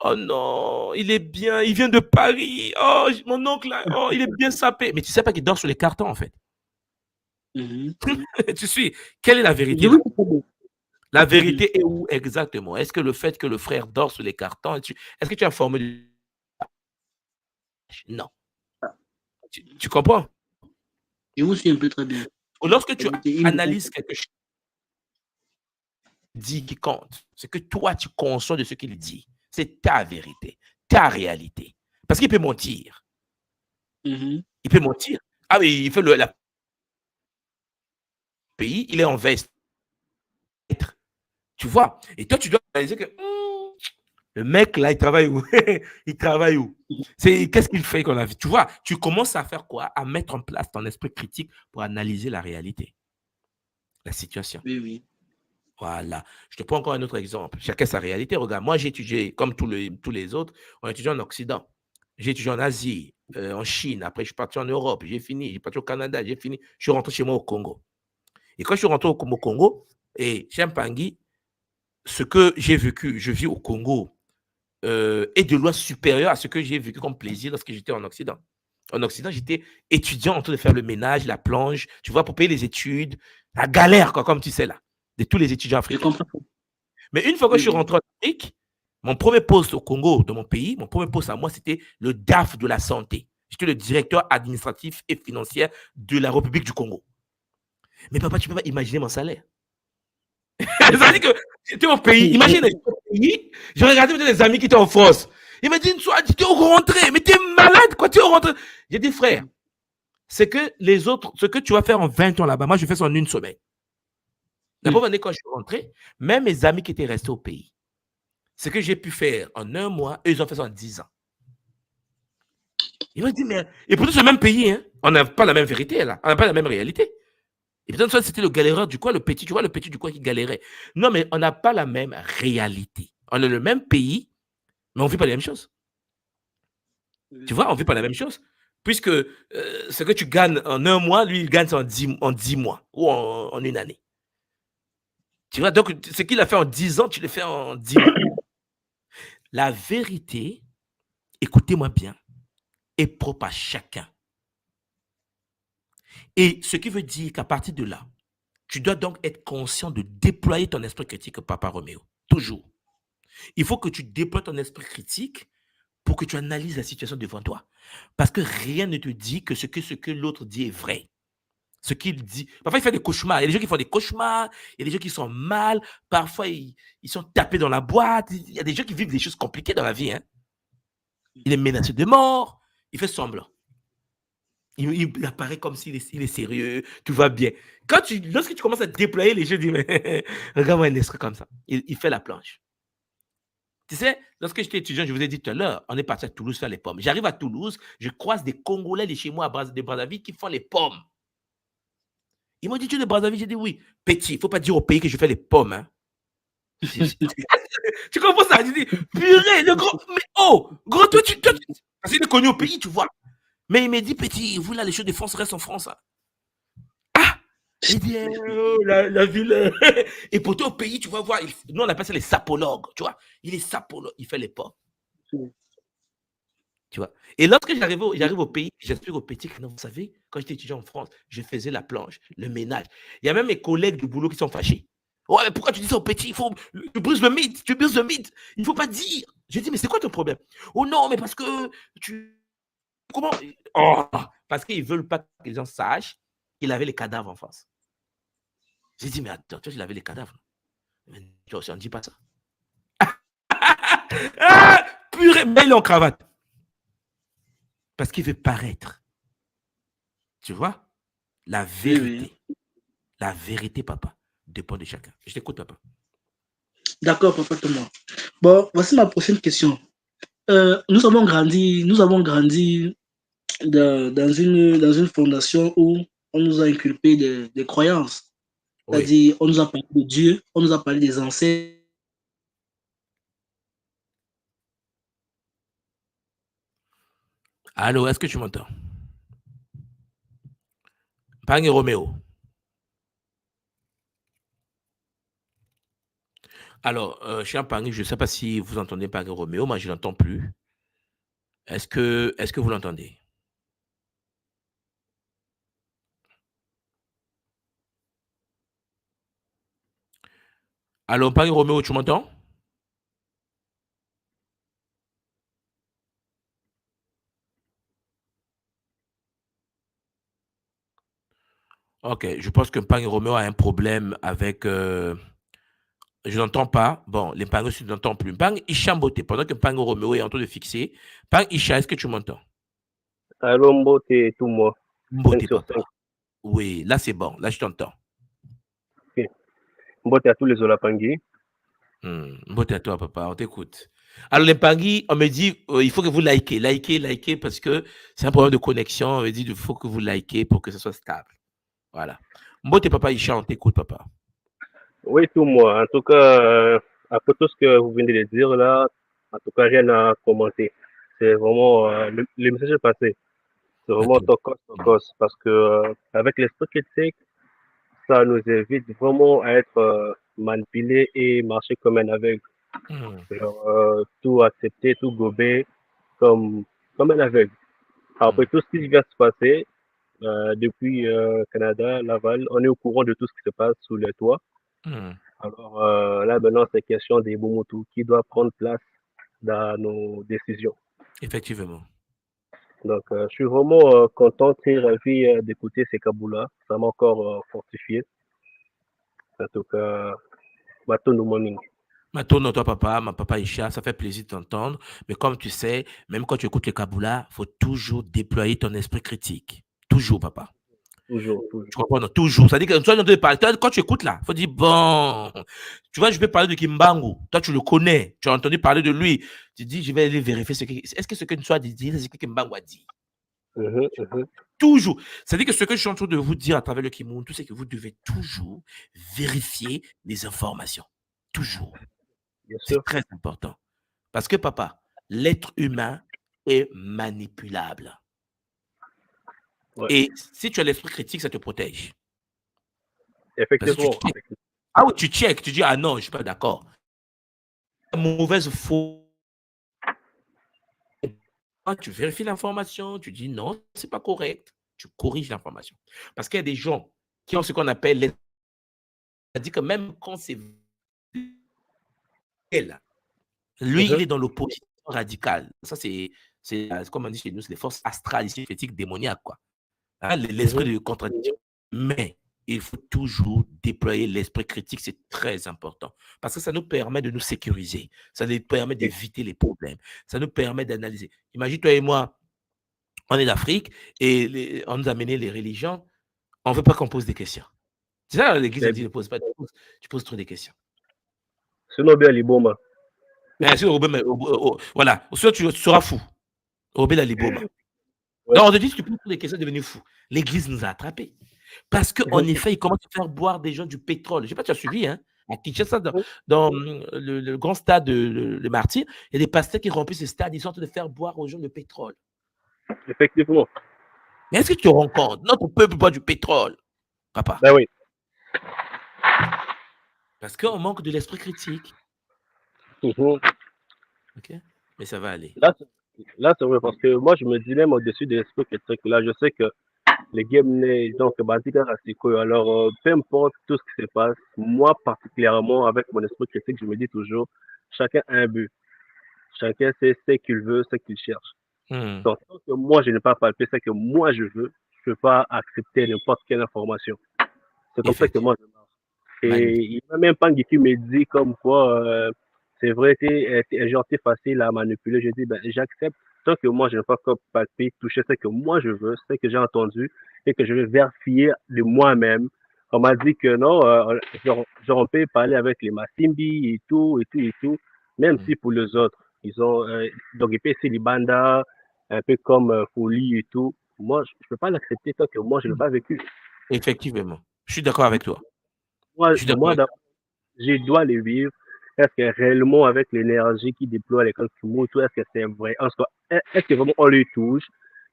oh non, il est bien, il vient de Paris. Oh, mon oncle, oh, il est bien sapé. Mais tu ne sais pas qu'il dort sur les cartons, en fait. Tu suis. Quelle est la vérité là? La vérité est où exactement? Est-ce que le fait que le frère dort sur les cartons, est-ce que tu as formé non. Tu comprends? Je vous suis un peu très bien. Lorsque tu analyses quelque chose dit qui compte, c'est que toi, tu conçois de ce qu'il dit. C'est ta vérité, ta réalité. Parce qu'il peut mentir. Il peut mentir. Ah oui, il fait le pays, il est en veste. Tu vois? Et toi, tu dois réaliser que le mec, là, il travaille où? Il travaille où? Qu'est-ce qu'il fait qu'on a vu? Tu vois, tu commences à faire quoi? À mettre en place ton esprit critique pour analyser la réalité, la situation. Oui, oui. Voilà. Je te prends encore un autre exemple. Chacun sa réalité. Regarde, moi, j'ai étudié, comme tous les autres, on a étudié en Occident. J'ai étudié en Asie, en Chine. Après, je suis parti en Europe. J'ai fini. J'ai parti au Canada. J'ai fini. Je suis rentré chez moi au Congo. Et quand je suis rentré au Congo, et chez Mpangui, ce que j'ai vécu, je vis au Congo, est de loin supérieur à ce que j'ai vécu comme plaisir lorsque j'étais en Occident. En Occident, j'étais étudiant en train de faire le ménage, la plonge, tu vois, pour payer les études, la galère, quoi, comme tu sais là, de tous les étudiants Je africains. comprends. Mais une fois que Oui, je suis oui. rentré en Afrique, mon premier poste au Congo, de mon pays, mon premier poste à moi, c'était le DAF de la santé. J'étais le directeur administratif et financier de la République du Congo. Mais papa, tu ne peux pas imaginer mon salaire. Ça veut dire que j'étais au pays. Imagine, j'étais au pays, je regardais peut-être des amis qui étaient en France. Ils me disent, tu es rentré, mais tu es malade, quoi, tu es rentré. J'ai dit, frère, c'est que les autres, ce que tu vas faire en 20 ans là-bas, moi, je fais ça en une semaine. La première année, quand je suis rentré, même mes amis qui étaient restés au pays, ce que j'ai pu faire en un mois, eux, ils ont fait ça en 10 ans. Ils m'ont dit, mais. Et pourtant, c'est le même pays, hein. On n'a pas la même vérité, là. On n'a pas la même réalité. Et peut-être ça, c'était le galéreur du coin, le petit, tu vois, le petit du coin qui galérait. Non, mais on n'a pas la même réalité. On est le même pays, mais on ne vit pas les mêmes choses. Tu vois, on ne vit pas la même chose. Puisque ce que tu gagnes en un mois, lui, il gagne ça en 10 mois ou en une année. Tu vois, donc ce qu'il a fait en 10 ans, tu le fais en 10 mois. La vérité, écoutez-moi bien, est propre à chacun. Et ce qui veut dire qu'à partir de là, tu dois donc être conscient de déployer ton esprit critique, Papa Roméo. Toujours. Il faut que tu déploies ton esprit critique pour que tu analyses la situation devant toi. Parce que rien ne te dit que ce que l'autre dit est vrai. Ce qu'il dit. Parfois, il fait des cauchemars. Il y a des gens qui font des cauchemars. Il y a des gens qui sont mal. Parfois, ils sont tapés dans la boîte. Il y a des gens qui vivent des choses compliquées dans la vie. Hein. Il est menacé de mort. Il fait semblant. Il apparaît comme s'il est sérieux. Tout va bien. Lorsque tu commences à déployer les jeux, tu dis, mais regarde-moi un esprit comme ça. Il fait la planche. Tu sais, lorsque j'étais étudiant, je vous ai dit tout à l'heure, on est parti à Toulouse faire les pommes. J'arrive à Toulouse, je croise des Congolais de chez moi de Brazzaville qui font les pommes. Ils m'ont dit, tu es de Brazzaville? J'ai dit oui. Petit, il ne faut pas dire au pays que je fais les pommes. Hein. Tu comprends ça? Je dis, purée, le gros. Mais oh, gros, toi, parce qu'il est connu au pays, tu vois. Mais il m'a dit, petit, vous là, les choses de France restent en France. Hein. Ah! Il dit, la ville. Et pourtant, au pays, tu vas voir, nous, on appelle ça les sapologues, tu vois. Il est sapologue, il fait les pommes. Tu vois. Et lorsque j'arrive au pays, j'explique aux petits que non, vous savez, quand j'étais étudiant en France, je faisais la planche, le ménage. Il y a même mes collègues du boulot qui sont fâchés. Ouais, mais pourquoi tu dis ça aux petits? Tu brises le mythe, Il ne faut pas dire. Je dis, mais c'est quoi ton problème? Oh non, mais parce que comment? Oh, parce qu'ils ne veulent pas que les gens sachent qu'il avait les cadavres en France. J'ai dit, mais attends, toi, il avait les cadavres. Mais on ne dit pas ça. Ah, purée, mais il est en cravate. Parce qu'il veut paraître. Tu vois? La vérité. Oui. La vérité, papa, dépend de chacun. Je t'écoute, papa. D'accord, papa Thomas. Bon, voici ma prochaine question. Nous avons grandi dans une fondation où on nous a inculpé des croyances. Oui. C'est-à-dire, on nous a parlé de Dieu, on nous a parlé des ancêtres. Allô, est-ce que tu m'entends? Pang et Roméo. Alors, cher Pang, je ne sais pas si vous entendez Pang et Roméo, moi je ne l'entends plus. Est-ce que vous l'entendez? Allô, Pang et Roméo, tu m'entends? Ok, je pense que Pang et Roméo a un problème avec... Je n'entends pas. Bon, les Pang, je n'entends plus. Pang Isha Mbote, pendant que Pang et Roméo est en train de fixer. Pang Isha, est-ce que tu m'entends? Allô, Mbote, tout moi. Mbote, papa. 5. Oui, là c'est bon. Là je t'entends. Okay. Mbote à tous les Olapangui. Mbote à toi, papa. On t'écoute. Alors, les Pangui, on me dit, il faut que vous likez, parce que c'est un problème de connexion. On me dit, il faut que vous likez pour que ce soit stable. Voilà. Mbote, papa, Isha, on t'écoute, papa. Oui, tout moi. En tout cas, après tout ce que vous venez de dire là, en tout cas, rien à commenter. C'est vraiment le message est passé. C'est vraiment tocos. Parce que avec l'esprit critique, ça nous évite vraiment à être manipulés et marcher comme un aveugle. Genre, tout accepter, tout gober comme un aveugle. Après tout ce qui vient se passer, depuis Canada, Laval, on est au courant de tout ce qui se passe sous les toits. Alors là, maintenant, c'est question des Momotu qui doit prendre place dans nos décisions. Effectivement. Donc, je suis vraiment content, très ravi d'écouter ces Kaboulas. Ça m'a encore fortifié. En tout cas, Matou no morning. Matou no toi, papa, ma papa Isha, ça fait plaisir de t'entendre. Mais comme tu sais, même quand tu écoutes les Kaboulas, il faut toujours déployer ton esprit critique. Toujours, papa. Toujours. Tu comprends? Non, toujours. Ça dit que quand tu écoutes là, il faut dire, bon, tu vois, je vais parler de Kimbangu. Toi, tu le connais. Tu as entendu parler de lui. Tu dis, je vais aller vérifier est-ce que ce que tu as dit, c'est ce que Kimbangu a dit. Toujours. Ça dit que ce que je suis en train de vous dire à travers le Kimuntu, c'est que vous devez toujours vérifier les informations. Toujours. C'est très important. Parce que, papa, l'être humain est manipulable. Ouais. Et si tu as l'esprit critique, ça te protège. Effectivement. Ah oui, tu check, tu dis, ah non, je ne suis pas d'accord. Mauvaise faute. Tu vérifies l'information, tu dis non, ce n'est pas correct. Tu corriges l'information. Parce qu'il y a des gens qui ont ce qu'on appelle les... C'est-à-dire que même quand c'est elle, Lui, il est dans l'opposition radicale. Ça, comme on dit chez nous, c'est les forces astrales, ici, critiques démoniaques, quoi. Hein, l'esprit de contradiction. Mais il faut toujours déployer l'esprit critique, c'est très important. Parce que ça nous permet de nous sécuriser. Ça nous permet d'éviter les problèmes. Ça nous permet d'analyser. Imagine, toi et moi, on est d'Afrique et on nous a mené les religions. On ne veut pas qu'on pose des questions. C'est ça, l'église a dit, ne pose pas, tu poses trop des questions. Sinon, bien, Liboma. Voilà, sinon tu seras fou. Robert Liboma. Ouais. Donc, on te dit que tu poses trop des questions, devenir fou. L'église nous a attrapés. Parce qu'en effet, ils commencent à faire boire des gens du pétrole. Je ne sais pas si tu as suivi, hein? À Kinshasa, dans le grand stade de Martyr, il y a des pasteurs qui remplissent ce stade, ils sont en train de faire boire aux gens le pétrole. Effectivement. Mais est-ce que tu te rends compte? Notre peuple boit du pétrole, papa. Ben oui. Parce qu'on manque de l'esprit critique. Ok? Mais ça va aller. Là, c'est vrai, parce que moi, je me dis même au-dessus de l'esprit critique. Là, je sais que les games, donc, alors, peu importe tout ce qui se passe, moi, particulièrement, avec mon esprit critique, je me dis toujours, chacun a un but. Chacun sait ce qu'il veut, ce qu'il cherche. Donc, tant que moi, je n'ai pas palpé ce que moi, je veux, je ne peux pas accepter n'importe quelle information. C'est comme ça que moi, je marche. Et il n'y a même pas qui me dit comme quoi, c'est vrai, t'es gentil, facile à manipuler. Je dis, ben, j'accepte tant que moi, je n'ai pas palpé, toucher ce que moi, je veux, ce que j'ai entendu et que je vais vérifier de moi-même. On m'a dit que non, genre, on peut parler avec les Massimbi et tout, même si pour les autres, ils ont, donc, ils peuvent essayer les bandas, un peu comme Folie et tout. Moi, je ne peux pas l'accepter tant que moi, je ne l'ai pas vécu. Effectivement. Je suis d'accord avec toi. Moi, je dois les vivre. Est-ce que réellement, avec l'énergie qui déploie l'école Kimoto, est-ce que c'est vrai? Est-ce que vraiment on les touche?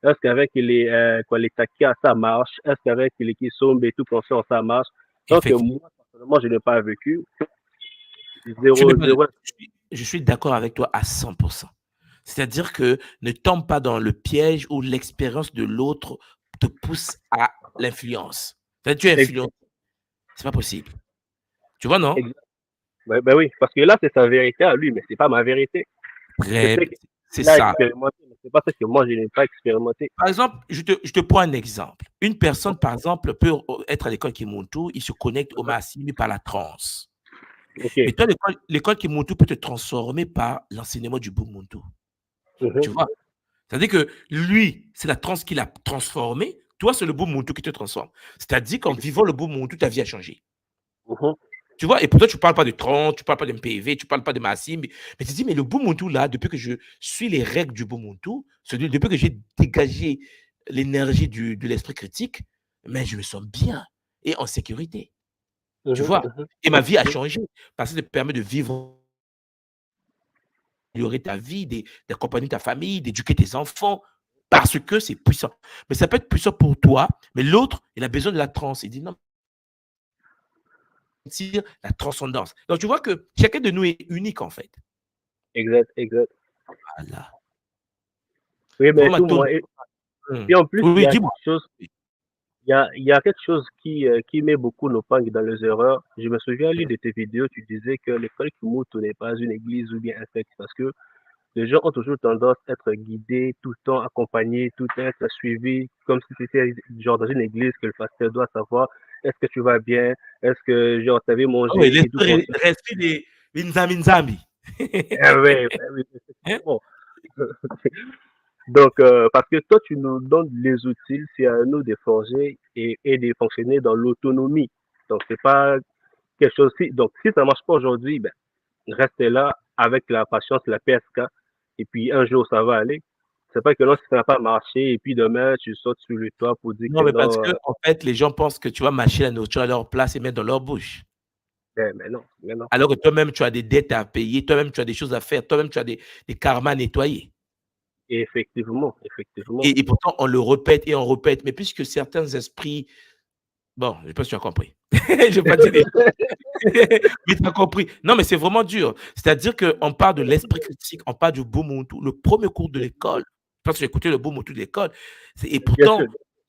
Est-ce qu'avec les Takia, ça marche? Est-ce qu'avec les Kisombe et tout, ça marche? Donc, moi, personnellement, je n'ai pas vécu. Je suis d'accord avec toi à 100%. C'est-à-dire que ne tombe pas dans le piège où l'expérience de l'autre te pousse à l'influence. Tu es influencé. C'est pas possible. Tu vois, non? Ben oui, parce que là, c'est sa vérité à lui, mais c'est pas ma vérité. C'est ça. C'est pas ça que moi, je n'ai pas expérimenté. Par exemple, je te prends un exemple. Une personne, par exemple, peut être à l'école Kimuntu, il se connecte au Massimi par la transe. Mais toi, l'école Kimuntu peut te transformer par l'enseignement du Bumuntu. Tu vois? C'est-à-dire que lui, c'est la transe qui l'a transformé. Toi, c'est le Bumuntu qui te transforme. C'est-à-dire qu'en vivant le Bumuntu, ta vie a changé. Tu vois, et pour toi, tu ne parles pas de transe, tu ne parles pas d'MPV, tu ne parles pas de Massim, mais tu te dis, mais le Bumuntu, là, depuis que je suis les règles du Bumuntu, depuis que j'ai dégagé l'énergie de l'esprit critique, mais je me sens bien et en sécurité. Tu vois? Et ma vie a changé parce que ça te permet de vivre, d'améliorer ta vie, d'accompagner ta famille, d'éduquer tes enfants, parce que c'est puissant. Mais ça peut être puissant pour toi, mais l'autre, il a besoin de la transe. Il dit non. La transcendance. Donc, tu vois que chacun de nous est unique, en fait. Exact. Voilà. Oui, mais tout, moi, et en plus, il y a quelque chose qui met beaucoup nos pangs dans les erreurs. Je me souviens, l'une de tes vidéos, tu disais que l'école Kimoto n'est pas une église ou bien un secte, parce que les gens ont toujours tendance à être guidés, tout le temps accompagnés, tout le temps être suivis, comme si c'était genre dans une église que le pasteur doit savoir est-ce que tu vas bien, est-ce que genre tu avais mangé. Oui, l'esprit des Minzami. Oui. Bon. Donc, parce que toi, tu nous donnes les outils, c'est à nous de forger et de fonctionner dans l'autonomie. Donc, c'est pas quelque chose. Donc, si ça marche pas aujourd'hui, ben, restez là avec la patience, la PSK, et puis un jour, ça va aller. C'est pas que non, si ça n'a pas marché, et puis demain, tu sautes sur le toit pour dire non, que mais non. parce que, en fait, les gens pensent que tu vas mâcher la nourriture à leur place et mettre dans leur bouche. Mais non. Alors que toi-même, tu as des dettes à payer, toi-même, tu as des choses à faire, toi-même, tu as des karmas à nettoyer. Et effectivement. Et pourtant, on le répète et on répète. Mais puisque certains esprits. Bon, je ne sais pas si tu as compris. Je ne vais pas dire des choses. Mais tu as compris. Non, mais c'est vraiment dur. C'est-à-dire qu'on parle de l'esprit critique, on parle du Bumuntu. Le premier cours de l'école, je pense que j'ai écouté le Bumuntu de l'école. Et pourtant,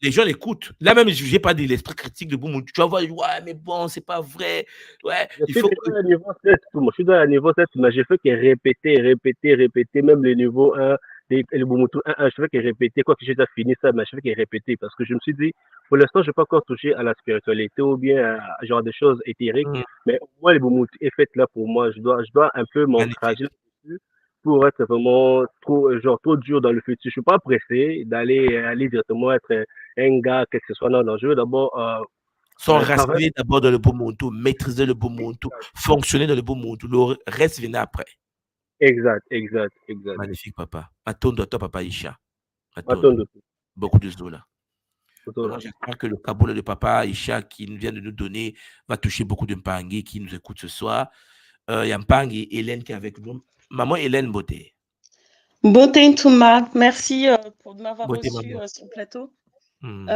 les gens l'écoutent. Là même, je n'ai pas de l'esprit critique de Boumountou. Tu vas voir, ouais, mais bon, c'est pas vrai. Ouais, Je il suis faut déjà que... à niveau 7, tout. Moi, je suis dans le niveau 7, mais j'ai fait que répéter, même le niveau 1, le Ubuntu 1, je fais que répéter, quoi que j'ai déjà fini ça, mais je fais que répéter, parce que je me suis dit, pour l'instant, je n'ai pas encore touché à la spiritualité ou bien à genre de choses éthériques, Hum, mais au moins, le Ubuntu est fait là pour moi. Je dois un peu magnifique. m'encourager là-dessus pour être vraiment trop dur dans le futur. Je suis pas pressé aller directement être un gars, que ce soit. Non, non, je veux d'abord travailler. S'enraciner d'abord dans le Boumountou, maîtriser le Boumountou, fonctionner dans le Boumountou. Le reste venait après. Exact, exact, exact. Magnifique, papa. Attends, toi, papa Isha. Attends, Attends de tout. beaucoup de zola. Attends. Vraiment, j'espère que le Kaboul de papa Isha qui vient de nous donner va toucher beaucoup de Mpangi qui nous écoute ce soir. Il y a Mpangi et Hélène qui est avec nous. Maman Hélène Beauté. Beauté Ntouma, merci pour m'avoir Beauté, reçu maman. sur le plateau. Hmm.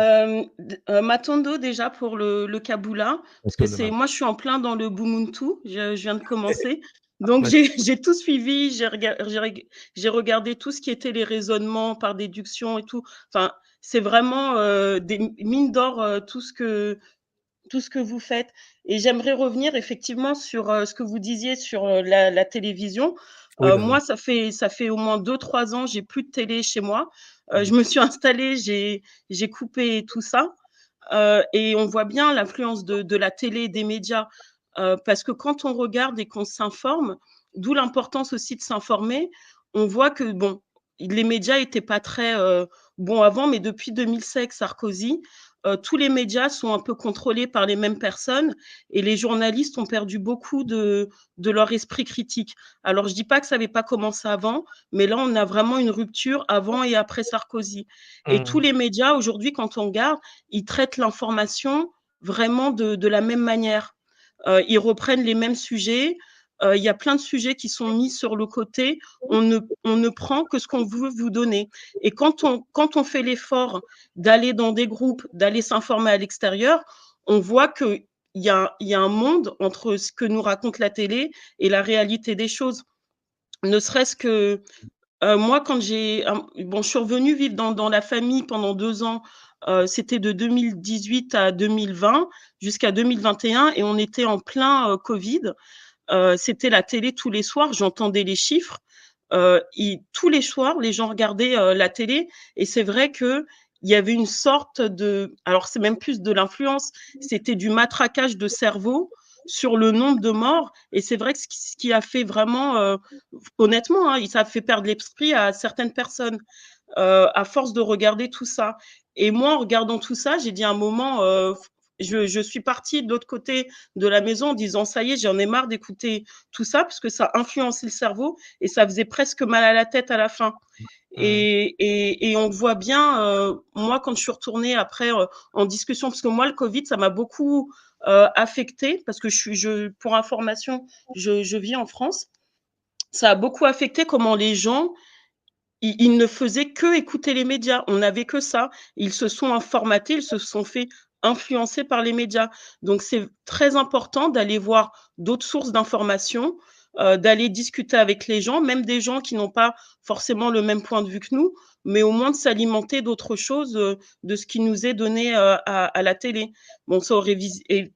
Matondo déjà pour le Kaboula, parce que c'est moi je suis en plein dans le Bumuntu, je viens de commencer. Donc j'ai tout suivi, j'ai regardé tout ce qui était les raisonnements par déduction et tout. Enfin, c'est vraiment des mines d'or tout ce que vous faites. Et j'aimerais revenir effectivement sur ce que vous disiez sur la télévision. Oui, maman. Moi, ça fait au moins 2-3 ans, j'ai plus de télé chez moi. Je me suis installée, j'ai coupé tout ça. Et on voit bien l'influence de la télé et des médias. Parce que quand on regarde et qu'on s'informe, d'où l'importance aussi de s'informer, on voit que, bon, les médias n'étaient pas très bons avant, mais depuis 2007, Sarkozy, tous les médias sont un peu contrôlés par les mêmes personnes et les journalistes ont perdu beaucoup de leur esprit critique. Alors, je ne dis pas que ça n'avait pas commencé avant, mais là, on a vraiment une rupture avant et après Sarkozy. Et tous les médias, aujourd'hui, quand on regarde, ils traitent l'information vraiment de la même manière. Ils reprennent les mêmes sujets. Il y a plein de sujets qui sont mis sur le côté. On ne prend que ce qu'on veut vous donner. Et quand on fait l'effort d'aller dans des groupes, d'aller s'informer à l'extérieur, on voit qu'il y a un monde entre ce que nous raconte la télé et la réalité des choses. Ne serait-ce que moi, quand je suis revenue vivre dans la famille pendant 2 ans. C'était de 2018 à 2020 jusqu'à 2021 et on était en plein Covid. C'était la télé tous les soirs, j'entendais les chiffres. Tous les soirs, les gens regardaient la télé et c'est vrai qu'il y avait une sorte de... Alors, c'est même plus de l'influence, c'était du matraquage de cerveau sur le nombre de morts. Et c'est vrai que ce qui a fait vraiment, honnêtement, hein, ça a fait perdre l'esprit à certaines personnes à force de regarder tout ça. Et moi, en regardant tout ça, j'ai dit à un moment, je suis partie de l'autre côté de la maison en disant, ça y est, j'en ai marre d'écouter tout ça parce que ça influençait le cerveau et ça faisait presque mal à la tête à la fin. Et on voit bien, moi, quand je suis retournée après en discussion, parce que moi, le Covid, ça m'a beaucoup affectée parce que pour information, je vis en France. Ça a beaucoup affecté comment les gens, ils ne faisaient que écouter les médias. On n'avait que ça. Ils se sont informatés, ils se sont fait influencer par les médias. Donc, c'est très important d'aller voir d'autres sources d'informations, d'aller discuter avec les gens, même des gens qui n'ont pas forcément le même point de vue que nous, mais au moins de s'alimenter d'autres choses, de ce qui nous est donné à la télé. Bon, ça aurait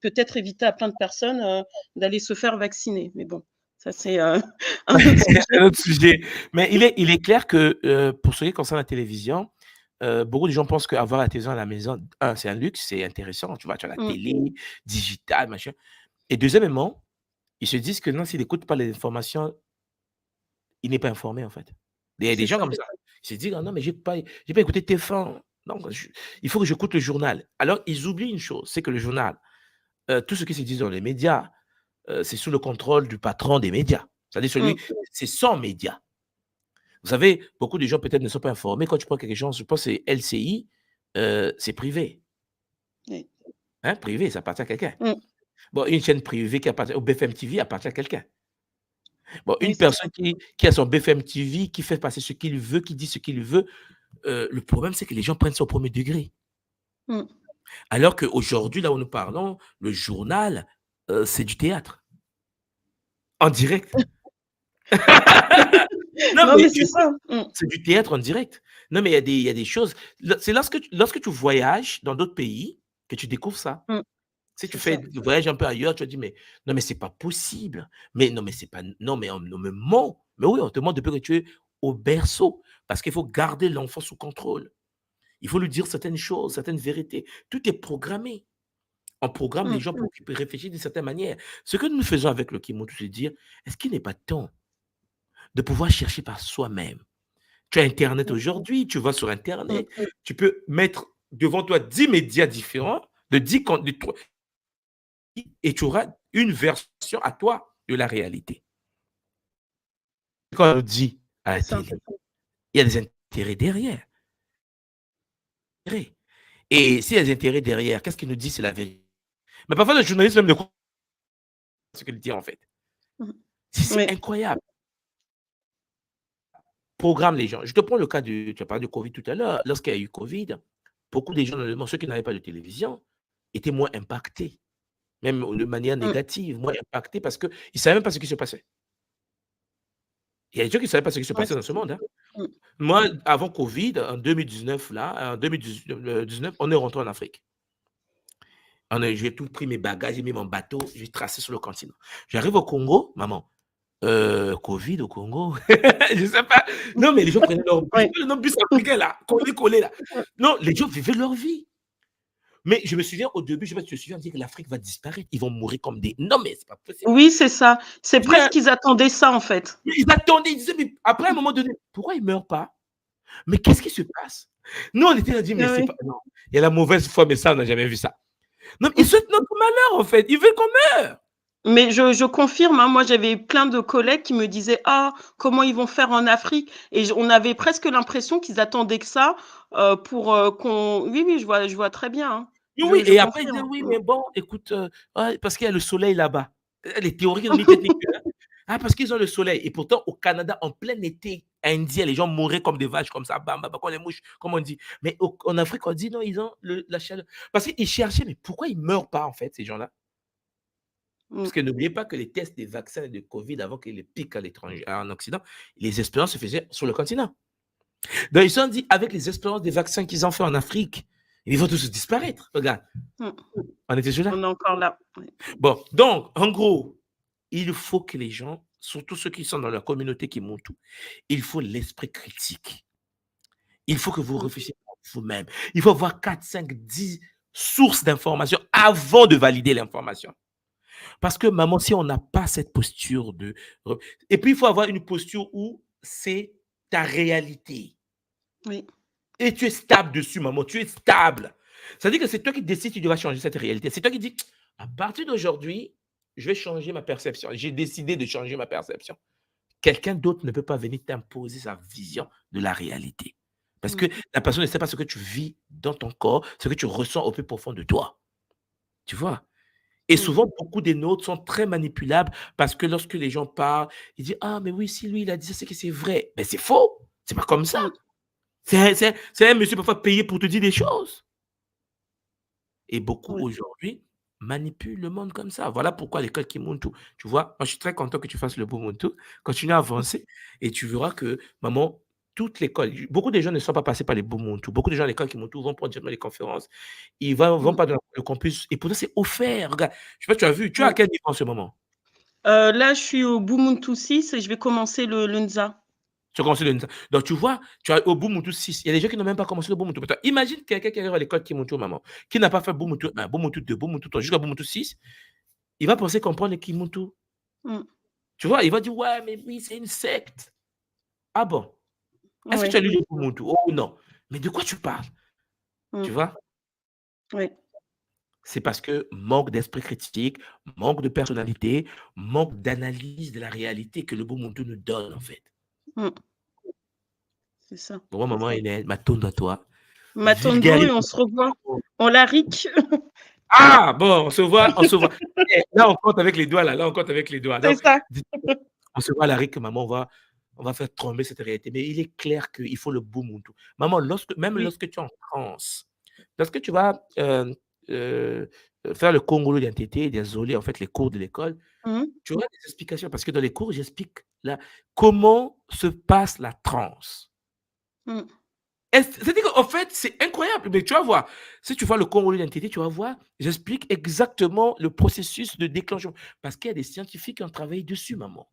peut-être évité à plein de personnes d'aller se faire vacciner. Mais bon, ça, c'est un autre sujet. Un autre sujet. Mais il est clair que pour ce qui concerne la télévision, beaucoup de gens pensent qu'avoir la télévision à la maison, c'est un luxe, c'est intéressant. Tu vois, tu as la télé, digitale, machin. Et deuxièmement, ils se disent que non, s'il n'écoute pas les informations, il n'est pas informé, en fait. Il y a des gens comme ça. Ils se disent, ah non, mais je n'ai pas écouté TF1. Non, il faut que j'écoute le journal. Alors, ils oublient une chose, c'est que le journal, tout ce qui se dit dans les médias, c'est sous le contrôle du patron des médias. C'est-à-dire, c'est son média. Vous savez, beaucoup de gens peut-être ne sont pas informés. Quand tu prends quelque chose, je pense que c'est LCI, c'est privé. Oui. Hein, privé, ça appartient à quelqu'un. Bon, une chaîne privée qui appartient au BFM TV appartient à quelqu'un. Bon, une personne qui a son BFM TV, qui fait passer ce qu'il veut, qui dit ce qu'il veut, le problème, c'est que les gens prennent ça au premier degré. Alors qu'aujourd'hui, là où nous parlons, le journal, c'est du théâtre. En direct. Non, mais c'est ça. C'est du théâtre en direct. Non, mais il y a des choses. C'est lorsque tu voyages dans d'autres pays que tu découvres ça. Mm. Si tu C'est fais ça. du voyage un peu ailleurs, tu te dis, mais non, mais c'est pas possible. Mais non, mais c'est pas. Non, mais on me ment. Mais oui, on te ment depuis que tu es au berceau. Parce qu'il faut garder l'enfant sous contrôle. Il faut lui dire certaines choses, certaines vérités. Tout est programmé. On programme les Mm. gens pour qu'ils puissent réfléchir d'une certaine manière. Ce que nous faisons avec le Kimoto, c'est de dire, est-ce qu'il n'est pas temps de pouvoir chercher par soi-même? Tu as Internet aujourd'hui, tu vas sur Mm. Internet, tu peux mettre devant toi 10 médias différents, et tu auras une version à toi de la réalité. Quand on dit à la C'est ça. télé, il y a des intérêts derrière. Et s'il y a des intérêts derrière, qu'est-ce qu'il nous dit? C'est la vérité. Mais parfois, le journaliste même ne croit pas ce qu'il dit en fait. Mm. C'est Oui. incroyable. Programme les gens. Je te prends le cas tu as parlé de Covid tout à l'heure. Lorsqu'il y a eu Covid, beaucoup des gens, notamment ceux qui n'avaient pas de télévision, étaient moins impactés, même de manière Mm. négative, moins impactés parce qu'ils ne savaient même pas ce qui se passait. Il y a des gens qui ne savaient pas ce qui se Ouais, passait dans c'est ce ça. monde. Hein. Mm. Moi, avant Covid, en 2019, là, en 2019, on est rentré en Afrique. J'ai tout pris mes bagages, j'ai mis mon bateau, j'ai tracé sur le continent. J'arrive au Congo, maman. Covid au Congo, je sais pas. Non, mais les gens prenaient leur bus, Oui. le bus africain là, collé là. Non, les gens vivaient leur vie. Mais je me souviens au début, je sais pas si tu te souviens, on dit que l'Afrique va disparaître, ils vont mourir comme des. Non, mais c'est pas possible. Oui, c'est ça. C'est Je dis, presque qu'ils attendaient ça, en fait. mais ils attendaient, ils disaient, mais après un moment donné, pourquoi ils meurent pas? Mais qu'est-ce qui se passe? Nous, on était là, dit, mais Ah c'est oui. pas. Non, il y a la mauvaise foi, mais ça, on n'a jamais vu ça. Non, ils souhaitent notre malheur, en fait. Ils veulent qu'on meure. Mais je confirme, hein, moi j'avais plein de collègues qui me disaient: «Ah, comment ils vont faire en Afrique?» et on avait presque l'impression qu'ils attendaient que ça, pour, qu'on oui, oui, je vois très bien, hein. Oui, oui, Je et après, ils disaient, confirme. oui, Mmh. mais bon, écoute, ouais, parce qu'il y a le soleil là-bas. Les théories qui n'ont ni tête ni queue. Hein. Ah, parce qu'ils ont le soleil. Et pourtant, au Canada, en plein été indien, les gens mouraient comme des vaches, comme ça, bam, bam, bam, comme les mouches, comme on dit. Mais en Afrique, on dit non, ils ont la chaleur. Parce qu'ils cherchaient, mais pourquoi ils ne meurent pas, en fait, ces gens-là? Mmh. Parce que n'oubliez pas que les tests des vaccins et de Covid, avant qu'ils les piquent à l'étranger, en Occident, les expériences se faisaient sur le continent. Donc, ils se sont dit, avec les expériences des vaccins qu'ils ont fait en Afrique, ils vont tous disparaître. Regarde, Mmh. on était là. On est encore là. Oui. Bon, donc, en gros, il faut que les gens, surtout ceux qui sont dans la communauté qui montent tout, il faut l'esprit critique. Il faut que vous Mmh. réfléchissiez par vous-même. Il faut avoir 4, 5, 10 sources d'informations avant de valider l'information. Parce que, maman, si on n'a pas cette posture de. Et puis, il faut avoir une posture où c'est ta réalité. Oui. Et tu es stable dessus, maman. Tu es stable. Ça veut dire que c'est toi qui décides que tu vas changer cette réalité. C'est toi qui dis, à partir d'aujourd'hui, je vais changer ma perception. J'ai décidé de changer ma perception. Quelqu'un d'autre ne peut pas venir t'imposer sa vision de la réalité. Parce que Mmh. la personne ne sait pas ce que tu vis dans ton corps, ce que tu ressens au plus profond de toi. Tu vois? Et Mmh. souvent, beaucoup des nôtres sont très manipulables parce que lorsque les gens parlent, ils disent, ah, mais oui, si lui, il a dit ça, c'est que c'est vrai. Mais c'est faux. C'est pas comme ça. Mmh. C'est un monsieur parfois payé pour te dire des choses. Et beaucoup Oui. aujourd'hui manipulent le monde comme ça. Voilà pourquoi l'école Kimuntu, tu vois, moi je suis très content que tu fasses le Ubuntu, continue à avancer et tu verras que, maman, toute l'école, beaucoup de gens ne sont pas passés par les Ubuntu. Beaucoup de gens à l'école Kimuntu vont prendre directement les conférences. Ils vont Mmh. pas dans le campus et pourtant c'est offert. Regarde, je sais pas, tu as vu, tu es à Oui. quel niveau en ce moment? Là, je suis au Bumuntu 6 et je vais commencer le Nza. Tu as commencé le Donc, tu vois, tu as au Ubuntu 6. Il y a des gens qui n'ont même pas commencé le Ubuntu. Mais toi, imagine quelqu'un qui arrive à l'école Kimuntu, maman, qui n'a pas fait Ubuntu 1, Ubuntu 2, Ubuntu 3, jusqu'à Ubuntu 6. Il va penser comprendre le Kimuntu. Mmh. Tu vois, il va dire, ouais, mais oui, c'est une secte. Ah bon? Est-ce que tu Oui. as lu le Ubuntu? Oh non. Mais de quoi tu parles? Mmh. Tu vois? Oui. C'est parce que manque d'esprit critique, manque de personnalité, manque d'analyse de la réalité que le Ubuntu nous donne, en fait. Mmh. C'est ça. Bon, moi, maman, Hélène, ma tourne à toi. Matondo et Vulgarise. on se revoit en Laric. Ah, bon, on se voit, on se voit. Eh, là, on compte avec les doigts, là, on compte avec les doigts. C'est Donc, ça. on se voit à la RIC, maman, on va faire tomber cette réalité. Mais il est clair qu'il faut le Ubuntu. Maman, même Oui. lorsque tu es en France, lorsque tu vas faire le Congolo d'identité, désolé, en fait, les cours de l'école, Mmh. tu auras des explications parce que dans les cours, j'explique là, comment se passe la transe. Mmh. C'est-à-dire qu'en fait, c'est incroyable. Mais tu vas voir, si tu vois le Congo de l'identité, tu vas voir, j'explique exactement le processus de déclenchement. Parce qu'il y a des scientifiques qui ont travaillé dessus, maman.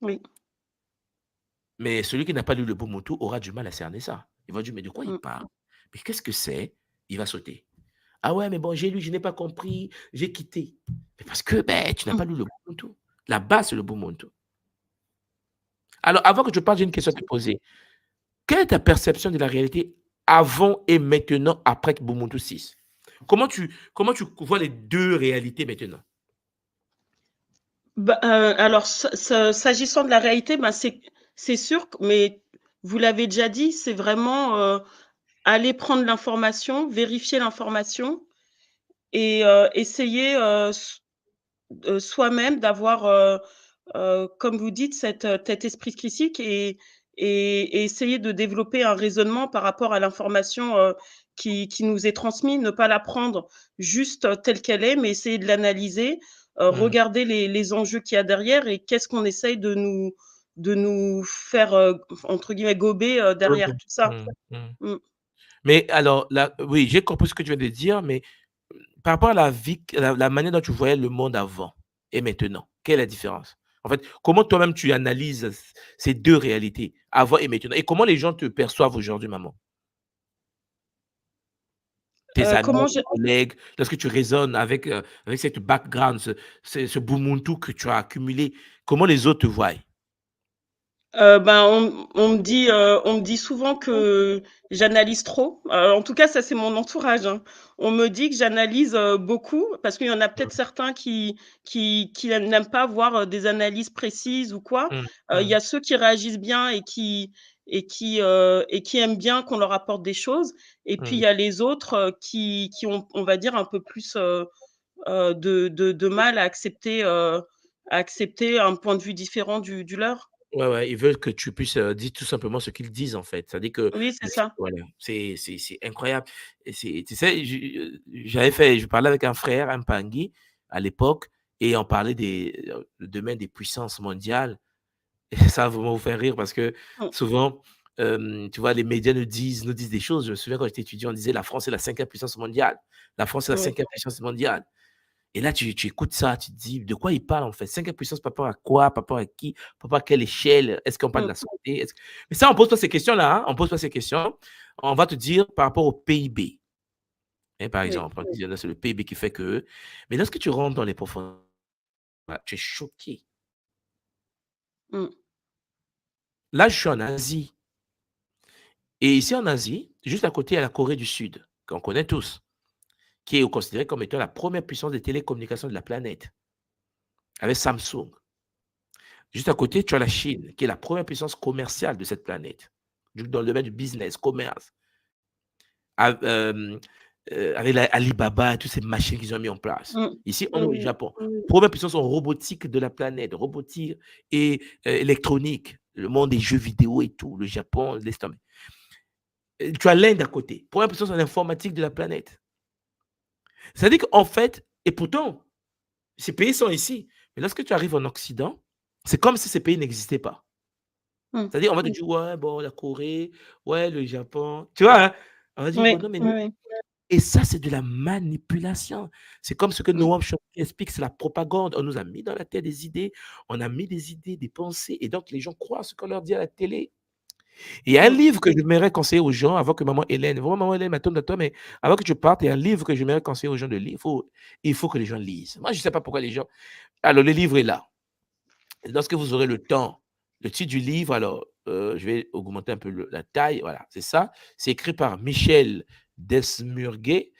Oui. Mais celui qui n'a pas lu le Ubuntu aura du mal à cerner ça. Il va dire, mais de quoi il Mm. parle? Mais qu'est-ce que c'est? Il va sauter. Ah ouais, mais bon, j'ai lu, je n'ai pas compris, j'ai quitté. Mais parce que tu n'as pas lu le Ubuntu. La base, c'est le Ubuntu. Alors, avant que je parle, j'ai une question à te poser. Quelle est ta perception de la réalité avant et maintenant, après Ubuntu 6? Comment tu vois les deux réalités maintenant? Alors, s'agissant de la réalité, c'est sûr, mais vous l'avez déjà dit, c'est vraiment aller prendre l'information, vérifier l'information et essayer soi-même d'avoir, comme vous dites, cet esprit critique et essayer de développer un raisonnement par rapport à l'information qui nous est transmise, ne pas la prendre juste telle qu'elle est, mais essayer de l'analyser, regarder les enjeux qu'il y a derrière et qu'est-ce qu'on essaye de nous faire, entre guillemets, «gober» derrière tout ça. Mmh. Mais alors, là, oui, j'ai compris ce que tu viens de dire, mais par rapport à la vie, la manière dont tu voyais le monde avant et maintenant, quelle est la différence? En fait, comment toi-même tu analyses ces deux réalités, avant et maintenant? Et comment les gens te perçoivent aujourd'hui, maman? Tes amis, Comment tes je collègues, lorsque tu raisonnes avec cette background, ce Ubuntu que tu as accumulé, comment les autres te voient? On me dit souvent que j'analyse trop. En tout cas, ça, c'est mon entourage, hein. On me dit que j'analyse, beaucoup parce qu'il y en a peut-être certains qui n'aiment pas voir, des analyses précises ou quoi. Mmh, Il y a ceux qui réagissent bien et qui aiment bien qu'on leur apporte des choses et puis il mmh, y a les autres, qui ont, on va dire, un peu plus, de mal à accepter un point de vue différent du leur. ouais, ouais, ils veulent que tu puisses, dire tout simplement ce qu'ils disent, en fait. C'est-à-dire que Oui, c'est ça. voilà, c'est incroyable et tu sais, je parlais avec un frère, un Pangui, à l'époque et on parlait le domaine des puissances mondiales et ça va vraiment vous faire rire parce que Mmh, souvent, tu vois, les médias nous disent des choses. Je me souviens quand j'étais étudiant, on disait: «La France est la 5e puissance mondiale. La France est la oui. 5e puissance mondiale». Et là, tu écoutes ça, tu te dis: «De quoi il parle en fait? 5e puissance par rapport à quoi? Par rapport à qui? Par rapport à quelle échelle? Est-ce qu'on parle de Mmh, la santé? Mais ça, on pose pas ces questions-là, hein, on pose pas ces questions. On va te dire par rapport au PIB, hein, par oui. exemple, on va te dire: «C'est le PIB qui fait que». Mais lorsque tu rentres dans les profondeurs, voilà, tu es choqué. Mmh, Là, je suis en Asie et ici en Asie, juste à côté, il y a la Corée du Sud, qu'on connaît tous, qui est considérée comme étant la première puissance de télécommunications de la planète, avec Samsung. Juste à côté, tu as la Chine, qui est la première puissance commerciale de cette planète, dans le domaine du business, commerce, avec Alibaba et toutes ces machines qu'ils ont mis en place. mmh. Ici, on est au Japon. Première puissance en robotique de la planète, robotique et électronique, le monde des jeux vidéo et tout, le Japon, laisse tomber. Tu as l'Inde à côté, première puissance en informatique de la planète. C'est-à-dire qu'en fait, et pourtant, ces pays sont ici, mais lorsque tu arrives en Occident, c'est comme si ces pays n'existaient pas. Mmh. C'est-à-dire, on va te dire: «Ouais, bon, la Corée, ouais, le Japon». Tu vois, hein? On va dire: Oui, «Bon, non, mais oui, non». oui. Et ça, c'est de la manipulation. C'est comme ce que Mmh, Noam Chomsky explique, c'est la propagande. On nous a mis dans la tête des idées, on a mis des idées, des pensées et donc les gens croient ce qu'on leur dit à la télé. Et il y a un mmh, livre que j'aimerais conseiller aux gens avant que maman Hélène vraiment maman Hélène m'attende à toi, mais avant que tu partes, il y a un livre que j'aimerais conseiller aux gens de lire. Il faut que les gens lisent. Moi, je ne sais pas pourquoi les gens alors le livre est là. Lorsque vous aurez le temps, le titre du livre, alors, je vais augmenter un peu la taille, voilà, c'est ça. C'est écrit par Michel Desmurguet,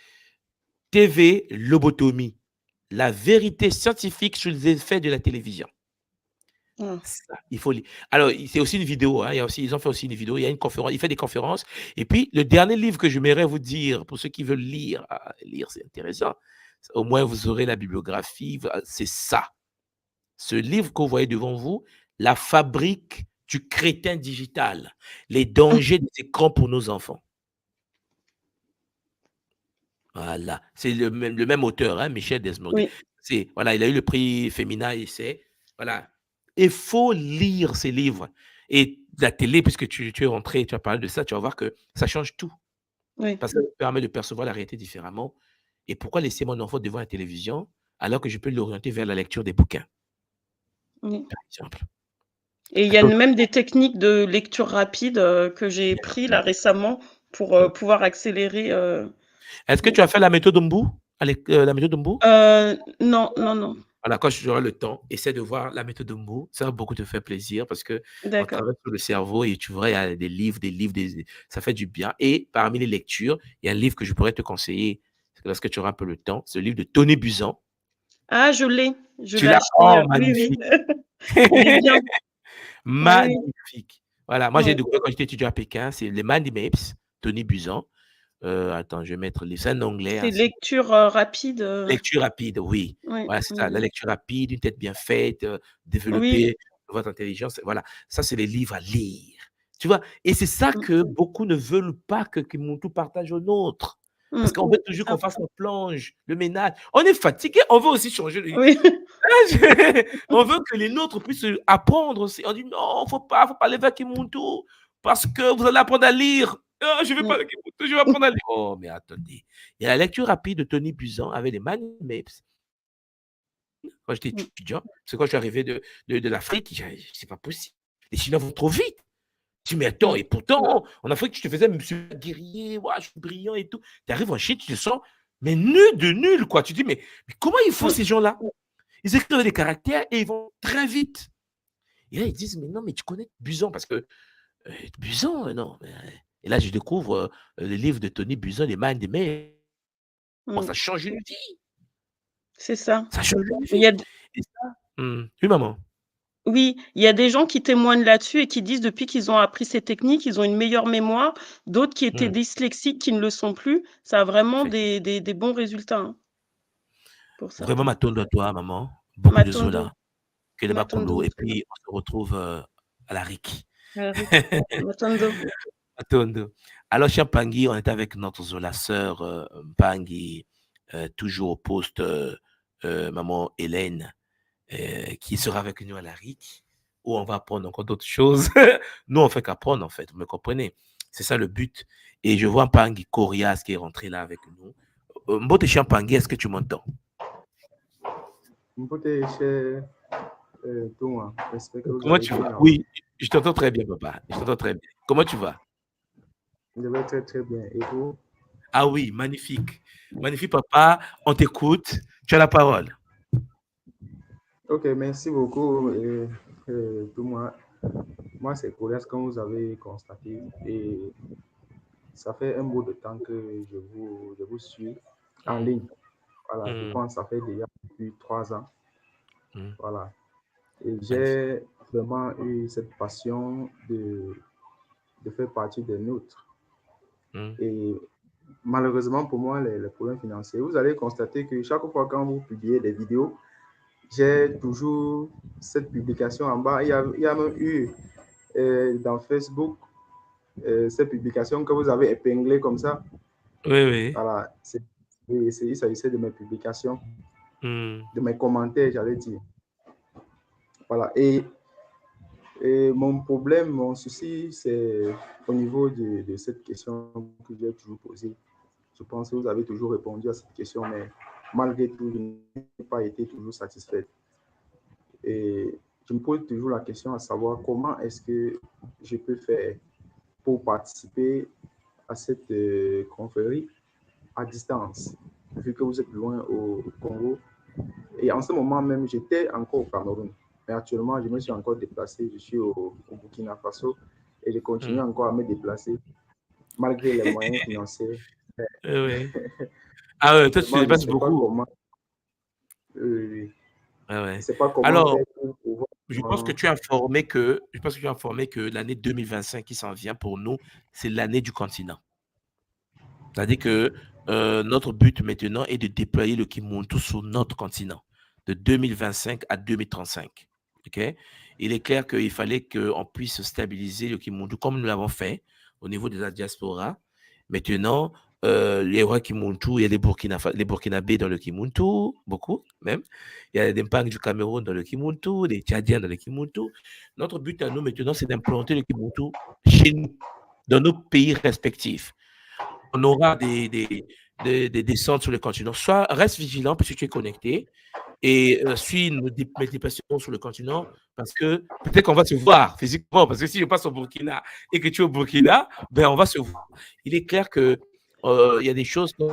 TV Lobotomie, la vérité scientifique sur les effets de la télévision. mmh. Ça, il faut lire. Alors, c'est aussi une vidéo, hein, ils ont fait aussi une vidéo, il y a une conférence, il fait des conférences. Et puis, le dernier livre que j'aimerais vous dire, pour ceux qui veulent lire, lire, c'est intéressant. Au moins, vous aurez la bibliographie, c'est ça. Ce livre que vous voyez devant vous, La fabrique du crétin digital, les dangers des écrans pour nos enfants. Voilà, c'est le même auteur, hein, Michel Desmorguet. Oui, Voilà, il a eu le prix Femina Essai. Voilà. Il faut lire ces livres. Et la télé, puisque tu es rentré, tu as parlé de ça, tu vas voir que ça change tout. Oui. Parce que ça permet de percevoir la réalité différemment. Et pourquoi laisser mon enfant devant la télévision alors que je peux l'orienter vers la lecture des bouquins, Oui. par exemple. Et il y a même des techniques de lecture rapide que j'ai pris là récemment pour pouvoir accélérer. Est-ce que tu as fait la méthode Mbu? La méthode Mbu? Non, non, non. Voilà, quand tu auras le temps, essaie de voir la méthode Mbu. Ça va beaucoup te faire plaisir parce qu'on D'accord. travaille sur le cerveau et tu vois, il y a des livres, ça fait du bien. Et parmi les lectures, il y a un livre que je pourrais te conseiller lorsque tu auras un peu le temps. C'est le livre de Tony Buzan. Ah, je l'ai Tu l'as? acheté. Oh, Oui, oui. magnifique. Il est bien. Oui, oui. Magnifique. Voilà, moi j'ai Ouais. découvert quand j'étais étudiant à Pékin, c'est les Mind Maps, Tony Buzan. Attends, je vais mettre les. C'est un anglais. C'est Hein, lecture rapide. lecture rapide, oui. Oui, Voilà, c'est ça. La oui. lecture rapide, une tête bien faite, Oui. développer votre intelligence. Voilà, ça c'est les livres à lire. Tu vois? Et c'est ça Mm, que beaucoup ne veulent pas que Kimuntu partage aux nôtres. Parce qu'on veut toujours qu'on fasse la plonge, le ménage. On est fatigué, on veut aussi changer. Oui. On veut que les nôtres puissent apprendre aussi. On dit non, faut pas aller vers Kimuntu parce que vous allez apprendre à lire. Ah, je ne vais pas aller Kimuntu, je vais apprendre à lire. Oh, mais attendez. Il y a la lecture rapide de Tony Buzan avec les Mind Maps. Quand j'étais étudiant, c'est quand je suis arrivé de l'Afrique, c'est pas possible. Les Chinois vont trop vite. Je dis, mais attends, et pourtant, en Afrique, je te faisais monsieur guerrier, ouais, je suis brillant et tout. Tu arrives en Chine, tu te sens, mais nul de nul, quoi. Tu dis, mais comment ils font ces gens-là? Ils écrivent des caractères et ils vont très vite. Et là, ils disent, mais non, mais tu connais Buzan, parce que Buzan, non. Et là, je découvre le livre de Tony Buzan, Les Mind Maps. Bon, ça change une vie. C'est ça. Ça change une Il vie. y a Et ça, oui, maman. Oui, il y a des gens qui témoignent là-dessus et qui disent depuis qu'ils ont appris ces techniques, ils ont une meilleure mémoire. D'autres qui étaient dyslexiques, qui ne le sont plus. Ça a vraiment des bons résultats, hein, pour Vraiment, certains. Matondo à toi, maman. Beaucoup de Matondo. Zola. Que les Matondo Makolo. Et aussi. puis, on se retrouve à la RIC. Matondo. Matondo. Alors, cher Pangui, on est avec notre Zola sœur Pangui, toujours au poste maman Hélène, qui sera avec nous à la RIC, où on va apprendre encore d'autres choses. Nous, on fait qu'apprendre, en fait, vous me comprenez? C'est ça le but. Et je vois Pangui Corias qui est rentré là avec nous. Mbote cher Pangui, est-ce que tu m'entends? Comment tu vas? Oui, je t'entends très bien, papa. Je t'entends très bien. Comment tu vas? Je vais très très bien. Et vous? Ah oui, magnifique. Magnifique, papa. On t'écoute. Tu as la parole. Ok, merci beaucoup. Moi, c'est Corias, comme vous avez constaté. Et ça fait un bout de temps que je vous suis en ligne. Voilà, je pense que ça fait déjà depuis 3 ans. Voilà. Et j'ai vraiment eu cette passion de faire partie des nôtres. Et malheureusement pour moi, les problèmes financiers, vous allez constater que chaque fois quand vous publiez des vidéos, j'ai toujours cette publication en bas. Il y a même eu dans Facebook cette publication que vous avez épinglée comme ça. Oui, oui. Voilà, il s'agissait de mes publications, de mes commentaires, j'allais dire. Voilà, et mon problème, mon souci, c'est au niveau de cette question que j'ai toujours posée. Je pense que vous avez toujours répondu à cette question, mais malgré tout, je n'ai pas été toujours satisfait. Et je me pose toujours la question à savoir comment est-ce que je peux faire pour participer à cette conférence à distance, vu que vous êtes loin au Congo. Et en ce moment même, j'étais encore au Cameroun. Mais actuellement, je me suis encore déplacé. Je suis au Burkina Faso et je continue encore à me déplacer malgré les moyens financiers. Oui. Ah ouais, toi, tu te déplaces beaucoup. Ah ouais. C'est pas comment alors, faire pour pouvoir... je pense que tu as informé que l'année 2025 qui s'en vient pour nous, c'est l'année du continent. C'est-à-dire que notre but maintenant est de déployer le Kimuntu sur notre continent de 2025 à 2035. Okay? Il est clair qu'il fallait qu'on puisse stabiliser le Kimuntu comme nous l'avons fait au niveau de la diaspora. Maintenant, les rois Kimuntu, il y a les Burkinabés dans le Kimuntu, beaucoup même. Il y a des Mpangs du Cameroun dans le Kimuntu, des Tchadiens dans le Kimuntu. Notre but à nous maintenant, c'est d'implanter le Kimuntu chez nous, dans nos pays respectifs. On aura des centres sur le continent. Soit reste vigilant parce que tu es connecté et suis mes déplacements sur le continent parce que peut-être qu'on va se voir physiquement. Parce que si je passe au Burkina et que tu es au Burkina, ben on va se voir. Il est clair que il y a des choses que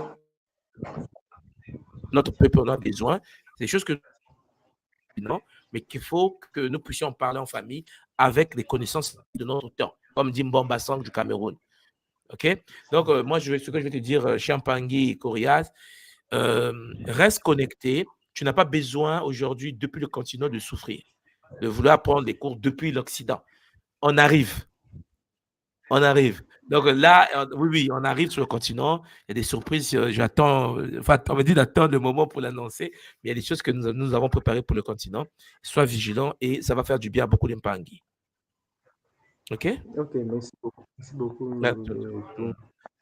notre peuple en a besoin, des choses que non, mais qu'il faut que nous puissions parler en famille avec les connaissances de notre temps, comme dit Mbamba Sang du Cameroun. OK? Donc, moi, ce que je vais te dire, Champangui et Corias, reste connecté. Tu n'as pas besoin aujourd'hui, depuis le continent, de souffrir, de vouloir prendre des cours depuis l'Occident. On arrive. On arrive. Donc là, oui, on arrive sur le continent. Il y a des surprises. J'attends, enfin, on me dit d'attendre le moment pour l'annoncer. Mais il y a des choses que nous avons préparées pour le continent. Sois vigilant et ça va faire du bien à beaucoup d'Mpangui. OK? Ok, merci beaucoup. Merci beaucoup.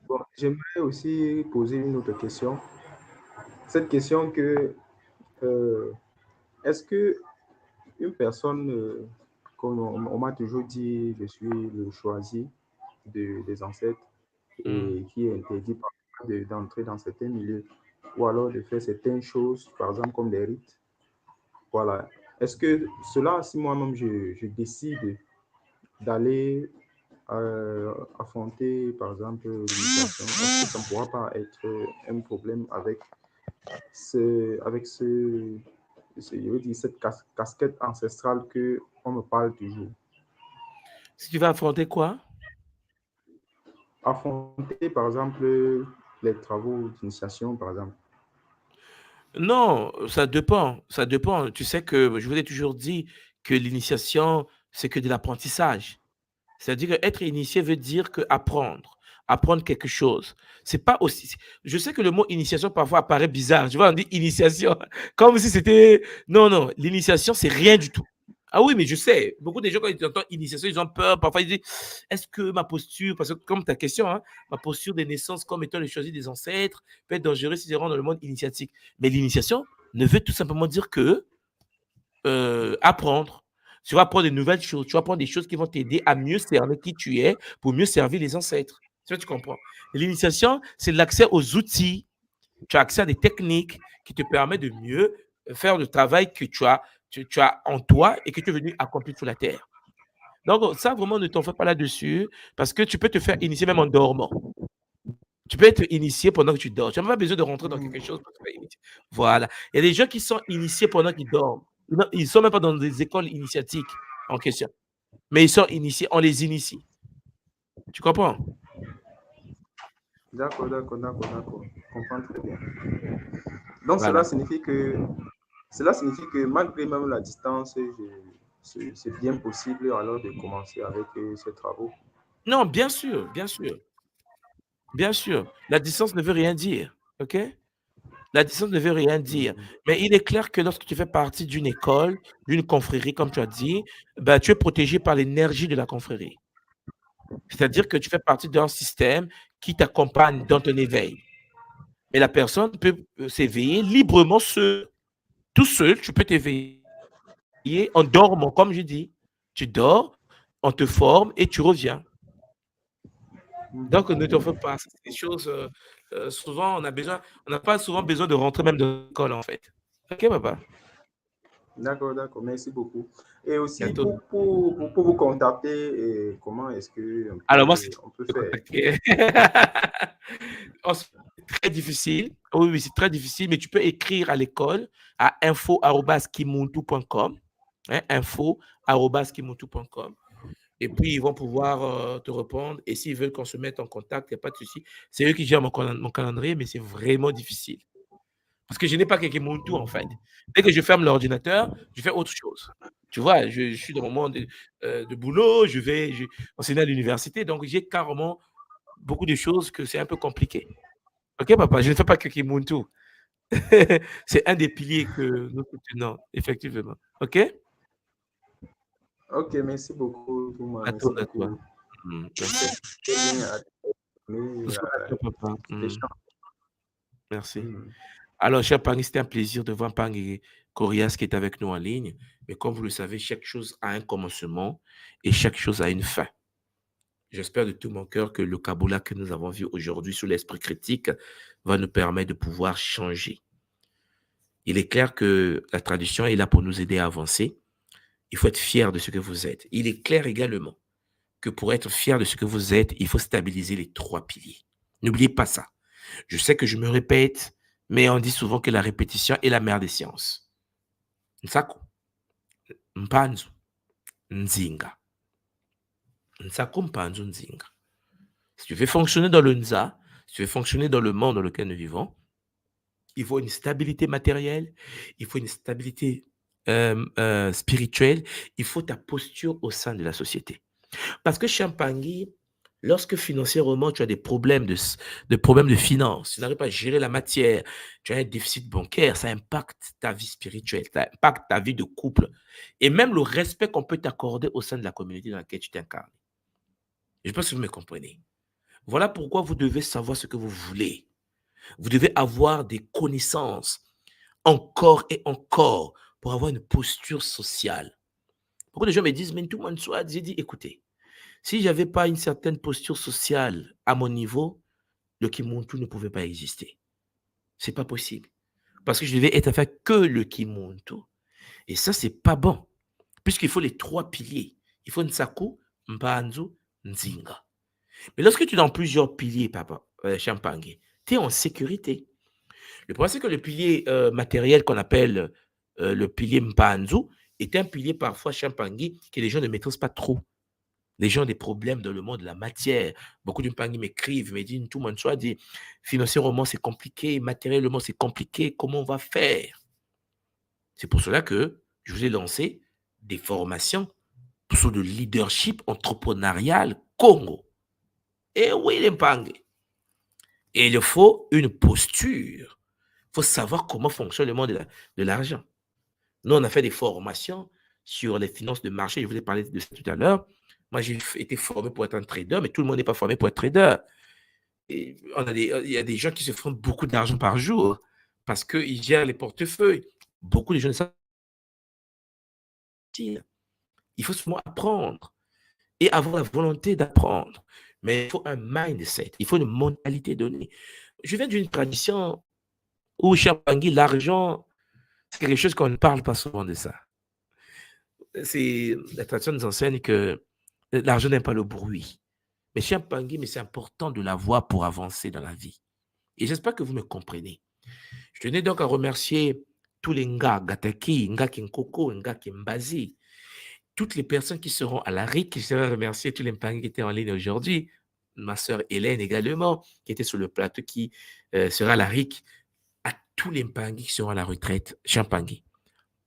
Bon, j'aimerais aussi poser une autre question. Cette question que est-ce que une personne, comme on m'a toujours dit, je suis le choisi des ancêtres et qui est interdit d'entrer dans certains milieux ou alors de faire certaines choses, par exemple comme des rites. Voilà. Est-ce que cela, si moi-même je décide d'aller affronter, par exemple, l'initiation, est-ce que ça ne pourra pas être un problème avec je veux dire, cette casquette ancestrale qu'on me parle toujours? Si tu vas affronter quoi? Affronter, par exemple, les travaux d'initiation, par exemple. Non, ça dépend. Ça dépend. Tu sais que je vous ai toujours dit que l'initiation, c'est que de l'apprentissage. C'est-à-dire qu'être initié veut dire que apprendre quelque chose. C'est pas aussi. Je sais que le mot initiation parfois apparaît bizarre. Tu vois, on dit initiation comme si c'était. Non, non, l'initiation, c'est rien du tout. Ah oui, mais je sais, beaucoup de gens, quand ils entendent initiation, ils ont peur. Parfois, ils disent est-ce que ma posture, parce que comme ta question, hein, ma posture de naissance comme étant le choisi des ancêtres peut être dangereuse si je rentre dans le monde initiatique. Mais l'initiation ne veut tout simplement dire que apprendre. Tu vas apprendre de nouvelles choses. Tu vas apprendre des choses qui vont t'aider à mieux servir qui tu es pour mieux servir les ancêtres. Tu comprends? L'initiation, c'est l'accès aux outils. Tu as accès à des techniques qui te permettent de mieux faire le travail que tu as en toi et que tu es venu accomplir sur la terre. Donc, ça, vraiment, ne t'en fais pas là-dessus parce que tu peux te faire initier même en dormant. Tu peux être initié pendant que tu dors. Tu n'as pas besoin de rentrer dans quelque chose pour te faire initier. Voilà. Il y a des gens qui sont initiés pendant qu'ils dorment. Ils ne sont même pas dans des écoles initiatiques en question. Mais ils sont initiés, on les initie. Tu comprends? D'accord. Je comprends très bien. Donc, Voilà. cela signifie que malgré même la distance, c'est bien possible alors de commencer avec ces travaux. Non, bien sûr. Bien sûr. La distance ne veut rien dire. OK? La distance ne veut rien dire. Mais il est clair que lorsque tu fais partie d'une école, d'une confrérie, comme tu as dit, ben, tu es protégé par l'énergie de la confrérie. C'est-à-dire que tu fais partie d'un système qui t'accompagne dans ton éveil. Et la personne peut s'éveiller librement tout seul, tu peux t'éveiller en dormant, comme je dis. Tu dors, on te forme et tu reviens. Donc, ne t'en fais pas. C'est des choses, souvent, on n'a pas souvent besoin de rentrer même dans l'école, en fait. OK, papa? D'accord. Merci beaucoup. Et aussi, pour vous contacter, comment est-ce Alors, moi, on peut faire? C'est très difficile. Oui, c'est très difficile, mais tu peux écrire à l'école à info@kimuntu.com. Hein, info@kimuntu.com. Et puis, ils vont pouvoir te répondre. Et s'ils veulent qu'on se mette en contact, il n'y a pas de souci. C'est eux qui gèrent mon calendrier, mais c'est vraiment difficile. Parce que je n'ai pas que Kimuntu, en fait. Dès que je ferme l'ordinateur, je fais autre chose. Tu vois, je suis dans mon monde de boulot, je vais enseigner à l'université. Donc, j'ai carrément beaucoup de choses que c'est un peu compliqué. OK, papa, je ne fais pas que Kimuntu. C'est un des piliers que nous soutenons, effectivement. OK? Ok, merci beaucoup. À toi. Merci. Papa. des champs. Merci. Alors, cher Pangui, c'était un plaisir de voir Pangui Corias qui est avec nous en ligne. Mais comme vous le savez, chaque chose a un commencement et chaque chose a une fin. J'espère de tout mon cœur que le Kabbalah que nous avons vu aujourd'hui sur l'esprit critique va nous permettre de pouvoir changer. Il est clair que la tradition est là pour nous aider à avancer. Il faut être fier de ce que vous êtes. Il est clair également que pour être fier de ce que vous êtes, il faut stabiliser les 3 piliers. N'oubliez pas ça. Je sais que je me répète, mais on dit souvent que la répétition est la mère des sciences. Nsako, Mpanzu, Nzinga. Nsako, Mpanzu, Nzinga. Si tu veux fonctionner dans le Nza, si tu veux fonctionner dans le monde dans lequel nous vivons, il faut une stabilité matérielle, il faut une stabilité spirituelle, il faut ta posture au sein de la société. Parce que Champangui, lorsque financièrement tu as des problèmes de finances, tu n'arrives pas à gérer la matière, tu as un déficit bancaire, ça impacte ta vie spirituelle, ça impacte ta vie de couple et même le respect qu'on peut t'accorder au sein de la communauté dans laquelle tu t'incarnes. Je ne sais pas si vous me comprenez. Voilà pourquoi vous devez savoir ce que vous voulez. Vous devez avoir des connaissances encore et encore pour avoir une posture sociale. Beaucoup de gens me disent, mais tout le monde soit, j'ai dit, écoutez, si je n'avais pas une certaine posture sociale à mon niveau, le Kimuntu ne pouvait pas exister. Ce n'est pas possible. Parce que je devais être avec que le Kimuntu. Et ça, ce n'est pas bon. Puisqu'il faut les 3 piliers. Il faut Nsaku, Mpanzu, Nzinga. Mais lorsque tu es dans plusieurs piliers, papa, Champangui, tu es en sécurité. Le problème, c'est que le pilier matériel qu'on appelle le pilier Mpanzu est un pilier parfois Champangui que les gens ne maîtrisent pas trop. Les gens ont des problèmes dans le monde de la matière. Beaucoup de Mpangi m'écrivent, me disent, tout le monde soit dit, financièrement c'est compliqué, matériellement c'est compliqué, comment on va faire? C'est pour cela que je vous ai lancé des formations sur le leadership entrepreneurial Congo. Et oui, les Mpangi. Et il faut une posture. Il faut savoir comment fonctionne le monde de l'argent. Nous, on a fait des formations sur les finances de marché. Je vous ai parlé de ça tout à l'heure. Moi, j'ai été formé pour être un trader, mais tout le monde n'est pas formé pour être trader. Et il y a des gens qui se font beaucoup d'argent par jour parce qu'ils gèrent les portefeuilles. Beaucoup de gens ne savent pas. Il faut seulement apprendre et avoir la volonté d'apprendre. Mais il faut un mindset, il faut une mentalité donnée. Je viens d'une tradition où, cher Pangui, l'argent, c'est quelque chose qu'on ne parle pas souvent de ça. La tradition nous enseigne que l'argent n'aime pas le bruit. Mais cher Pangui, mais c'est important de l'avoir pour avancer dans la vie. Et j'espère que vous me comprenez. Je tenais donc à remercier tous les Nga Gataki, Nga Kinkoko, Nga Kimbazi, toutes les personnes qui seront à la RIC. Je tiens à remercier tous les Mpangui qui étaient en ligne aujourd'hui. Ma sœur Hélène également, qui était sur le plateau, qui sera à la RIC. À tous les Mpangui qui seront à la retraite, cher Pangui,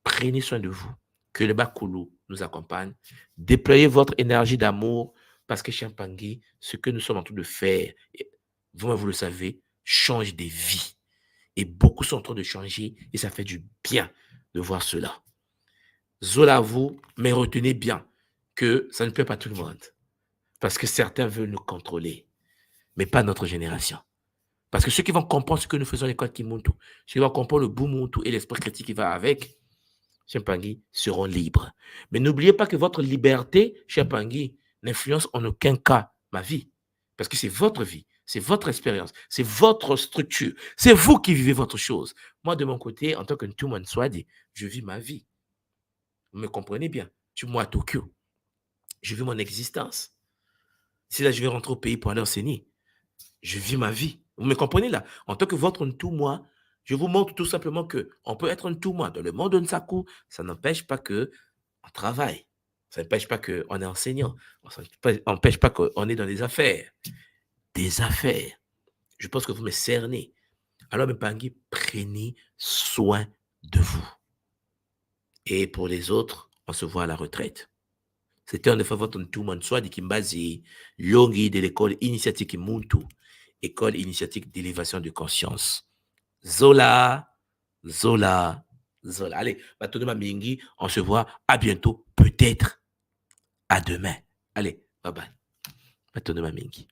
prenez soin de vous. Que le Bakoulou nous accompagne. Déployez votre énergie d'amour parce que, cher Pangui, ce que nous sommes en train de faire, vous le savez, change des vies. Et beaucoup sont en train de changer et ça fait du bien de voir cela. Zola vous, mais retenez bien que ça ne plaît pas tout le monde. Parce que certains veulent nous contrôler, mais pas notre génération. Parce que ceux qui vont comprendre ce que nous faisons à l'école Kimuntu, ceux qui vont comprendre le Bumuntu et l'esprit critique qui va avec, cher Pangui, seront libres. Mais n'oubliez pas que votre liberté, cher Pangui, n'influence en aucun cas ma vie. Parce que c'est votre vie, c'est votre expérience, c'est votre structure. C'est vous qui vivez votre chose. Moi, de mon côté, en tant que Ntuman Swadi, je vis ma vie. Vous me comprenez bien? Je suis moi à Tokyo. Je vis mon existence. Si là, je vais rentrer au pays pour aller enseigner, je vis ma vie. Vous me comprenez là? En tant que votre Ntumwa, je vous montre tout simplement qu'on peut être Ntumwa dans le monde de Nsaku. Ça n'empêche pas qu'on travaille. Ça n'empêche pas qu'on est enseignant. Ça n'empêche pas qu'on est dans des affaires. Des affaires. Je pense que vous me cernez. Alors, mes Pangui, prenez soin de vous. Et pour les autres, on se voit à la retraite. C'était en effet votre Ntuman Swadi Kimbazi, Longi de l'école initiatique Muntu, école initiatique d'élévation de conscience. Zola, Zola, Zola. Allez, Batonoma Mingi, on se voit à bientôt, peut-être à demain. Allez, bye bye. Batonoma Mingi.